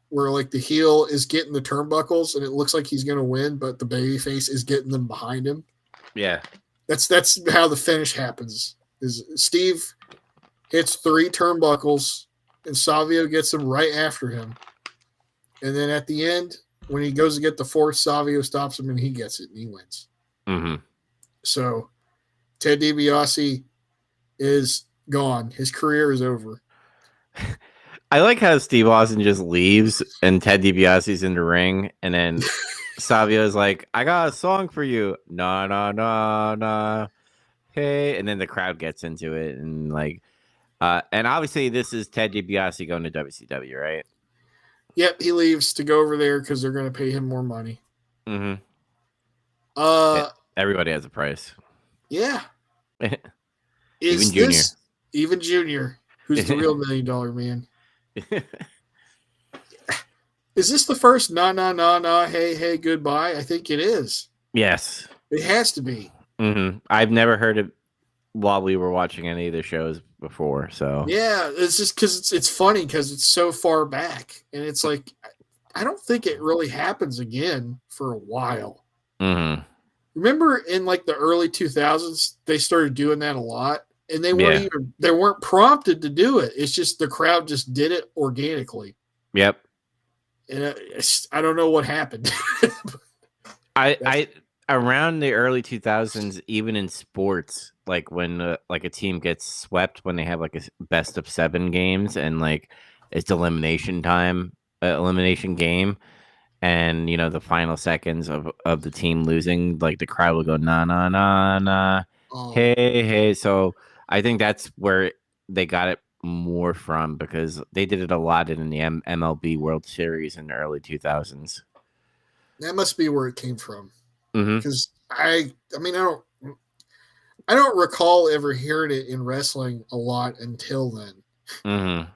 where like the heel is getting the turnbuckles, and it looks like he's gonna win, but the babyface is getting them behind him. Yeah, that's how the finish happens. Is Steve hits 3 turnbuckles. And Savio gets him right after him. And then at the end, when he goes to get the 4th, Savio stops him and he gets it and he wins. Mm-hmm. So Ted DiBiase is gone. His career is over. I like how Steve Austin just leaves and Ted DiBiase's in the ring. And then Savio's like, I got a song for you. Nah, nah, nah, nah. Hey. And then the crowd gets into it and like, and obviously, this is Ted DiBiase going to WCW, right? Yep, he leaves to go over there because they're going to pay him more money. Mm-hmm. Yeah, everybody has a price. Yeah. Even Junior. Even Junior, who's the real $1 million man. Is this the first nah, hey, goodbye? I think it is. Yes. It has to be. Mm-hmm. I've never heard it while we were watching any of the shows before, so yeah, it's just because it's funny because it's so far back, and it's like I don't think it really happens again for a while. Mm-hmm. Remember in like the early 2000s, they started doing that a lot, and they weren't prompted to do it. It's just the crowd just did it organically. Yep. And I don't know what happened. I around the early 2000s, even in sports, like when like a team gets swept when they have like a best of 7 games and like it's elimination game, and the final seconds of the team losing, like the crowd will go nah nah nah nah, Hey. So I think that's where they got it more from because they did it a lot in the MLB World Series in the early 2000s. That must be where it came from. Mm-hmm. Because I mean, I don't recall ever hearing it in wrestling a lot until then. Mm-hmm.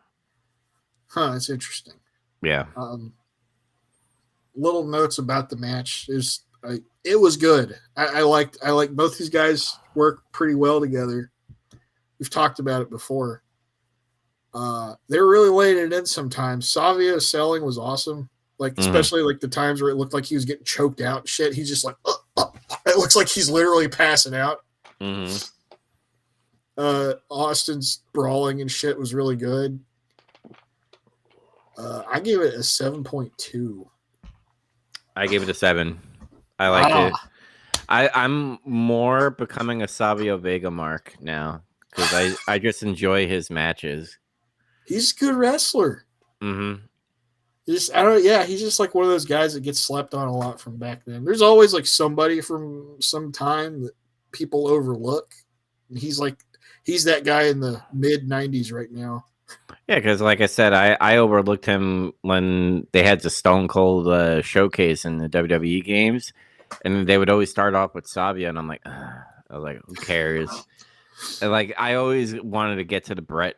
Huh, that's interesting. Yeah. Little notes about the match is it was good. I liked both these guys work pretty well together. We've talked about it before. They were really laying it in sometimes. Savio's selling was awesome. Like especially like the times where it looked like he was getting choked out and shit. He's just like, it looks like he's literally passing out. Mm-hmm. Austin's brawling and shit was really good. I gave it a 7.2. I gave it a 7. I liked it. I'm more becoming a Savio Vega mark now because I just enjoy his matches. He's a good wrestler. Mm-hmm. He's just like one of those guys that gets slept on a lot from back then. There's always like somebody from some time that people overlook. He's that guy in the mid 90s right now. Yeah, because like I said, I overlooked him when they had the Stone Cold showcase in the WWE games, and they would always start off with Savio, and I'm like, I was like, who cares? And like I always wanted to get to the Brett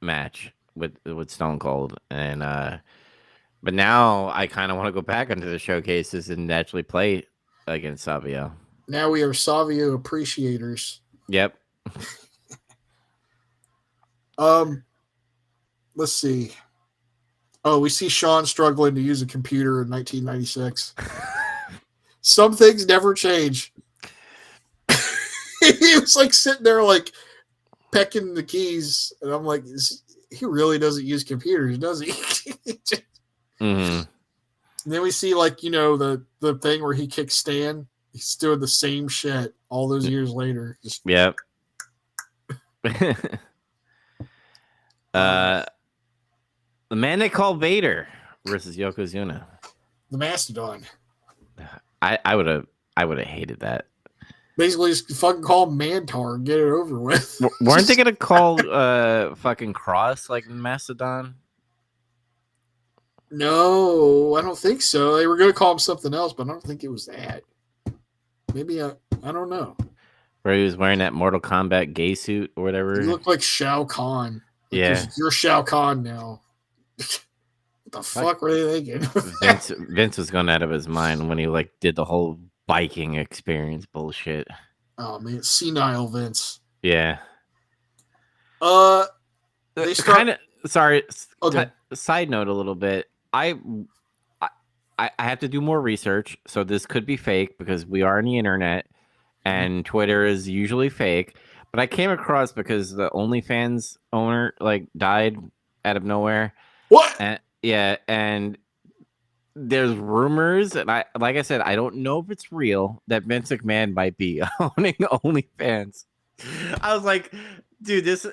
match with Stone Cold, and but now I kind of want to go back into the showcases and actually play against Savio. Now we are Savio appreciators. Yep. Let's see. Oh, we see Sean struggling to use a computer in 1996. Some things never change. He was like sitting there like pecking the keys, and I'm like, he really doesn't use computers, does he? Mm-hmm. And then we see like, the thing where he kicks Stan. He's doing the same shit all those years later. Yep. The man they call Vader versus Yokozuna. The Mastodon. I would have hated that. Basically, just fucking call him Mantar and get it over with. Weren't they gonna call fucking Cross like Mastodon? No, I don't think so. They were gonna call him something else, but I don't think it was that. Maybe I don't know. Where he was wearing that Mortal Kombat gay suit or whatever. He looked like Shao Kahn. Like, yeah, you're Shao Kahn now. What the fuck were they thinking? Vince was going out of his mind when he like did the whole biking experience bullshit. Oh man, senile Vince. Yeah. They start kind of sorry. Okay. Side note a little bit. I have to do more research, so this could be fake because we are on the internet and Twitter is usually fake. But I came across because the OnlyFans owner like died out of nowhere. What? And there's rumors, and like I said, I don't know if it's real that Vince McMahon might be owning OnlyFans. I was like, dude, this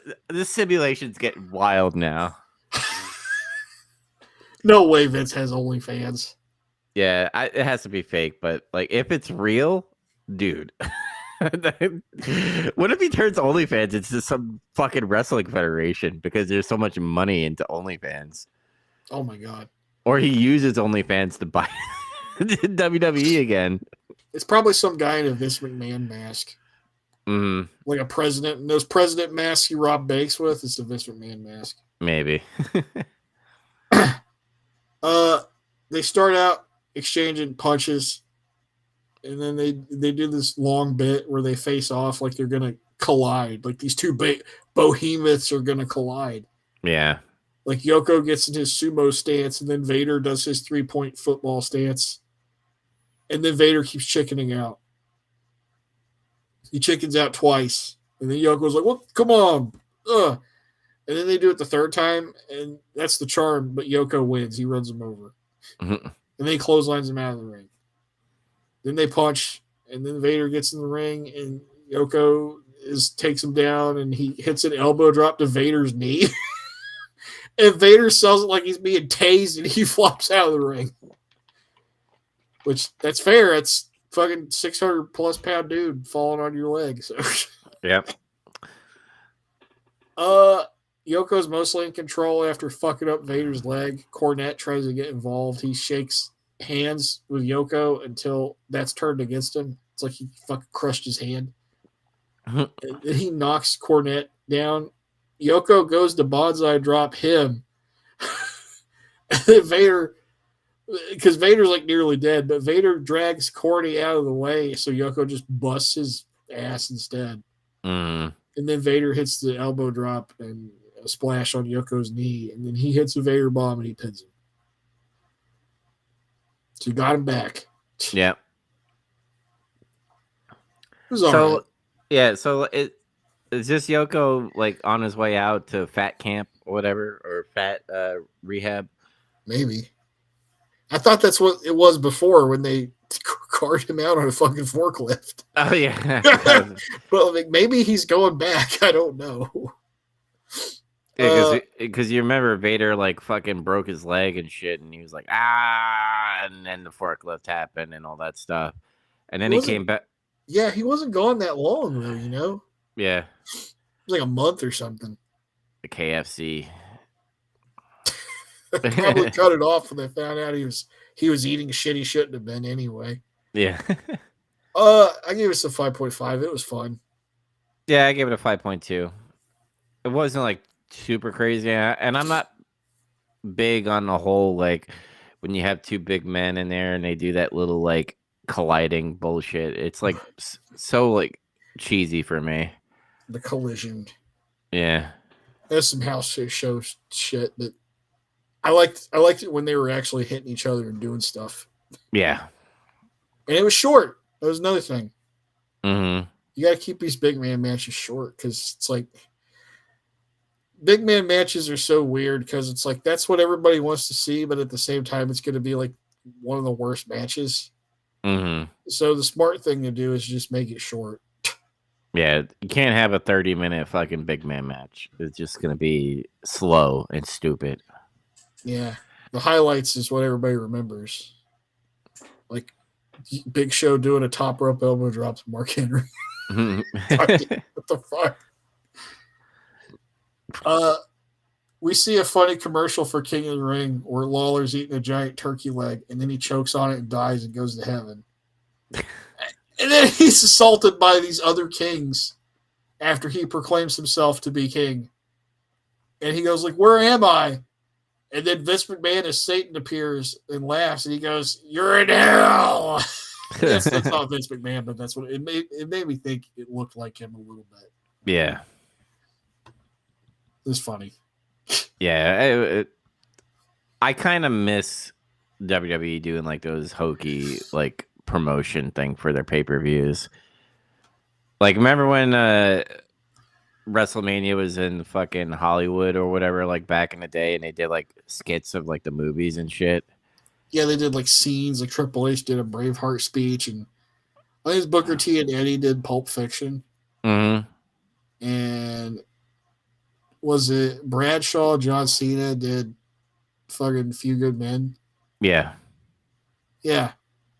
simulation's getting wild now. No way Vince has OnlyFans. Yeah, it has to be fake, but like if it's real, dude. What if he turns OnlyFans into some fucking wrestling federation because there's so much money into OnlyFans? Oh my god. Or he uses OnlyFans to buy WWE again. It's probably some guy in a Vince McMahon mask. Mm-hmm. Like a president. And those president masks you rob banks with, it's a Vince McMahon mask. Maybe. They start out exchanging punches, and then they do this long bit where they face off like they're gonna collide. Like these two behemoths are gonna collide. Yeah. Like Yoko gets in his sumo stance, and then Vader does his 3-point football stance, and then Vader keeps chickening out. He chickens out twice, and then Yoko's like, "Well, come on!" And then they do it the third time, and that's the charm. But Yoko wins; he runs him over. Mm-hmm. And then he clotheslines him out of the ring. Then they punch, and then Vader gets in the ring, and Yoko takes him down, and he hits an elbow drop to Vader's knee. And Vader sells it like he's being tased, and he flops out of the ring. Which, that's fair. It's fucking 600+ pound dude falling on your leg. So, Yep. Yoko's mostly in control after fucking up Vader's leg. Cornette tries to get involved. He shakes hands with Yoko until that's turned against him. It's like he fucking crushed his hand. And then he knocks Cornette down. Yoko goes to bonsai drop him. And then Vader, because Vader's like nearly dead, but Vader drags Corny out of the way, so Yoko just busts his ass instead. Mm. And then Vader hits the elbow drop and a splash on Yoko's knee, and then he hits a Vader bomb and he pins him. So you got him back. Yeah. It was all right. Yeah, so is this Yoko like on his way out to fat camp or whatever, or fat rehab? Maybe. I thought that's what it was before when they carted him out on a fucking forklift. Oh yeah. But like, maybe he's going back. I don't know. Because you remember Vader like fucking broke his leg and shit, and he was like and then the forklift happened and all that stuff, and then he came back. Yeah, he wasn't gone that long though, you know. Yeah, it was like a month or something. The KFC. Probably cut it off when they found out he was eating shit he shouldn't have been anyway. Yeah. I gave it a 5.5. It was fun. Yeah, I gave it a 5.2. It wasn't like super crazy, and I'm not big on the whole like when you have two big men in there and they do that little like colliding bullshit. It's like so like cheesy for me. The collision. Yeah. There's some house show shit, but I liked it when they were actually hitting each other and doing stuff. Yeah. And it was short. That was another thing. Mm-hmm. You got to keep these big man matches short because it's like big man matches are so weird because it's like that's what everybody wants to see, but at the same time, it's going to be like one of the worst matches. Mm-hmm. So the smart thing to do is just make it short. Yeah, you can't have a 30-minute fucking big man match. It's just going to be slow and stupid. Yeah. The highlights is what everybody remembers. Like Big Show doing a top rope elbow drop to Mark Henry. What the fuck? We see a funny commercial for King of the Ring where Lawler's eating a giant turkey leg and then he chokes on it and dies and goes to heaven. And then he's assaulted by these other kings after he proclaims himself to be king. And he goes like, "Where am I?" And then Vince McMahon as Satan appears and laughs and he goes, "You're in hell." that's not Vince McMahon, but that's what it made me think it looked like him a little bit. Yeah. It's funny. Yeah. I kind of miss WWE doing like those hokey like promotion thing for their pay-per-views. Like, remember when WrestleMania was in fucking Hollywood or whatever, like back in the day, and they did like skits of like the movies and shit? Yeah, they did like scenes, like Triple H did a Braveheart speech, and I think Booker T and Eddie did Pulp Fiction. Mm-hmm. And was it Bradshaw, John Cena did fucking Few Good Men? Yeah. Yeah.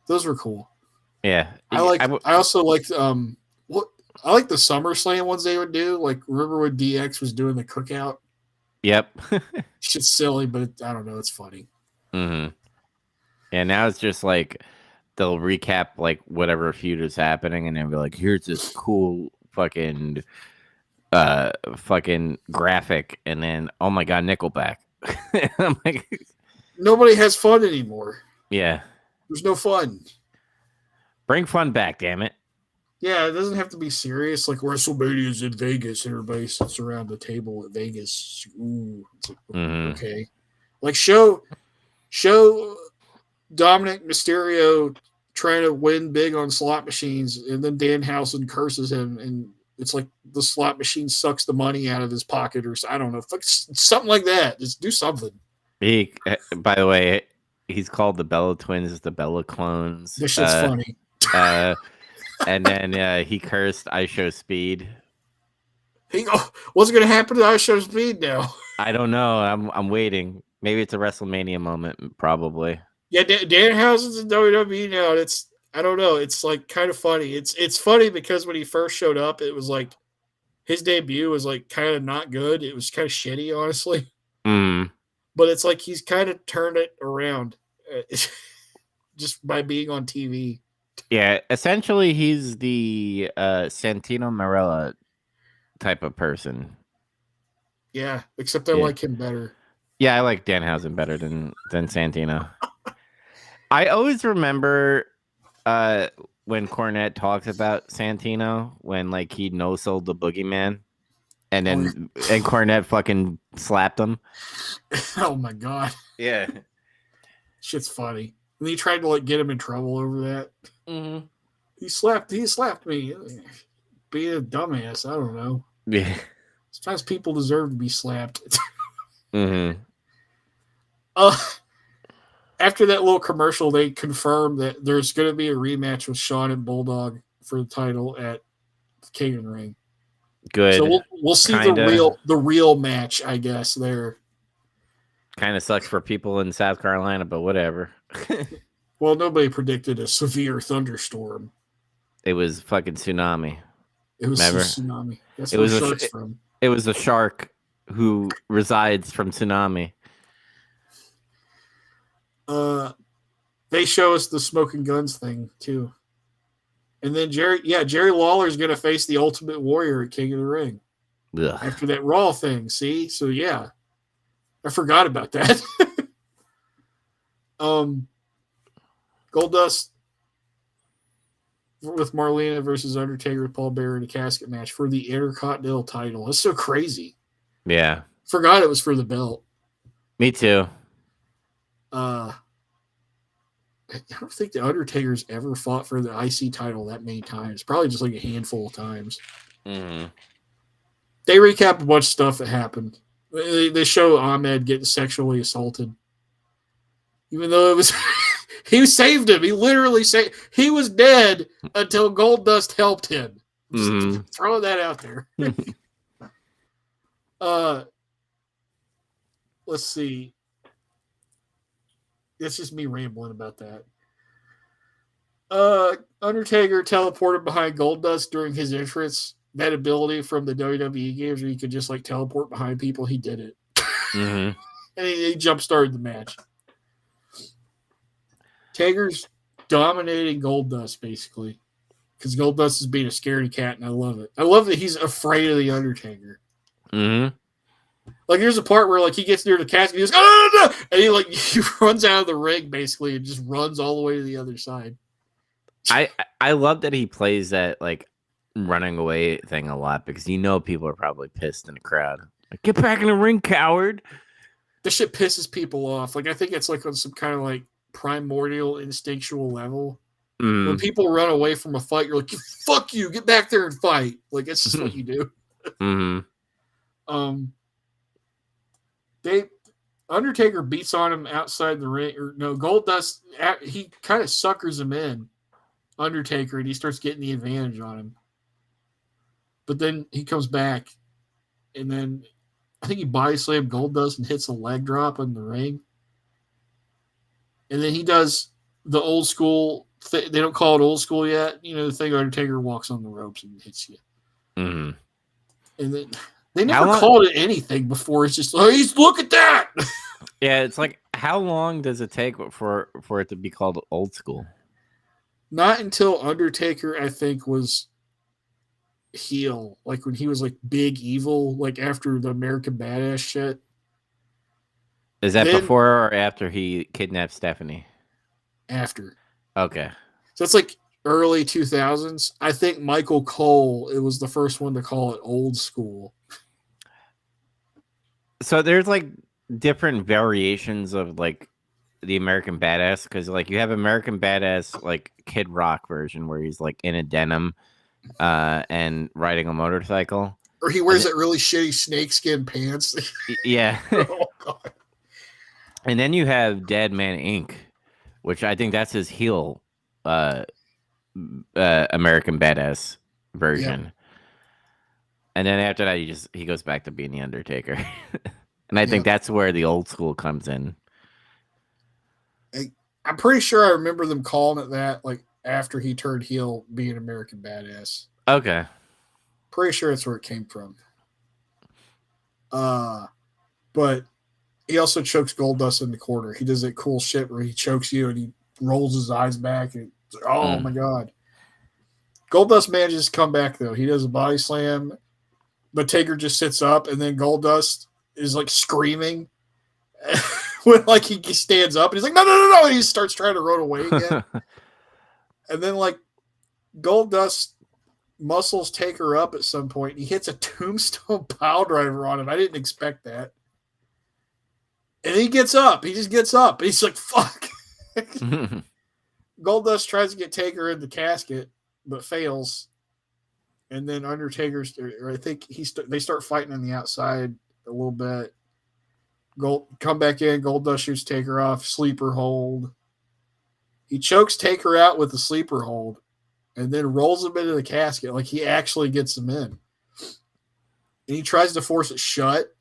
Those were cool. Yeah. I also liked I like the SummerSlam ones they would do. Like, remember when DX was doing the cookout? Yep. Shit's silly, but I don't know. It's funny. Mm-hmm. Yeah, now it's just like they'll recap like whatever feud is happening and then be like, here's this cool fucking graphic, and then oh my god, Nickelback. I'm like, nobody has fun anymore. Yeah. There's no fun. Bring fun back, damn it. Yeah, it doesn't have to be serious. Like WrestleMania's in Vegas, and everybody sits around the table at Vegas. Ooh, it's like, okay. Like show Dominic Mysterio trying to win big on slot machines, and then Danhausen curses him, and it's like the slot machine sucks the money out of his pocket, or I don't know, something like that. Just do something. By the way, he's called the Bella Twins, the Bella Clones. This shit's funny. And then he cursed I Show Speed. What's going to happen to I Show Speed now? I don't know. I'm waiting. Maybe it's a WrestleMania moment, probably. Yeah, Danhausen's in WWE now. And I don't know. It's like kind of funny. It's funny because when he first showed up, it was like his debut was like kind of not good. It was kind of shitty, honestly. Mm. But it's like he's kind of turned it around just by being on TV. Yeah, essentially he's the Santino Marella type of person. Yeah, except I Yeah. like him better. Yeah, I like Danhausen better than Santino. I always remember when Cornette talks about Santino when like he no-sold the Boogeyman, and then and Cornette fucking slapped him. Oh my god. Yeah, Shit's funny. And he tried to like get him in trouble over that. mm-hmm. He slapped me. Being a dumbass, I don't know. Yeah. Sometimes people deserve to be slapped. Mm-hmm. After that little commercial, they confirmed that there's going to be a rematch with Shawn and Bulldog for the title at King of the Ring. Good. So we'll see the real match, I guess. There. Kind of sucks for people in South Carolina, but whatever. Well, nobody predicted a severe thunderstorm. It was fucking tsunami. It was a tsunami. That's where shark's from. It was a shark who resides from tsunami. They show us the smoking guns thing too, and then Jerry Lawler is going to face the Ultimate Warrior at King of the Ring. Ugh. After that Raw thing. See, so yeah, I forgot about that. Goldust with Marlena versus Undertaker with Paul Bearer in a casket match for the Intercontinental title. That's so crazy. Yeah. Forgot it was for the belt. Me too. I don't think the Undertaker's ever fought for the IC title that many times. Probably just like a handful of times. Mm-hmm. They recap a bunch of stuff that happened. They show Ahmed getting sexually assaulted. Even though it was... He saved him. He literally saved... He was dead until Goldust helped him. Just throwing that out there. Let's see. It's just me rambling about that. Undertaker teleported behind Goldust during his entrance. That ability from the WWE games where you could just like teleport behind people, he did it. Mm-hmm. And he jump-started the match. Taker's dominating Goldust, basically. Because Goldust is being a scaredy cat, and I love it. I love that he's afraid of the Undertaker. Mm-hmm. Like, there's a part where, like, he gets near the casket, he goes, oh, no! And he runs out of the ring, basically, and just runs all the way to the other side. I love that he plays that, like, running away thing a lot, because you know people are probably pissed in the crowd. Like, get back in the ring, coward! This shit pisses people off. Like, I think it's, like, on some kind of, like, primordial, instinctual level. Mm. When people run away from a fight, you're like, fuck you, get back there and fight. Like, that's just what you do. Mm-hmm. Undertaker beats on him outside the ring. Or no, Goldust, he kind of suckers him in, Undertaker, and he starts getting the advantage on him. But then he comes back, and then I think he body slammed Goldust and hits a leg drop in the ring. And then he does the old school thing. They don't call it old school yet. You know, the thing Undertaker walks on the ropes and hits you. Mm-hmm. And then they never called it anything before. It's just, oh, look at that. Yeah, it's like, how long does it take for it to be called old school? Not until Undertaker, I think, was heel. Like when he was like big evil, like after the American Badass shit. Is that before or after he kidnapped Stephanie? After. Okay. So it's like early 2000s. I think Michael Cole, it was the first one to call it old school. So there's like different variations of like the American Badass, because like you have American Badass like Kid Rock version where he's like in a denim and riding a motorcycle. Or he wears that really shitty snakeskin pants. Yeah. Oh, God. And then you have Dead Man Inc., which I think that's his heel American Badass version. Yeah. And then after that, he goes back to being the Undertaker. And I think that's where the old school comes in. I'm pretty sure I remember them calling it that, like after he turned heel, being American Badass. Okay. Pretty sure that's where it came from. But he also chokes Goldust in the corner. He does that cool shit where he chokes you and he rolls his eyes back. And it's like, oh my God. Goldust manages to come back, though. He does a body slam, but Taker just sits up, and then Goldust is like screaming when like he stands up, and he's like, no. And he starts trying to run away again. And then like Goldust muscles Taker up at some point. He hits a tombstone pile driver on him. I didn't expect that. And he gets up. He just gets up. He's like, fuck. Goldust tries to get Taker in the casket, but fails. And then Undertaker's, or I think they start fighting on the outside a little bit. Come back in. Goldust shoots Taker off. Sleeper hold. He chokes Taker out with the sleeper hold and then rolls him into the casket. Like he actually gets him in. And he tries to force it shut,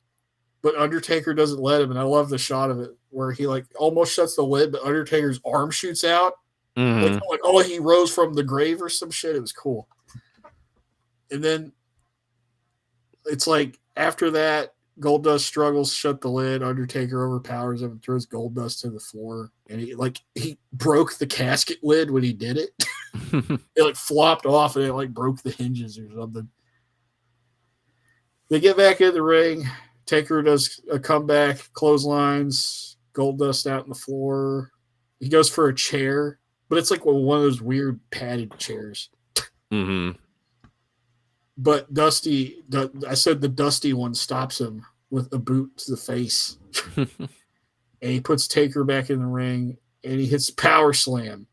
but Undertaker doesn't let him. And I love the shot of it where he like almost shuts the lid, but Undertaker's arm shoots out. Mm-hmm. Like, oh, he rose from the grave or some shit. It was cool. And then it's like after that, Goldust struggles, shut the lid. Undertaker overpowers him and throws Goldust to the floor. And he broke the casket lid when he did it. It like flopped off and it like broke the hinges or something. They get back in the ring. Taker does a comeback, clotheslines, Goldust out on the floor. He goes for a chair, but it's like one of those weird padded chairs. Mm-hmm. But I said the Dusty one stops him with a boot to the face. And he puts Taker back in the ring, and he hits power slam.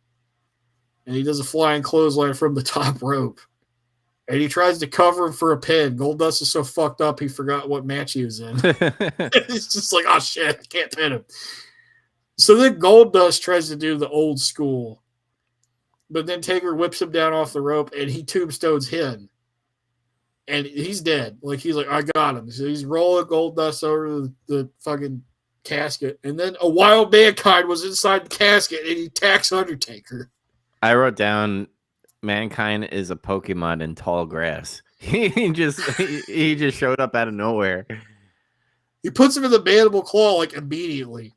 And he does a flying clothesline from the top rope. And he tries to cover him for a pin. Goldust is so fucked up, he forgot what match he was in. It's just like, oh shit, I can't pin him. So then Goldust tries to do the old school. But then Taker whips him down off the rope, and he tombstones him. And he's dead. Like, he's like, I got him. So he's rolling Goldust over the fucking casket. And then a wild Mankind was inside the casket, and he attacks Undertaker. I wrote down, Mankind is a Pokemon in tall grass. he just showed up out of nowhere. He puts him in the mandible claw, like, immediately.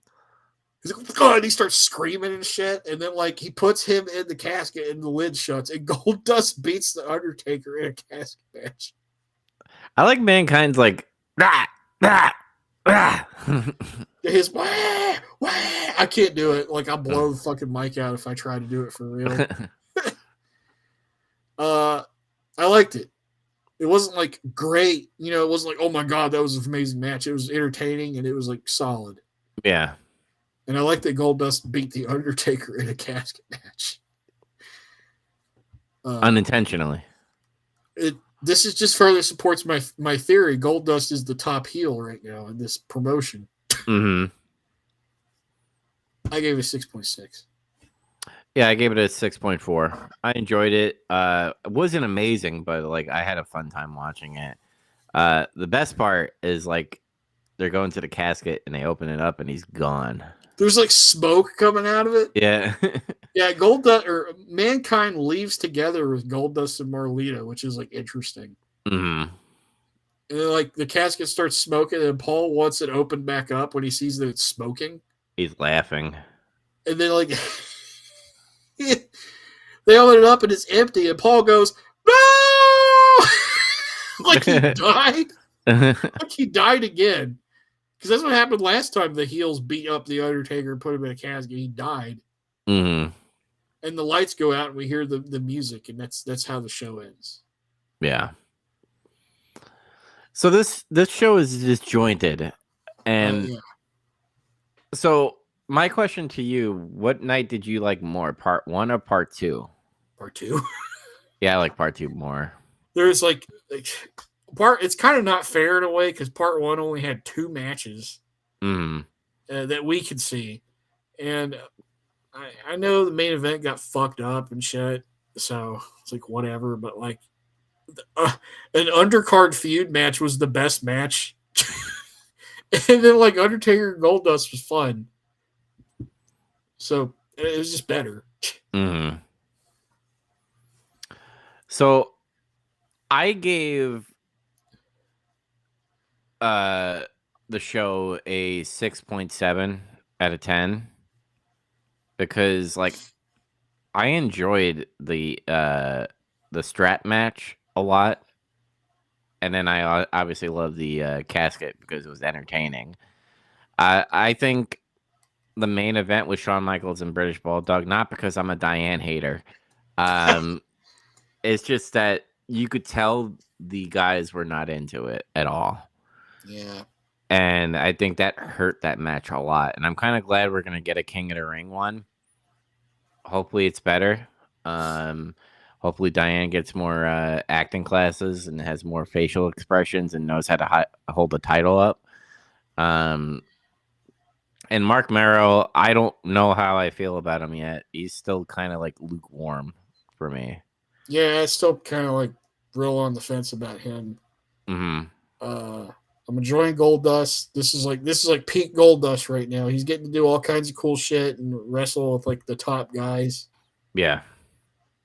He's like, God, and he starts screaming and shit. And then, like, he puts him in the casket, and the lid shuts. And Goldust beats the Undertaker in a casket match. I like Mankind's like, rah, rah, rah. His wah, wah. I can't do it. Like, I'll blow the fucking mic out if I try to do it for real. I liked it. It wasn't like great, it wasn't like, oh my God, that was an amazing match. It was entertaining and it was like solid. Yeah. And I like that Goldust beat the Undertaker in a casket match. Unintentionally. This is just further supports my theory. Goldust is the top heel right now in this promotion. Mm-hmm. I gave it a 6.6. Yeah, I gave it a 6.4. I enjoyed it. It wasn't amazing, but like I had a fun time watching it. The best part is like they're going to the casket and they open it up and he's gone. There's like smoke coming out of it. Yeah. Yeah, Goldust or Mankind leaves together with Goldust and Marlita, which is like interesting. Mm-hmm. And then, like, the casket starts smoking, and Paul wants it opened back up when he sees that it's smoking. He's laughing. And then, like, they open it up and it's empty, and Paul goes, no! Like he died. Like he died again. Because that's what happened last time the heels beat up the Undertaker and put him in a casket. He died. Mm-hmm. And the lights go out and we hear the music, and that's how the show ends. Yeah. So this show is disjointed. And yeah. So my question to you, what night did you like more, part 1 or part 2? Part 2. Yeah, I like part 2 more. There's like it's kind of not fair in a way because part 1 only had 2 matches that we could see. And I know the main event got fucked up and shit, so it's like whatever. But like, an undercard feud match was the best match, and then like Undertaker and Goldust was fun, so it was just better. Mm-hmm. So I gave the show a 6.7 out of 10 because like I enjoyed the strap match a lot, and then I obviously love the casket because it was entertaining. I think the main event was Shawn Michaels and British Bulldog, not because I'm a Diane hater. Um, it's just that you could tell the guys were not into it at all. Yeah. And I think that hurt that match a lot. And I'm kind of glad we're going to get a King of the Ring one. Hopefully it's better. Um, hopefully Diane gets more acting classes and has more facial expressions and knows how to hold the title up. And Mark Merrow, I don't know how I feel about him yet. He's still kind of like lukewarm for me. Yeah, it's still kind of like real on the fence about him. Mm-hmm. I'm enjoying Goldust. This is like peak Goldust right now. He's getting to do all kinds of cool shit and wrestle with like the top guys. Yeah.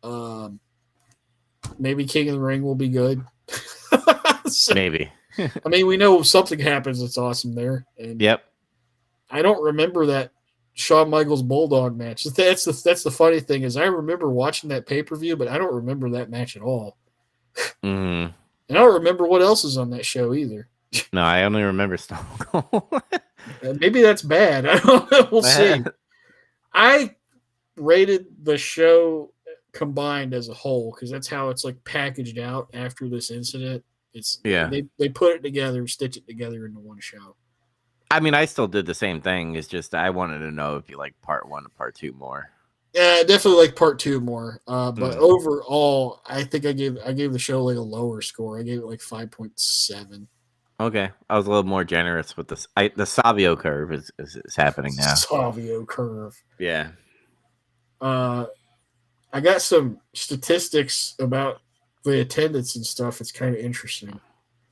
Um, maybe King of the Ring will be good. So, Maybe. I mean, we know if something happens that's awesome there. And Yep. I don't remember that Shawn Michaels Bulldog match. That's the funny thing is I remember watching that pay per view, but I don't remember that match at all. Mm-hmm. And I don't remember what else is on that show either. No, I only remember Stone Cold. Maybe that's bad. I don't know. We'll see. I rated the show combined as a whole because that's how it's like packaged out after this incident. It's Yeah. they put it together, stitch it together into one show. I mean, I still did the same thing. It's just I wanted to know if you like part 1 or part 2 more. Yeah, definitely like part 2 more. But overall, I think I gave the show like a lower score. I gave it like 5.7. Okay, I was a little more generous with this. The Savio curve is happening now. Savio curve. Yeah. I got some statistics about the attendance and stuff. It's kind of interesting.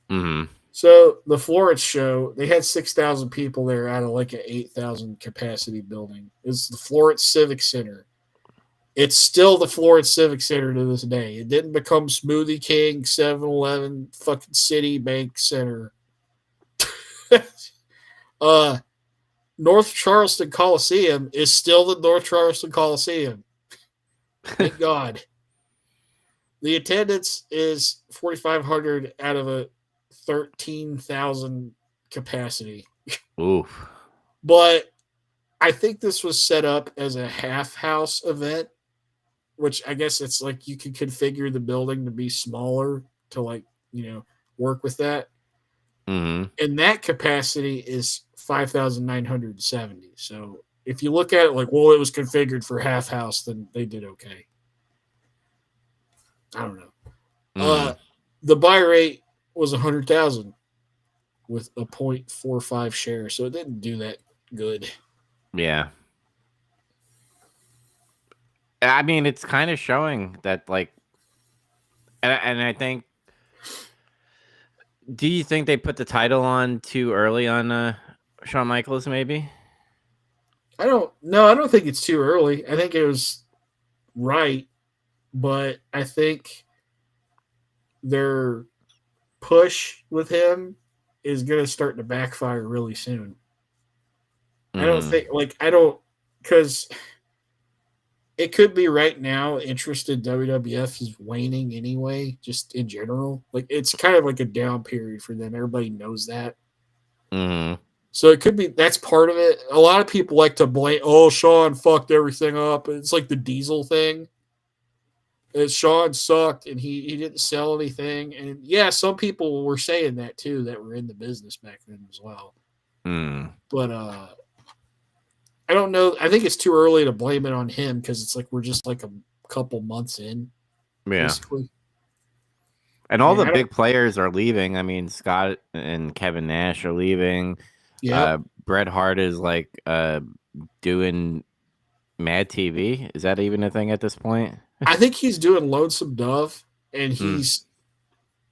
Mm-hmm. So the Florence show, they had 6,000 people there out of like an 8,000 capacity building. It's the Florence Civic Center. It's still the Florence Civic Center to this day. It didn't become Smoothie King, 7-Eleven, fucking Citibank Center. North Charleston Coliseum is still the North Charleston Coliseum. Thank God. The attendance is 4,500 out of a 13,000 capacity. Oof. But I think this was set up as a half house event, which I guess it's like you can configure the building to be smaller to like, work with that. Mm-hmm. And that capacity is 5,970. So if you look at it like, well, it was configured for half house, then they did okay. I don't know. Mm-hmm. The buy rate was 100,000 with a 0.45 share, so it didn't do that good. Yeah. I mean, it's kind of showing that, like, and I think. Do you think they put the title on too early on Shawn Michaels? Maybe. I don't think it's too early. I think it was right, but I think their push with him is going to start to backfire really soon. Mm-hmm. Because it could be right now interest in WWF is waning anyway, just in general. Like it's kind of like a down period for them. Everybody knows that. Mm-hmm. So it could be that's part of it. A lot of people like to blame, Shawn fucked everything up. It's like the Diesel thing. Shawn sucked and he didn't sell anything. And yeah, some people were saying that too that were in the business back then as well. Mm. But I don't know. I think it's too early to blame it on him because it's like we're just like a couple months in, Yeah. basically. And all the big players are leaving. I mean, Scott and Kevin Nash are leaving. Yeah. Bret Hart is like doing Mad TV. Is that even a thing at this point? I think he's doing Lonesome Dove, and he's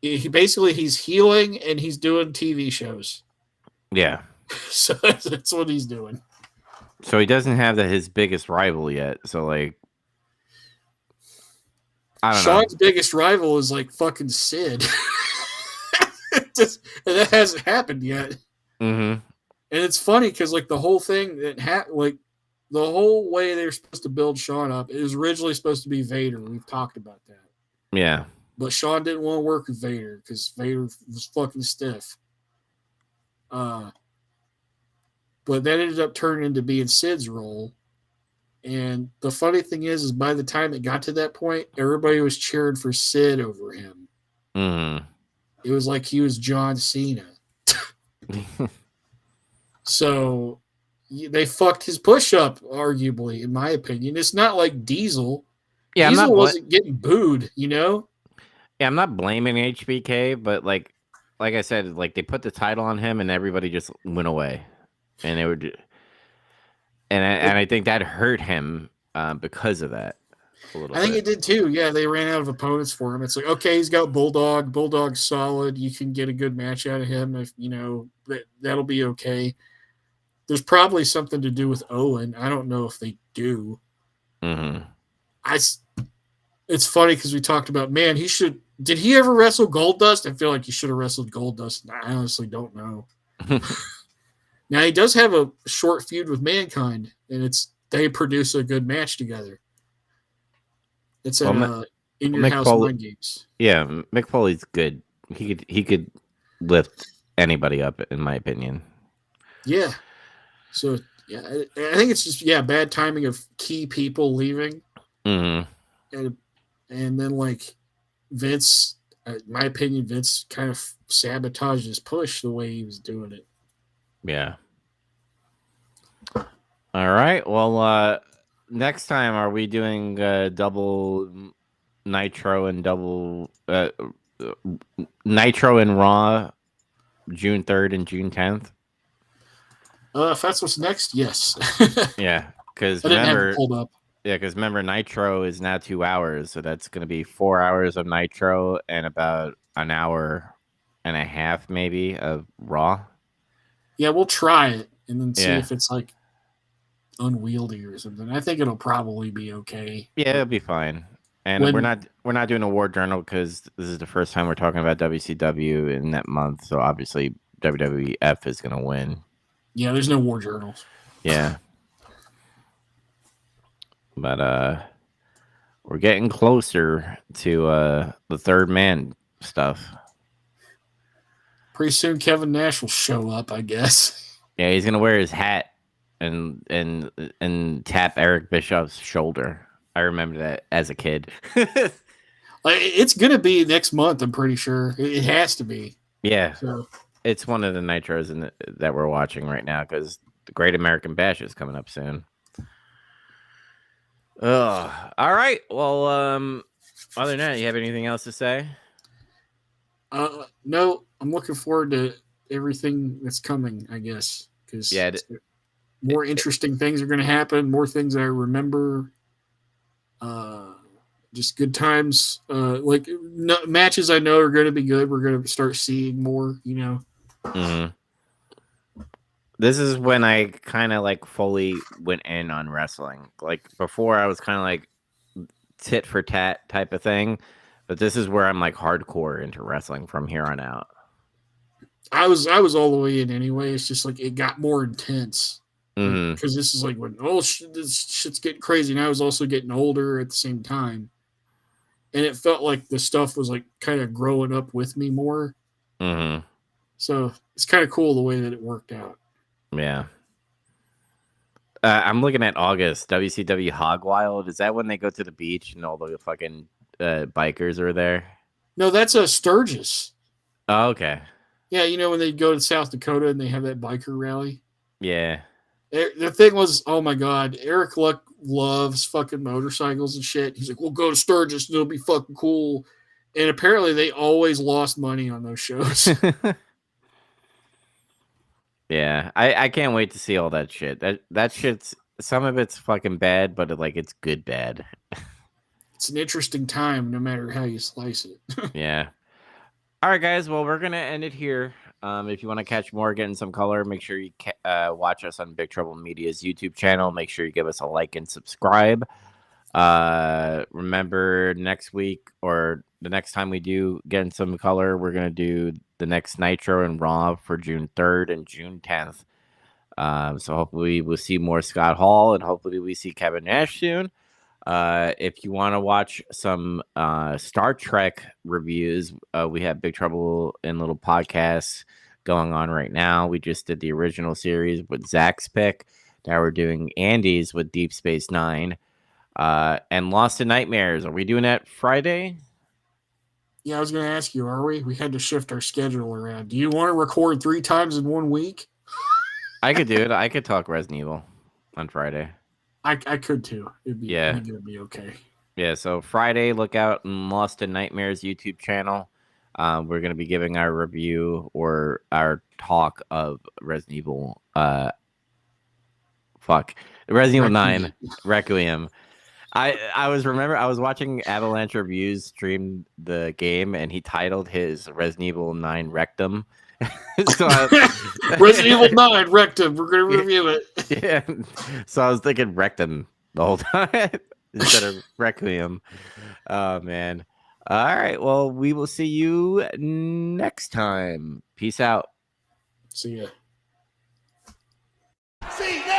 healing and he's doing TV shows. Yeah. So that's what he's doing. So he doesn't have his biggest rival yet. So like, I don't know. Sean's biggest rival is like fucking Sid. And that hasn't happened yet. Mm-hmm. And it's funny because like the whole thing like the whole way they were supposed to build Sean up, it was originally supposed to be Vader. We've talked about that. Yeah. But Sean didn't want to work with Vader because Vader was fucking stiff. But that ended up turning into being Sid's role. And the funny thing is by the time it got to that point, everybody was cheering for Sid over him. Mm-hmm. It was like he was John Cena. So they fucked his push up, arguably, in my opinion. It's not like Diesel. Yeah, Diesel wasn't getting booed, you know? Yeah, I'm not blaming HBK, but like I said, like they put the title on him and everybody just went away. And it would and I think that hurt him because of that a little I think bit. it did too. Yeah, they ran out of opponents for him. It's like, okay, he's got Bulldog. Bulldog's solid. You can get a good match out of him if you know that'll be okay. There's probably something to do with Owen. I don't know if they do. Mm-hmm. It's funny because we talked about, man, he should. Did he ever wrestle Goldust? I feel like he should have wrestled Goldust. I honestly don't know. Now he does have a short feud with Mankind, and they produce a good match together. It's at In Your House Mind Games. Yeah, Mick Foley's good. He could lift anybody up, in my opinion. Yeah. So yeah, I think it's just bad timing of key people leaving, and then like Vince, in my opinion, Vince kind of sabotaged his push the way he was doing it. Yeah. All right. Well, next time are we doing double Nitro and double Nitro and Raw, June 3rd and June 10th? If that's what's next, yes. Yeah, because remember, pulled up. Yeah, because remember, Nitro is now 2 hours, so that's going to be 4 hours of Nitro and about an hour and a half, maybe, of Raw. Yeah, we'll try it and then see if it's like unwieldy or something. I think it'll probably be okay. Yeah, it'll be fine. And we're not doing a war journal because this is the first time we're talking about WCW in that month. So obviously WWF is going to win. Yeah, there's no war journals. Yeah. But we're getting closer to the third man stuff. Pretty soon Kevin Nash will show up, I guess. Yeah, he's gonna wear his hat and tap Eric Bischoff's shoulder. I remember that as a kid. It's gonna be next month, I'm pretty sure. It has to be. Yeah. So. It's one of the Nitros that we're watching right now because the Great American Bash is coming up soon. All right. Well, other than that, you have anything else to say? No, I'm looking forward to everything that's coming, I guess, because more interesting things are going to happen, more things I remember. Just good times. Matches I know are going to be good. We're going to start seeing more, you know. Mm-hmm. This is when I kind of like fully went in on wrestling. Like before, I was kind of like tit for tat type of thing, but this is where I'm like hardcore into wrestling from here on out. I was all the way in anyway. It's just like it got more intense because this is like when this shit's getting crazy, and I was also getting older at the same time, and it felt like the stuff was like kind of growing up with me more. Mm-hmm. So it's kind of cool the way that it worked out. Yeah. I'm looking at August, WCW Hog Wild. Is that when they go to the beach and all the fucking bikers are there? No, that's a Sturgis. Oh, okay. Yeah, you know when they go to South Dakota and they have that biker rally? Yeah. The thing was, oh my God, Eric Luck loves fucking motorcycles and shit. He's like, we'll go to Sturgis and it'll be fucking cool. And apparently they always lost money on those shows. Yeah, I can't wait to see all that shit. That shit's, some of it's fucking bad, but it's good bad. It's an interesting time, no matter how you slice it. Yeah. All right, guys. Well, we're gonna end it here. If you want to catch more, Getting Some Color, make sure you watch us on Big Trouble Media's YouTube channel. Make sure you give us a like and subscribe. Remember next week or the next time we do Get in Some Color, we're gonna do the next Nitro and Raw for June 3rd and June 10th. So hopefully we'll see more Scott Hall, and hopefully we see Kevin Nash soon. If you want to watch some Star Trek reviews, we have Big Trouble in Little Podcasts going on right now. We just did the original series with Zach's pick. Now we're doing Andy's with Deep Space Nine. And Lost in Nightmares. Are we doing that Friday? Yeah, I was going to ask you, are we? We had to shift our schedule around. Do you want to record 3 times in 1 week? I could do it. I could talk Resident Evil on Friday. I could too. It'd be, I think it'd be okay. Yeah, so Friday, look out on Lost in Nightmares YouTube channel. We're going to be giving our review or our talk of Resident Evil. Resident Evil 9 Requiem. I was watching Avalanche Reviews stream the game, and he titled his Resident Evil 9 Rectum. Resident Evil 9 Rectum. We're going to review it. Yeah. So I was thinking Rectum the whole time instead of Requiem. Oh, man. All right. Well, we will see you next time. Peace out. See ya.